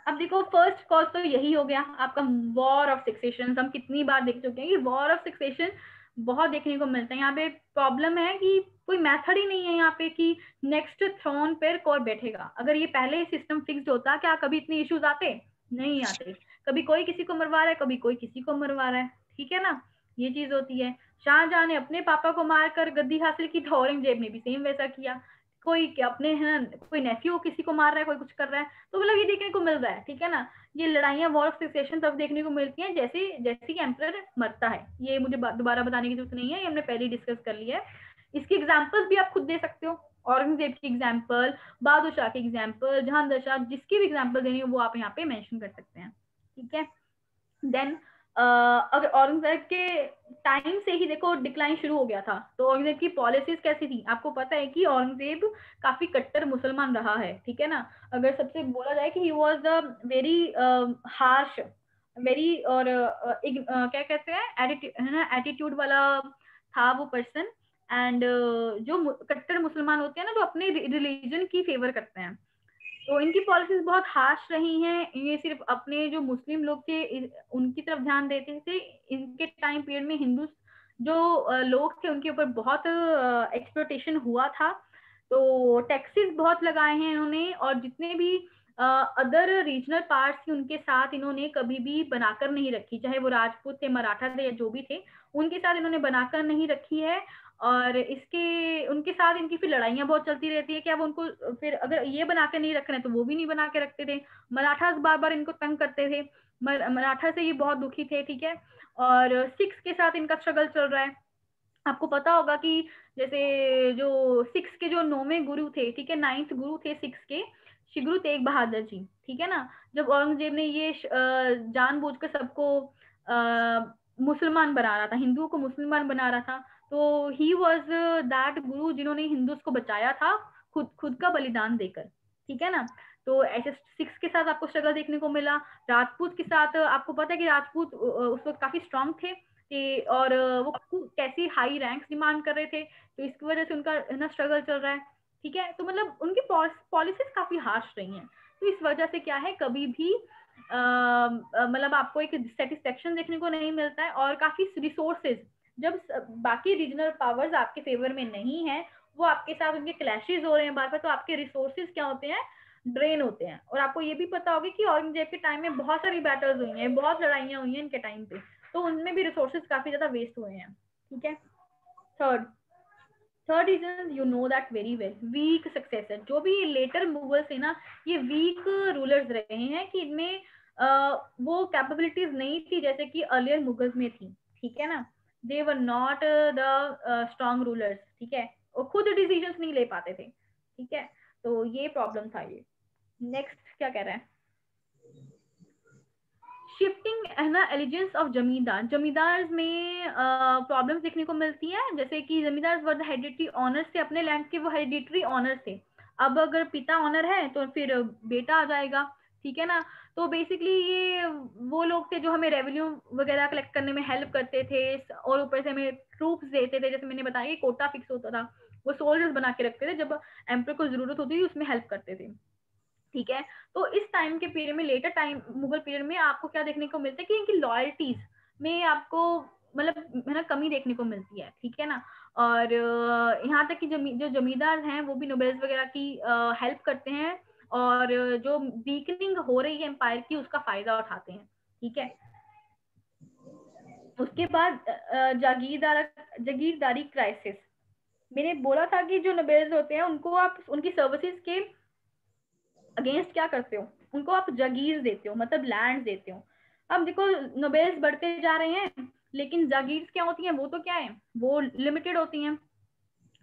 अब देखो, फर्स्ट कॉज तो यही हो गया आपका, वॉर ऑफ सक्सेशन। हम कितनी बार देख चुके हैं कि वॉर ऑफ सक्सेशन बहुत देखने को मिलता है। यहाँ पे प्रॉब्लम है कि कोई मेथड ही नहीं है यहाँ पे कि नेक्स्ट थ्रोन पर कौन बैठेगा। अगर ये पहले ही सिस्टम फिक्स्ड होता, क्या कभी इतने इश्यूज आते? नहीं आते। कभी कोई किसी को मरवा रहा है, कभी कोई किसी को मरवा रहा है, ठीक है ना, ये चीज होती है। शाहजहां ने अपने पापा को मारकर गद्दी हासिल की, तो औरंगजेब ने भी सेम वैसा किया। कोई अपने है ना, कोई नेफ्यू किसी को मार रहा है, कोई कुछ कर रहा है, तो मतलब ये देखने को मिल रहा है, ठीक है ना। ये लड़ाइयाँ वॉर ऑफ सक्सेशन तब देखने को मिलती हैं जैसे जैसे कि एम्परर मरता है। ये मुझे दोबारा बताने की जरूरत नहीं है, ये हमने पहले ही डिस्कस कर लिया है। इसकी एग्जाम्पल्स भी आप खुद दे सकते हो, औरंगजेब की एग्जाम्पल, बहादुर शाह की एग्जाम्पल, जहांगीर शाह, जिसकी भी एग्जाम्पल देनी हो वो आप यहाँ पे मेंशन कर सकते हैं, ठीक है। देन अगर औरंगजेब के टाइम से ही देखो डिक्लाइन शुरू हो गया था, तो औरंगजेब की पॉलिसीज कैसी थी? आपको पता है कि औरंगजेब काफी कट्टर मुसलमान रहा है, ठीक है ना। अगर सबसे बोला जाए कि ही was the very harsh, very, और क्या कहते हैं, एटीट्यूड वाला था वो पर्सन। एंड जो कट्टर मुसलमान होते हैं ना, जो अपने रिलीजन की फेवर करते हैं, तो इनकी पॉलिसीज बहुत हार्श रही हैं। ये सिर्फ अपने जो मुस्लिम लोग थे उनकी तरफ ध्यान देते थे। इनके टाइम पीरियड में हिंदू जो लोग थे उनके ऊपर बहुत एक्सप्लॉयटेशन हुआ था। तो टैक्सेस बहुत लगाए हैं इन्होंने, और जितने भी अदर रीजनल पार्ट्स थी उनके साथ इन्होंने कभी भी बनाकर नहीं रखी, चाहे वो राजपूत थे, मराठा थे, या जो भी थे, उनके साथ इन्होंने बनाकर नहीं रखी है। और उनके साथ इनकी फिर लड़ाइयाँ बहुत चलती रहती है कि अब उनको फिर अगर ये बना के नहीं रख रहे हैं तो वो भी नहीं बना के रखते थे। मराठा बार बार इनको तंग करते थे, मराठा से ये बहुत दुखी थे, ठीक है। और सिख्स के साथ इनका स्ट्रगल चल रहा है। आपको पता होगा कि जैसे जो सिख्स के जो 9वें गुरु थे, ठीक है, 9th गुरु थे सिख्स के, श्री गुरु तेग बहादुर जी, ठीक है ना। जब औरंगजेब ने ये जानबूझकर सबको मुसलमान बना रहा था, हिंदुओं को मुसलमान बना रहा था। तो ही वॉज दैट गुरु जिन्होंने हिंदूज को बचाया था खुद का बलिदान देकर, ठीक है ना। तो ऐसे सिक्स के साथ आपको स्ट्रगल देखने को मिला। राजपूत के साथ आपको पता है कि राजपूत उस वक्त काफी स्ट्रांग थे और वो कैसी हाई रैंक्स डिमांड कर रहे थे, तो इसकी वजह से उनका ना स्ट्रगल चल रहा है, ठीक है। तो मतलब उनकी पॉलिसीज काफी हार्श रही हैं, तो इस वजह से क्या है, कभी भी मतलब आपको एक सेटिस्फेक्शन देखने को नहीं मिलता है, और काफी रिसोर्सेज, जब बाकी रीजनल पावर्स आपके फेवर में नहीं है, वो आपके साथ उनके क्लैशेस हो रहे हैं बार बार, तो आपके रिसोर्सेज क्या होते हैं, ड्रेन होते हैं। और आपको ये भी पता होगा कि औरंगजेब के टाइम में बहुत सारी बैटल्स हुई हैं, बहुत लड़ाइयां हुई हैं इनके टाइम पे, तो उनमें भी रिसोर्सेज काफी ज्यादा वेस्ट हुए हैं, ठीक है। Third reason you know that very well, weak successor. जो भी लेटर मूवर्स है ना, ये वीक रूलर्स रहे हैं कि इनमें वो कैपेबिलिटीज नहीं थी जैसे कि अर्लियर मुगल्स में थी, ठीक है ना। They were not the strong rulers, ठीक है, और खुद डिसीजंस नहीं ले पाते थे, ठीक है। तो ये प्रॉब्लम था ये। नेक्स्ट क्या कह रहा है, शिफ्टिंग है ना एलिजेंस ऑफ जमींदार। जमींदार में प्रॉब्लम्स देखने को मिलती हैं, जैसे कि जमींदार वर द हेरिडिटरी ऑनर्स थे अपने लैंड के, वो हेरिडिटरी ऑनर्स थे। अब अगर पिता ऑनर है तो फिर बेटा आ जाएगा, ठीक है ना। तो बेसिकली ये वो लोग थे जो हमें रेवेन्यू वगैरह कलेक्ट करने में हेल्प करते थे, और ऊपर से हमें ट्रूप्स देते थे, जैसे मैंने बताया कोटा फिक्स होता था, वो सोल्जर्स बना के रखते थे, जब एम्पर को जरूरत होती थी उसमें हेल्प करते थे, ठीक है। तो इस टाइम के पीरियड में, लेटर टाइम मुगल पीरियड में आपको क्या देखने को मिलता है कि इनकी लॉयल्टीज में आपको मतलब है ना कमी देखने को मिलती है, ठीक है ना। और यहाँ तक कि जो जमींदार हैं वो भी नोबेल्स वगैरह की हेल्प करते हैं, और जो वीकनिंग हो रही है एम्पायर की उसका फायदा उठाते हैं, ठीक है। उसके बाद जागीरदारी क्राइसिस। मैंने बोला था कि जो नोबेल्स होते हैं उनको आप उनकी सर्विसेज के अगेंस्ट क्या करते हो, उनको आप जागीर देते हो, मतलब लैंड देते हो। अब देखो नोबेल्स बढ़ते जा रहे हैं, लेकिन जागीर्स क्या होती हैं, वो तो क्या है, वो लिमिटेड होती हैं,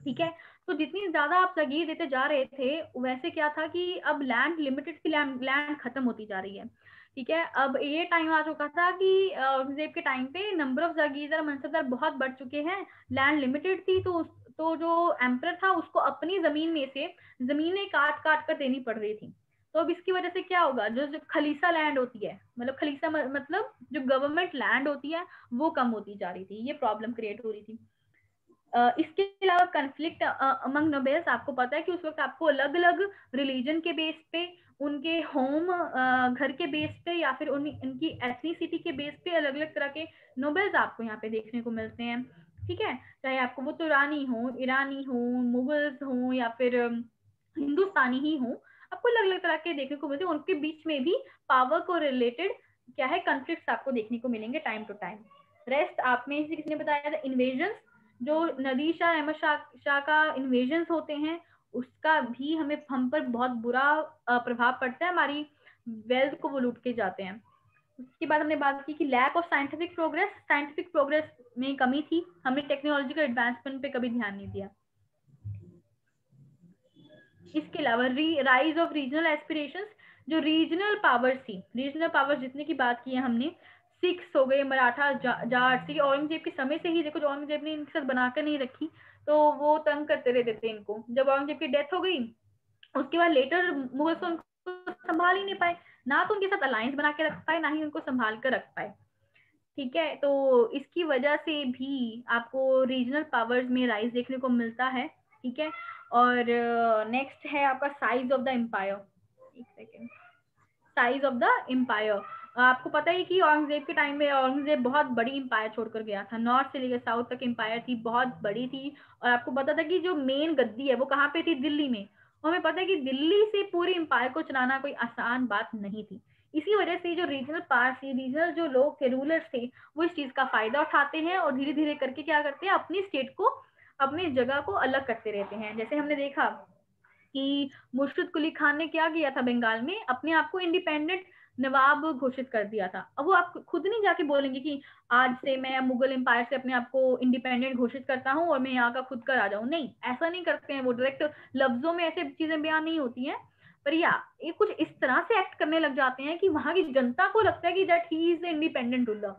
ठीक है। तो जितनी ज्यादा आप जागीर देते जा रहे थे, वैसे क्या था कि अब लैंड लिमिटेड थी, लैंड खत्म होती जा रही है, ठीक है। अब ये टाइम आ चुका था कि औरंगजेब के टाइम पे नंबर ऑफ जागीरदार मनसबदार बहुत बढ़ चुके हैं, लैंड लिमिटेड थी, तो जो एम्पर था उसको अपनी जमीन में से जमीनें काट काट कर देनी पड़ रही थी। तो अब इसकी वजह से क्या होगा, जो खलीसा लैंड होती है, मतलब खलीसा मतलब जो गवर्नमेंट लैंड होती है, वो कम होती जा रही थी, ये प्रॉब्लम क्रिएट हो रही थी। इसके अलावा कन्फ्लिक्ट अमंग नोबेल्स, आपको पता है कि उस वक्त आपको अलग अलग रिलीजन के बेस पे, उनके होम घर के बेस पे, या फिर उनकी एथनिसिटी के बेस पे अलग अलग तरह के नोबेल्स आपको यहाँ पे देखने को मिलते हैं, ठीक है। चाहे आपको वो तुरानी हो, ईरानी हो, मुगल्स हो, या फिर हिंदुस्तानी ही हो, आपको अलग अलग तरह के देखने को मिलते हैं। उनके बीच में भी पावर को रिलेटेड क्या है, कॉन्फ्लिक्ट्स आपको देखने को मिलेंगे टाइम टू टाइम। रेस्ट आप में से किसने बताया था, इन्वेजन, जो नदीर शाह अहमद शाह का इन्वेजन होते हैं, उसका भी हम पर बहुत बुरा प्रभाव पड़ता है, हमारी वेल्थ को वो लूट के जाते हैं। उसके बाद हमने बात की कि लैक ऑफ साइंटिफिक प्रोग्रेस में कमी थी, हमने टेक्नोलॉजिकल एडवांसमेंट पे कभी ध्यान नहीं दिया। इसके अलावा राइज ऑफ रीजनल एस्पिरेशंस, जो रीजनल पावर्स थी, रीजनल पावर्स जितने की बात की है हमने, सिक्स हो गए, मराठा, जाट, औरंगजेब के समय से ही देखो, जो औरंगजेब ने इनके साथ बनाकर नहीं रखी, तो वो तंग करते रहते थे इनको। जब औरंगजेब की डेथ हो गई, उसके बाद लेटर मुगल तो उनको संभाल ही नहीं पाए, ना तो उनके साथ अलायंस बना के रख पाए, ना ही उनको संभाल कर रख पाए, ठीक है। तो इसकी वजह से भी आपको रीजनल पावर्स में राइज देखने को मिलता है, ठीक है। और नेक्स्ट है आपका साइज ऑफ द एम्पायर। एक second, size of the empire, आपको पता है कि औरंगजेब के टाइम में औरंगजेब बहुत बड़ी एम्पायर छोड़कर गया था, नॉर्थ से लेकर साउथ तक एम्पायर थी, बहुत बड़ी थी। और आपको पता था कि जो मेन गद्दी है वो कहाँ पे थी, दिल्ली में। और हमें पता है कि दिल्ली से पूरी एम्पायर को चलाना कोई आसान बात नहीं थी। इसी वजह से जो रीजनल पार्ट थी, रीजनल जो लोग थे, रूलर्स थे, वो इस चीज का फायदा उठाते हैं और धीरे धीरे करके क्या करते हैं, अपनी स्टेट को, अपनी जगह को अलग करते रहते हैं। जैसे हमने देखा कि मुर्शिद कुली खान ने क्या किया था, बंगाल में अपने आप को इंडिपेंडेंट नवाब घोषित कर दिया था। अब वो आप खुद नहीं जाके बोलेंगे कि आज से मैं मुगल एम्पायर से अपने आप को इंडिपेंडेंट घोषित करता हूँ और मैं यहाँ का खुद का राजा हूँ, नहीं, ऐसा नहीं करते हैं वो। डायरेक्ट लफ्जों में ऐसे चीजें बयान नहीं होती हैं, पर या ये कुछ इस तरह से एक्ट करने लग जाते हैं कि वहां की जनता को लगता है कि that he is independent ruler,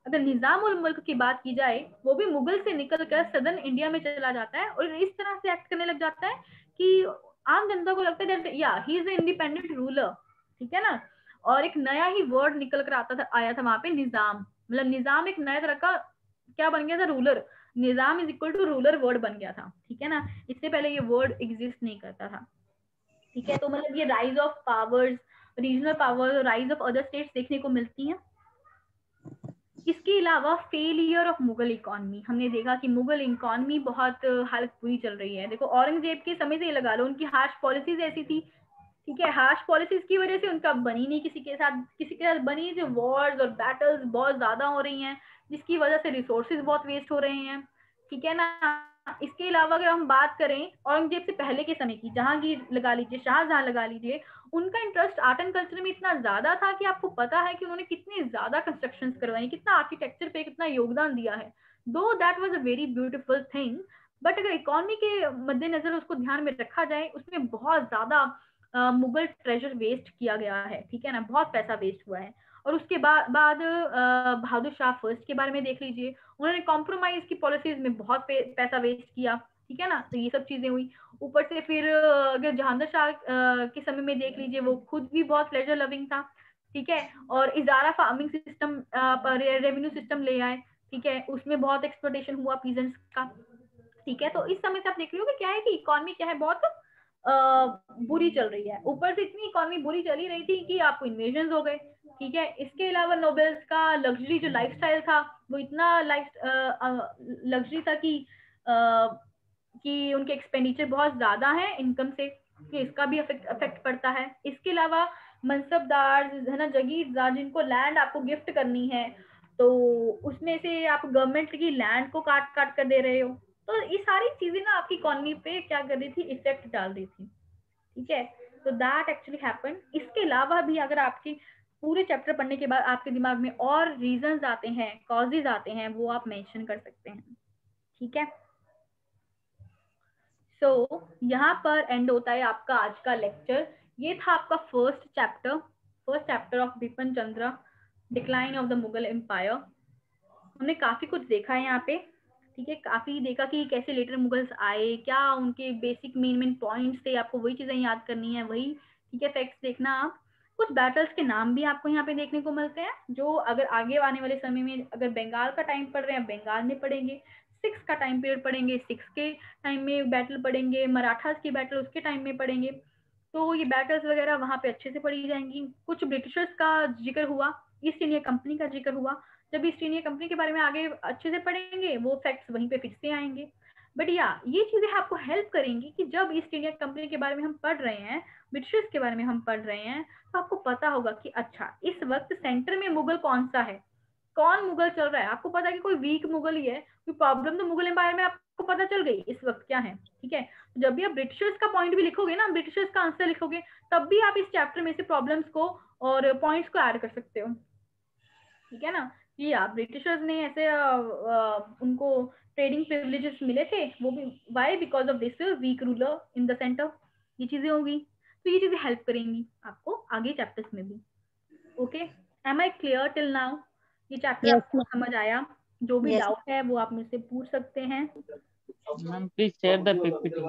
अगर निजाम उल मुल्क की बात की जाए, वो भी मुगल से निकलकर सदर्न इंडिया में चला जाता है और इस तरह से एक्ट करने लग जाता है कि आम जनता को लगता है या ही इज इंडिपेंडेंट रूलर, ठीक है ना। और एक नया ही वर्ड निकल कर आया था वहां पे, निजाम। मतलब निजाम एक नया तरह का क्या बन गया था, ruler. Nizam is equal to ruler word बन गया था, ठीक है ना। इससे पहले ये वर्ड एग्जिस्ट नहीं करता था, ठीक है। तो मतलब ये rise of powers, regional power, rise of other states देखने को मिलती हैं। इसके अलावा फेलियर ऑफ मुगल इकोनॉमी, हमने देखा कि मुगल इकोनॉमी बहुत हालत बुरी चल रही है। देखो औरंगजेब के समय से लगा लो, उनकी हार्श पॉलिसीज ऐसी थी, ठीक है। हार्श पॉलिसीज की वजह से उनका बनी नहीं किसी के साथ बनी, जो वॉर्स और बैटल्स बहुत ज्यादा हो रही हैं, जिसकी वजह से रिसोर्सेज बहुत वेस्ट हो रहे हैं, ठीक है ना। इसके अलावा अगर हम बात करें औरंगजेब से पहले के समय की, जहांगीर लगा लीजिए, शाहजहां लगा लीजिए, उनका इंटरेस्ट आर्ट एंड कल्चर में इतना ज्यादा था कि आपको पता है कि उन्होंने कितनी ज्यादा कंस्ट्रक्शंस करवाई, कितना आर्किटेक्चर पे कितना योगदान दिया है। दो that was a very beautiful thing, but अगर इकोनॉमी के मद्देनजर उसको ध्यान में रखा जाए, उसमें बहुत ज्यादा मुगल ट्रेजर वेस्ट किया गया है, ठीक है ना, बहुत पैसा वेस्ट हुआ है। और उसके बाद बहादुर शाह फर्स्ट के बारे में देख लीजिए, उन्होंने कॉम्प्रोमाइज की पॉलिसीज में बहुत पैसा वेस्ट किया, ठीक है ना। तो ये सब चीजें हुई। ऊपर से फिर अगर जहांगीर शाह के समय में देख लीजिए, वो खुद भी बहुत प्लेजर लविंग था, ठीक है। और इजारा फार्मिंग सिस्टम, रेवेन्यू सिस्टम ले आए, ठीक है, उसमें बहुत एक्सप्लोटेशन हुआ पीजेंट्स का, ठीक है। तो इस समय से आप देख रहे हो कि क्या है कि इकोनॉमी क्या है, बहुत बुरी चल रही है। ऊपर से इतनी इकोनॉमी बुरी चली रही थी कि आपको इन्वेजन हो गए, ठीक है। इसके अलावा नोबेल्स का लग्जरी जो लाइफस्टाइल था, वो इतना लग्जरी था कि उनके एक्सपेंडिचर बहुत ज्यादा है इनकम से, कि इसका भी अफेक्ट पड़ता है। इसके अलावा मनसबदार है ना, जगीरदार, जिनको लैंड आपको गिफ्ट करनी है, तो उसमें से आप गवर्नमेंट की लैंड को काट काट कर दे रहे हो। तो ये सारी चीजें ना आपकी इकोनॉमी पे क्या कर रही थी, इफेक्ट डाल रही थी, ठीक है। तो दैट एक्चुअली हैपन। इसके अलावा भी अगर आपकी पूरे चैप्टर पढ़ने के बाद आपके दिमाग में और रीजंस आते हैं, कॉजेज आते हैं, वो आप मेंशन कर सकते हैं, ठीक है। सो यहाँ पर एंड होता है आपका आज का लेक्चर। ये था आपका first chapter of Bipin Chandra, decline of the Mughal empire. हमने काफी कुछ देखा है यहाँ पे, ठीक है। काफी देखा कि कैसे लेटर मुगल्स आए, क्या उनके बेसिक मेन पॉइंट्स थे, आपको वही चीजें याद करनी है, वही, ठीक है, फैक्ट्स देखना आप। कुछ बैटल्स के नाम भी आपको यहाँ पे देखने को मिलते हैं, जो अगर आगे आने वाले समय में अगर बंगाल का टाइम पढ़ रहे हैं बंगाल में पढ़ेंगे, सिक्स का टाइम पीरियड पढ़ेंगे, सिक्स के टाइम में बैटल पढ़ेंगे, मराठास की बैटल उसके टाइम में पढ़ेंगे। तो ये बैटल्स वगैरह वहां पे अच्छे से पढ़ी जाएंगी। कुछ ब्रिटिशर्स का जिक्र हुआ, ईस्ट इंडिया कंपनी का जिक्र हुआ। जब ईस्ट इंडिया कंपनी के बारे में आगे अच्छे से पढ़ेंगे, वो फैक्ट्स वहीं पे फिर से आएंगे। बट या ये चीजें आपको हेल्प करेंगी कि जब ईस्ट इंडिया कंपनी के बारे में हम पढ़ रहे हैं, ब्रिटिशर्स के बारे में हम पढ़ रहे हैं, तो आपको पता होगा कि अच्छा इस वक्त सेंटर में मुगल कौन सा है, कौन मुगल चल रहा है। आपको पता है कि कोई वीक मुगल ही है, कोई प्रॉब्लम तो मुगल एम्पायर में आपको पता चल गई इस वक्त क्या है, ठीक है। जब भी आप ब्रिटिशर्स का पॉइंट भी लिखोगे ना, ब्रिटिशर्स का आंसर लिखोगे, तब भी आप इस चैप्टर में से प्रॉब्लम्स को और पॉइंट्स को ऐड कर सकते हो, ठीक है ना। जी हाँ, ब्रिटिशर्स ने ऐसे उनको ट्रेडिंग प्रिविलेजेस मिले थे, वो भी why because of this weak ruler in the centre. ये चीजें होगी, तो ये चीजें हेल्प करेंगी आपको आगे चैप्टर्स में भी। Okay, am I clear till now? ये चैप्टर Yes, आपको समझ आया? जो भी yes. डाउट है वो आप मुझसे पूछ सकते हैं। Ma'am please share the PPT.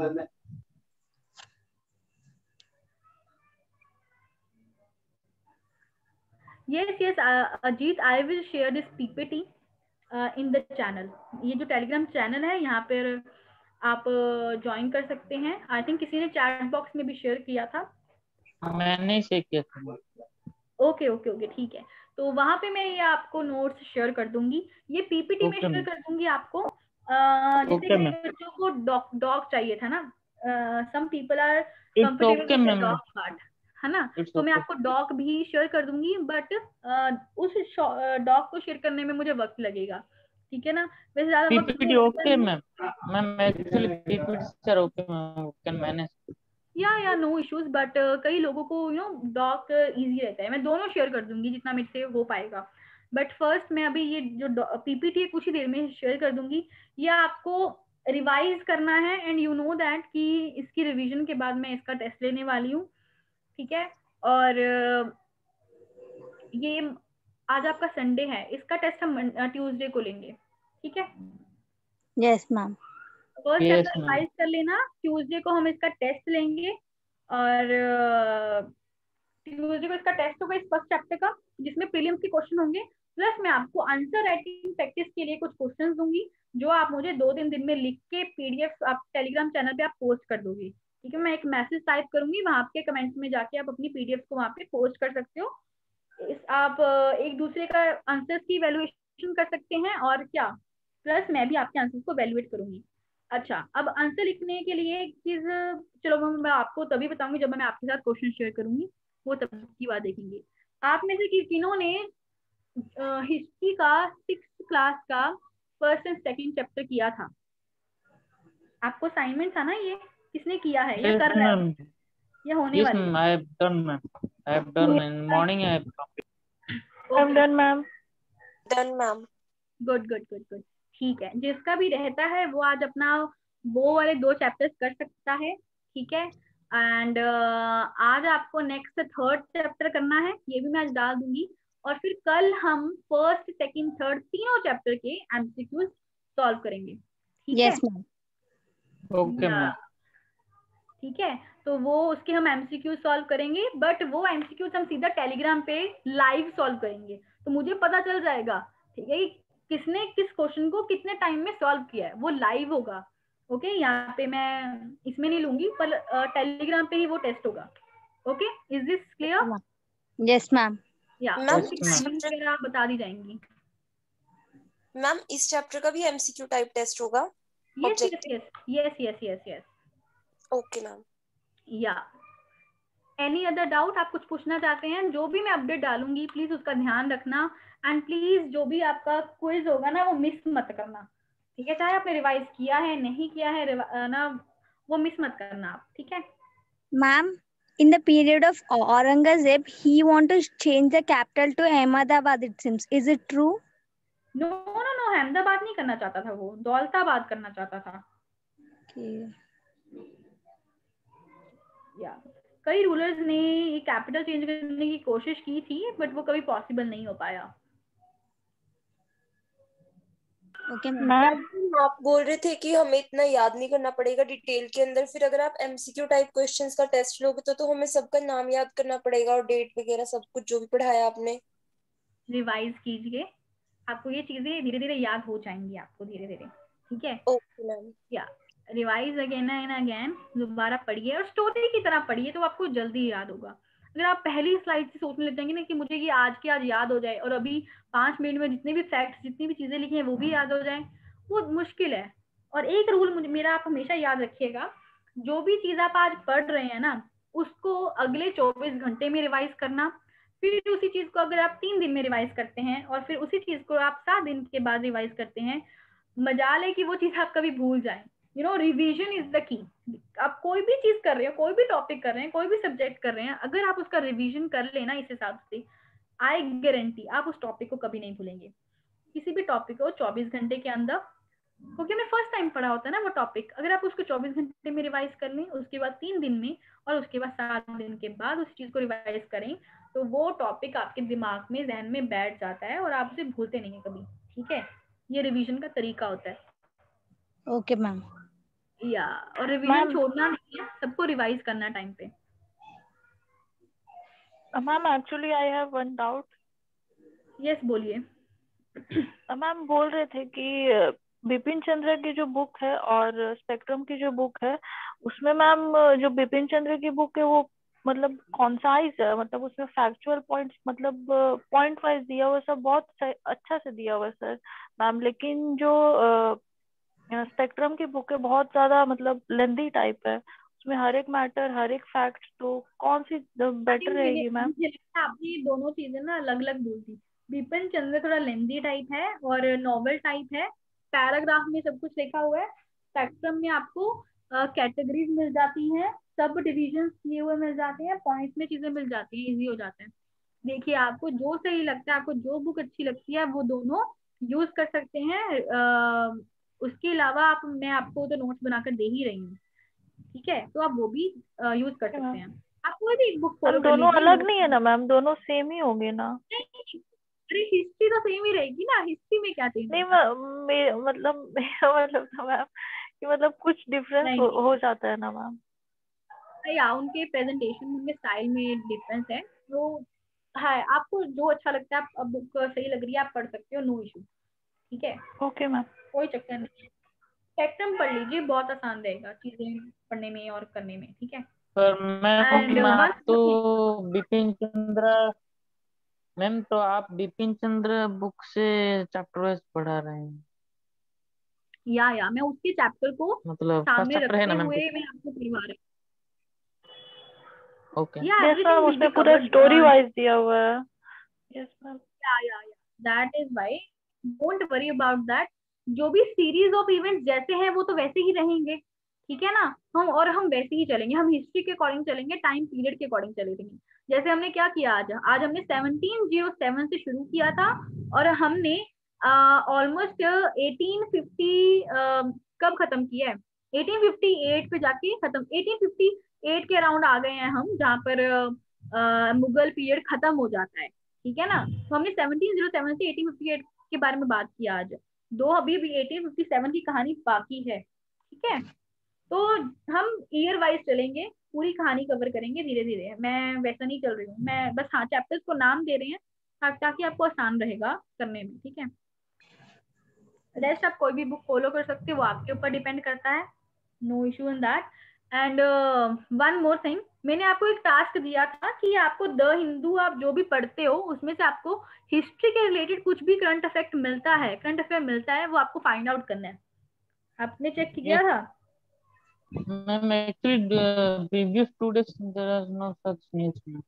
yes, Ajit, I will share this PPT in the channel. ये जो टेलीग्राम चैनल है, यहाँ पर आप ज्वाइन कर सकते हैं। आई थिंक किसी ने चैट बॉक्स में भी शेयर किया था। मैंने शेयर किया था। ओके ओके ओके, ठीक है। तो वहां पे मैं ये आपको नोट्स शेयर कर दूंगी, ये पीपीटी में शेयर कर दूंगी आपको। जैसे ओके कई मैम, बच्चों को डॉग चाहिए था ना, some people are it's comfortable okay with the ma'am, dog part, है ना। इट्स तो मैं ओके। आपको डॉग भी शेयर कर दूंगी, बट उस डॉग को शेयर करने में मुझे वक्त लगेगा, ठीक है ना। वैसे ज्यादा वक्त पीपीटी ओके नहीं। Ma'am, ma'am actually PPT sir okay ma'am, can manage. या नो इश्यूज, बट कई लोगों को डॉक इजी रहता है। मैं दोनों शेयर कर दूंगी जितना मेरे से हो पाएगा। बट फर्स्ट मैं अभी ये जो पीपीटी कुछ ही देर में शेयर कर दूंगी, ये आपको रिवाइज करना है, एंड यू नो दैट कि इसकी रिवीजन के बाद मैं इसका टेस्ट लेने वाली हूँ, ठीक है। और ये आज आपका संडे है, इसका टेस्ट हम ट्यूसडे को लेंगे, ठीक है? Yes ma'am. First Yes, chapter ma'am. Revise कर लेना, ट्यूसडे को हम इसका टेस्ट लेंगे, और ट्यूसडे को इसका टेस्ट होगा इस फर्स्ट चैप्टर का, जिसमें प्रीलिम्स के क्वेश्चन होंगे, प्लस मैं आपको आंसर राइटिंग प्रैक्टिस के लिए कुछ क्वेश्चंस दूंगी, जो आप मुझे 2-3 दिन में लिख के पीडीएफ आप टेलीग्राम चैनल पे आप पोस्ट कर दोगे, ठीक है? मैं एक मैसेज टाइप करूंगी, वहां आपके कमेंट्स में जाके आप अपनी पीडीएफ को वहां पे पोस्ट कर सकते हो। आप एक दूसरे का आंसर्स की वैल्यूएशन कर सकते हैं, और क्या, प्लस मैं भी आपके आंसर्स को वैल्यूएट करूंगी। अच्छा, अब आंसर लिखने के लिए एक चीज, चलो मैं आपको तभी बताऊंगी जब मैं आपके साथ क्वेश्चन शेयर करूंगी, वो तब की बात देखेंगे। आप में से किन्होंने हिस्ट्री का 6th क्लास का फर्स्ट एंड सेकंड चैप्टर किया था? आपको असाइनमेंट था ना ये, किसने किया है या Yes, कर रहा है ma'am. या होने Yes, वाला ma'am. है? I have done, ma'am. I have done in morning. I have completed. I'm done, ma'am. Done ma'am. Good good good good, ठीक है। जिसका भी रहता है वो आज अपना वो वाले 2 चैप्टर्स कर सकता है, ठीक है? एंड आज आपको नेक्स्ट 3rd चैप्टर करना है, ये भी मैं आज डाल दूंगी, और फिर कल हम फर्स्ट सेकंड थर्ड तीनों चैप्टर के एमसीक्यूज सॉल्व करेंगे, ठीक है? Yes ma'am. Okay, या, ma'am. ठीक है, तो वो उसके हम एमसीक्यू सॉल्व करेंगे, बट वो एमसीक्यूज हम सीधा टेलीग्राम पे लाइव सॉल्व करेंगे, तो मुझे पता चल जाएगा, ठीक है, कि किसने किस क्वेश्चन को कितने टाइम में सॉल्व किया है, वो लाइव होगा। ओके, यहाँ पे मैं इसमें नहीं लूंगी, पर टेलीग्राम पे ही वो टेस्ट होगा। Okay, is this clear? Yes ma'am. या मैम Yes, इस ma'am. टाइमिंग वगैरह बता दी जाएंगी। मैम इस चैप्टर का भी एमसीक्यू टाइप टेस्ट होगा? Yes yes objective? Yes yes yes yes yes. Okay ma'am. या एनी अदर डाउट? आप कुछ पूछना चाहते हैं? जो भी मैं अपडेट डालूंगी प्लीज उसका ध्यान रखना, एंड प्लीज जो भी आपका क्विज होगा ना वो मिस मत करना, ठीक है? चाहे आपने रिवाइज किया है नहीं किया है ना, वो मिस मत करना आप, ठीक है? Ma'am, in the period of Aurangzeb, he want to change the capital to Ahmedabad, it seems. Is it true? No no no, Ahmedabad नहीं करना चाहता था, वो दौलताबाद करना चाहता था। Okay. या कई रूलर्स ने कैपिटल चेंज करने की कोशिश की थी, बट वो कभी पॉसिबल नहीं हो पाया। Okay, मैम आप बोल रहे थे कि हमें इतना याद नहीं करना पड़ेगा डिटेल के अंदर, फिर अगर आप एमसीक्यू टाइप क्वेश्चंस का टेस्ट लोगे तो हमें सबका नाम याद करना पड़ेगा और डेट वगैरह सब कुछ जो भी पढ़ाया आपने। रिवाइज कीजिए, आपको ये चीजें धीरे धीरे याद हो जाएंगी, आपको धीरे धीरे, ठीक है? Okay ma'am. या रिवाइज अगेन एंड अगेन, दोबारा पढ़िए और स्टोरी की तरह पढ़िए, तो आपको जल्दी याद होगा। अगर आप पहली स्लाइड से सोचने लग जाएंगे ना कि मुझे ये आज के आज याद हो जाए, और अभी 5 मिनट में जितने भी फैक्ट्स जितनी भी चीजें लिखी हैं वो भी याद हो जाए, वो मुश्किल है। और एक रूल मुझे मेरा आप हमेशा याद रखिएगा, जो भी चीज आप आज पढ़ रहे हैं ना उसको अगले 24 घंटे में रिवाइज करना, फिर उसी चीज को अगर आप 3 दिन में रिवाइज करते हैं और फिर उसी चीज को आप 7 दिन के बाद रिवाइज करते हैं, मजाल है कि वो चीज आप कभी भूल जाए। You know, revision is the key. आप कोई भी चीज कर रहे हो, कोई भी टॉपिक कर रहे हैं, कोई भी सब्जेक्ट कर रहे हैं, अगर आप उसका रिवीजन कर लेना इस हिसाब से, आई गारंटी आप उस टॉपिक को कभी नहीं भूलेंगे। किसी भी टॉपिक को 24 घंटे के अंदर, क्योंकि हमने फर्स्ट टाइम पढ़ा होता है ना वो टॉपिक, अगर आप उसको 24 घंटे में रिवाइज कर लें, उसके बाद 3 दिन में, और उसके बाद 7 दिन के बाद उस चीज को रिवाइज करें, तो वो टॉपिक आपके दिमाग में, जहन में बैठ जाता है और आप उसे भूलते नहीं है कभी, ठीक है? ये रिवीजन का तरीका होता है। Okay, ma'am. या और रिवीजन मैम छोड़ना नहीं है, सबको रिवाइज करना टाइम पे। Ma'am actually I have one doubt. Yes, बोलिए। मैम बोल रहे थे कि बिपिन चंद्र की जो बुक है और स्पेक्ट्रम की जो बुक है, उसमें मैम जो बिपिन चंद्र की बुक है वो मतलब कॉन्साइज है, मतलब उसमें फैक्चुअल पॉइंट्स मतलब पॉइंट वाइज दिया हुआ है, सब बहुत अच्छा से दिया हुआ है सर मैम, लेकिन जो स्पेक्ट्रम की बुक है बहुत ज्यादा मतलब लेंदी टाइप है, उसमें हर एक मैटर हर एक फैक्ट, तो कौन सी बेटर रहेगी मैम? मुझे लगता है आपने ये दोनों चीजें ना अलग अलग बोल दी। बिपिन चंद्र थोड़ा लेंदी टाइप है और नॉवल टाइप है, पैराग्राफ में सब कुछ लिखा हुआ है। स्पेक्ट्रम में आपको कैटेगरीज मिल जाती हैं, सब डिविजन किए हुए मिल जाते हैं, पॉइंट्स में चीजें मिल जाती हैं, इजी हो जाता है। देखिए, आपको जो सही लगता है, आपको जो बुक अच्छी लगती है, वो दोनों यूज कर सकते हैं। उसके अलावा मैं आपको तो नोट्स बनाकर दे ही रही हूँ, ठीक है? तो आप वो भी यूज कर सकते हैं। आप कोई भी एक बुक फॉलो मैम कर दोनों लीजिए। अलग नहीं है ना मैम, दोनों सेम ही होंगे ना? नहीं, अरे हिस्ट्री तो सेम ही रहेगी ना, हिस्ट्री में क्या चेंज? नहीं मतलब मेरा मतलब था मैम कि मतलब कुछ डिफरेंस नहीं हो जाता है ना मैम। या उनके प्रेजेंटेशन, उनके स्टाइल में डिफरेंस है, वो है। आपको जो अच्छा लगता है, आप अब बुक सही लग रही है आप पढ़ सकते हो, नो इशू। ठीक है, ओके मैम। कोई चक्कर नहीं। स्पेक्ट्रम पढ़ लीजिए, बहुत आसान रहेगा चीजें पढ़ने में और करने में। ठीक है, पर एंड मैम आप तो वन बिपिन चंद्र मैम, तो आप बिपिन चंद्र बुक से चैप्टर वाइज पढ़ा रहे हैं? या मैं उसके चैप्टर को मतलब फर्स्ट सामने चैप्टर है रखते ना मैम? हुए मैं आपको पढ़वा रही ओके। हूँ। Yeah yes ma'am, everything will be उसमें पूरा कवर्ड। स्टोरी वाइज दिया हुआ है। Yes ma'am. Yeah that is why don't worry about that. जो भी सीरीज ऑफ इवेंट्स जैसे हैं वो तो वैसे ही रहेंगे, ठीक है ना। हम वैसे ही चलेंगे, हम हिस्ट्री के अकॉर्डिंग चलेंगे, टाइम पीरियड के अकॉर्डिंग चलेंगे। जैसे हमने क्या किया आज हमने 1707 से शुरू किया था, और हमने ऑलमोस्ट 1850 कब खत्म किया है, 1858 पे जाके खत्म। 1858 के अराउंड आ गए हैं हम, जहाँ पर मुगल पीरियड खत्म हो जाता है। ठीक है ना, तो हमने 1707 से 1858 के बारे में बात किया आज। अभी भी 1857 की कहानी बाकी है। ठीक है, तो हम ईयर वाइज चलेंगे, पूरी कहानी कवर करेंगे धीरे धीरे। मैं वैसा नहीं चल रही हूँ, मैं बस हाँ चैप्टर्स को नाम दे रहे हैं ताकि आपको आसान रहेगा करने में। ठीक है, रेस्ट आप कोई भी बुक फॉलो कर सकते हो, वो आपके ऊपर डिपेंड करता है, no issue in that. And one more thing, मैंने आपको एक टास्क दिया था कि आपको द हिंदू आप जो भी पढ़ते हो उसमें से आपको हिस्ट्री के रिलेटेड कुछ भी करंट अफेयर मिलता है, वो आपको फाइंड आउट करना है। आपने चेक किया था? Ma'am actually previous 2 days there are no such news ma'am.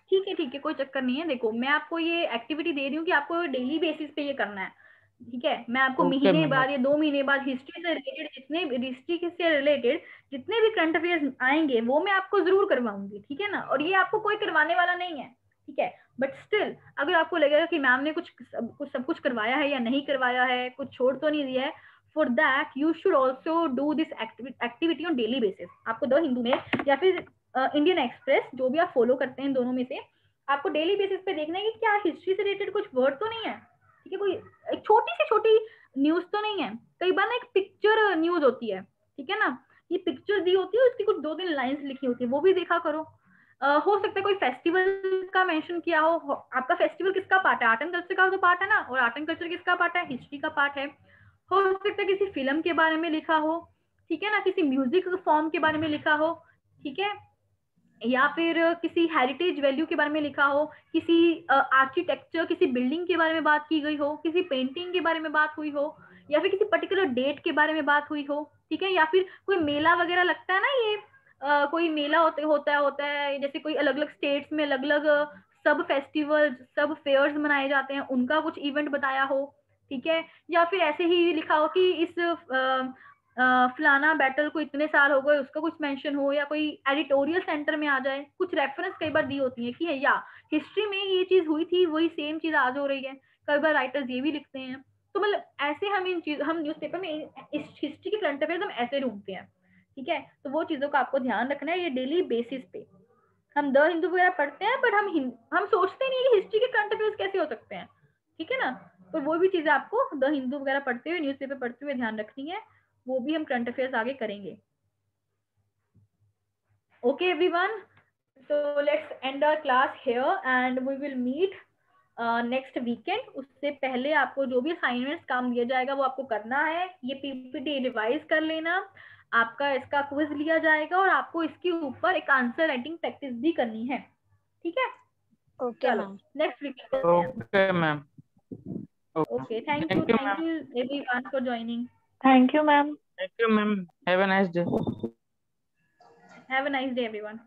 ठीक है, कोई चक्कर नहीं है। देखो मैं आपको ये एक्टिविटी दे रही हूँ कि आपको डेली बेसिस पे ये करना है। ठीक है, मैं आपको ओके महीने मैम। बाद या 2 महीने बाद हिस्ट्री से रिलेटेड जितने भी करंट अफेयर्स आएंगे वो मैं आपको जरूर करवाऊंगी। ठीक है ना, और ये आपको कोई करवाने वाला नहीं है। ठीक है, बट स्टिल अगर आपको लगेगा कि मैम ने सब कुछ करवाया है या नहीं करवाया है, कुछ छोड़ तो नहीं दिया है, for that you should also do this activity on daily basis. आपको द हिंदू में या फिर इंडियन एक्सप्रेस, जो भी आप फॉलो करते हैं दोनों में से, आपको डेली बेसिस पे देखना है कि क्या हिस्ट्री से रिलेटेड कुछ वर्ड तो नहीं है। ठीक है, कोई एक छोटी से छोटी न्यूज तो नहीं है। कई बार ना एक पिक्चर न्यूज होती है, ठीक है ना, ये पिक्चर दी होती है, उसकी कुछ 2-3 लाइंस लिखी होती है, वो भी देखा करो। हो सकता है कोई फेस्टिवल का मेंशन किया हो। आपका फेस्टिवल किसका पार्ट है? आर्ट एंड कल्चर का तो पार्ट है ना, और आर्ट एंड कल्चर किसका पार्ट है? हिस्ट्री का पार्ट है। हो सकता है किसी फिल्म के बारे में लिखा हो, ठीक है ना, किसी म्यूजिक फॉर्म के बारे में लिखा हो, ठीक है, या फिर किसी हेरिटेज वैल्यू के बारे में लिखा हो, किसी आर्किटेक्चर, किसी बिल्डिंग के बारे में बात की गई हो, किसी पेंटिंग के बारे में बात हुई हो, या फिर किसी पर्टिकुलर डेट के बारे में बात हुई हो। ठीक है, या फिर कोई मेला वगैरह लगता है ना, ये कोई मेला होता है, जैसे कोई अलग अलग स्टेट्स में अलग अलग सब फेस्टिवल, सब फेयर्स मनाए जाते हैं, उनका कुछ इवेंट बताया हो। ठीक है, या फिर ऐसे ही लिखा हो कि इस फलाना बैटल को इतने साल हो गए, उसका कुछ मेंशन हो, या कोई एडिटोरियल सेंटर में आ जाए। कुछ रेफरेंस कई बार दी होती है कि है या हिस्ट्री में ये चीज हुई थी, वही सेम चीज आज हो रही है। कई बार राइटर्स ये भी लिखते हैं। तो मतलब ऐसे हम न्यूज़पेपर में इस हिस्ट्री के करंट अफेयर्स हम ऐसे ढूंढते हैं। ठीक है, तो वो चीजों का आपको ध्यान रखना है। ये डेली बेसिस पे हम द हिंदू वगैरह पढ़ते हैं, बट हम सोचते नहीं कि हिस्ट्री के करंट अफेयर्स कैसे हो सकते हैं। ठीक है ना, तो वो भी चीजें आपको द हिंदू वगैरह पढ़ते हुए, न्यूज़पेपर पढ़ते हुए ध्यान रखनी है। वो भी हम करंट अफेयर्स आगे करेंगे। Okay everyone, so let's end our class here and we will meet next weekend. उससे पहले आपको जो भी असाइनमेंट्स काम दिया जाएगा वो आपको करना है। ये पीपीटी रिवाइज कर लेना, आपका इसका क्विज लिया जाएगा, और आपको इसके ऊपर एक आंसर राइटिंग प्रैक्टिस भी करनी है। ठीक है, ओके चलो ma'am. Next weekend. Okay ma'am. Okay, thank you everyone for joining. Thank you ma'am. Thank you ma'am. Have a nice day. Have a nice day everyone.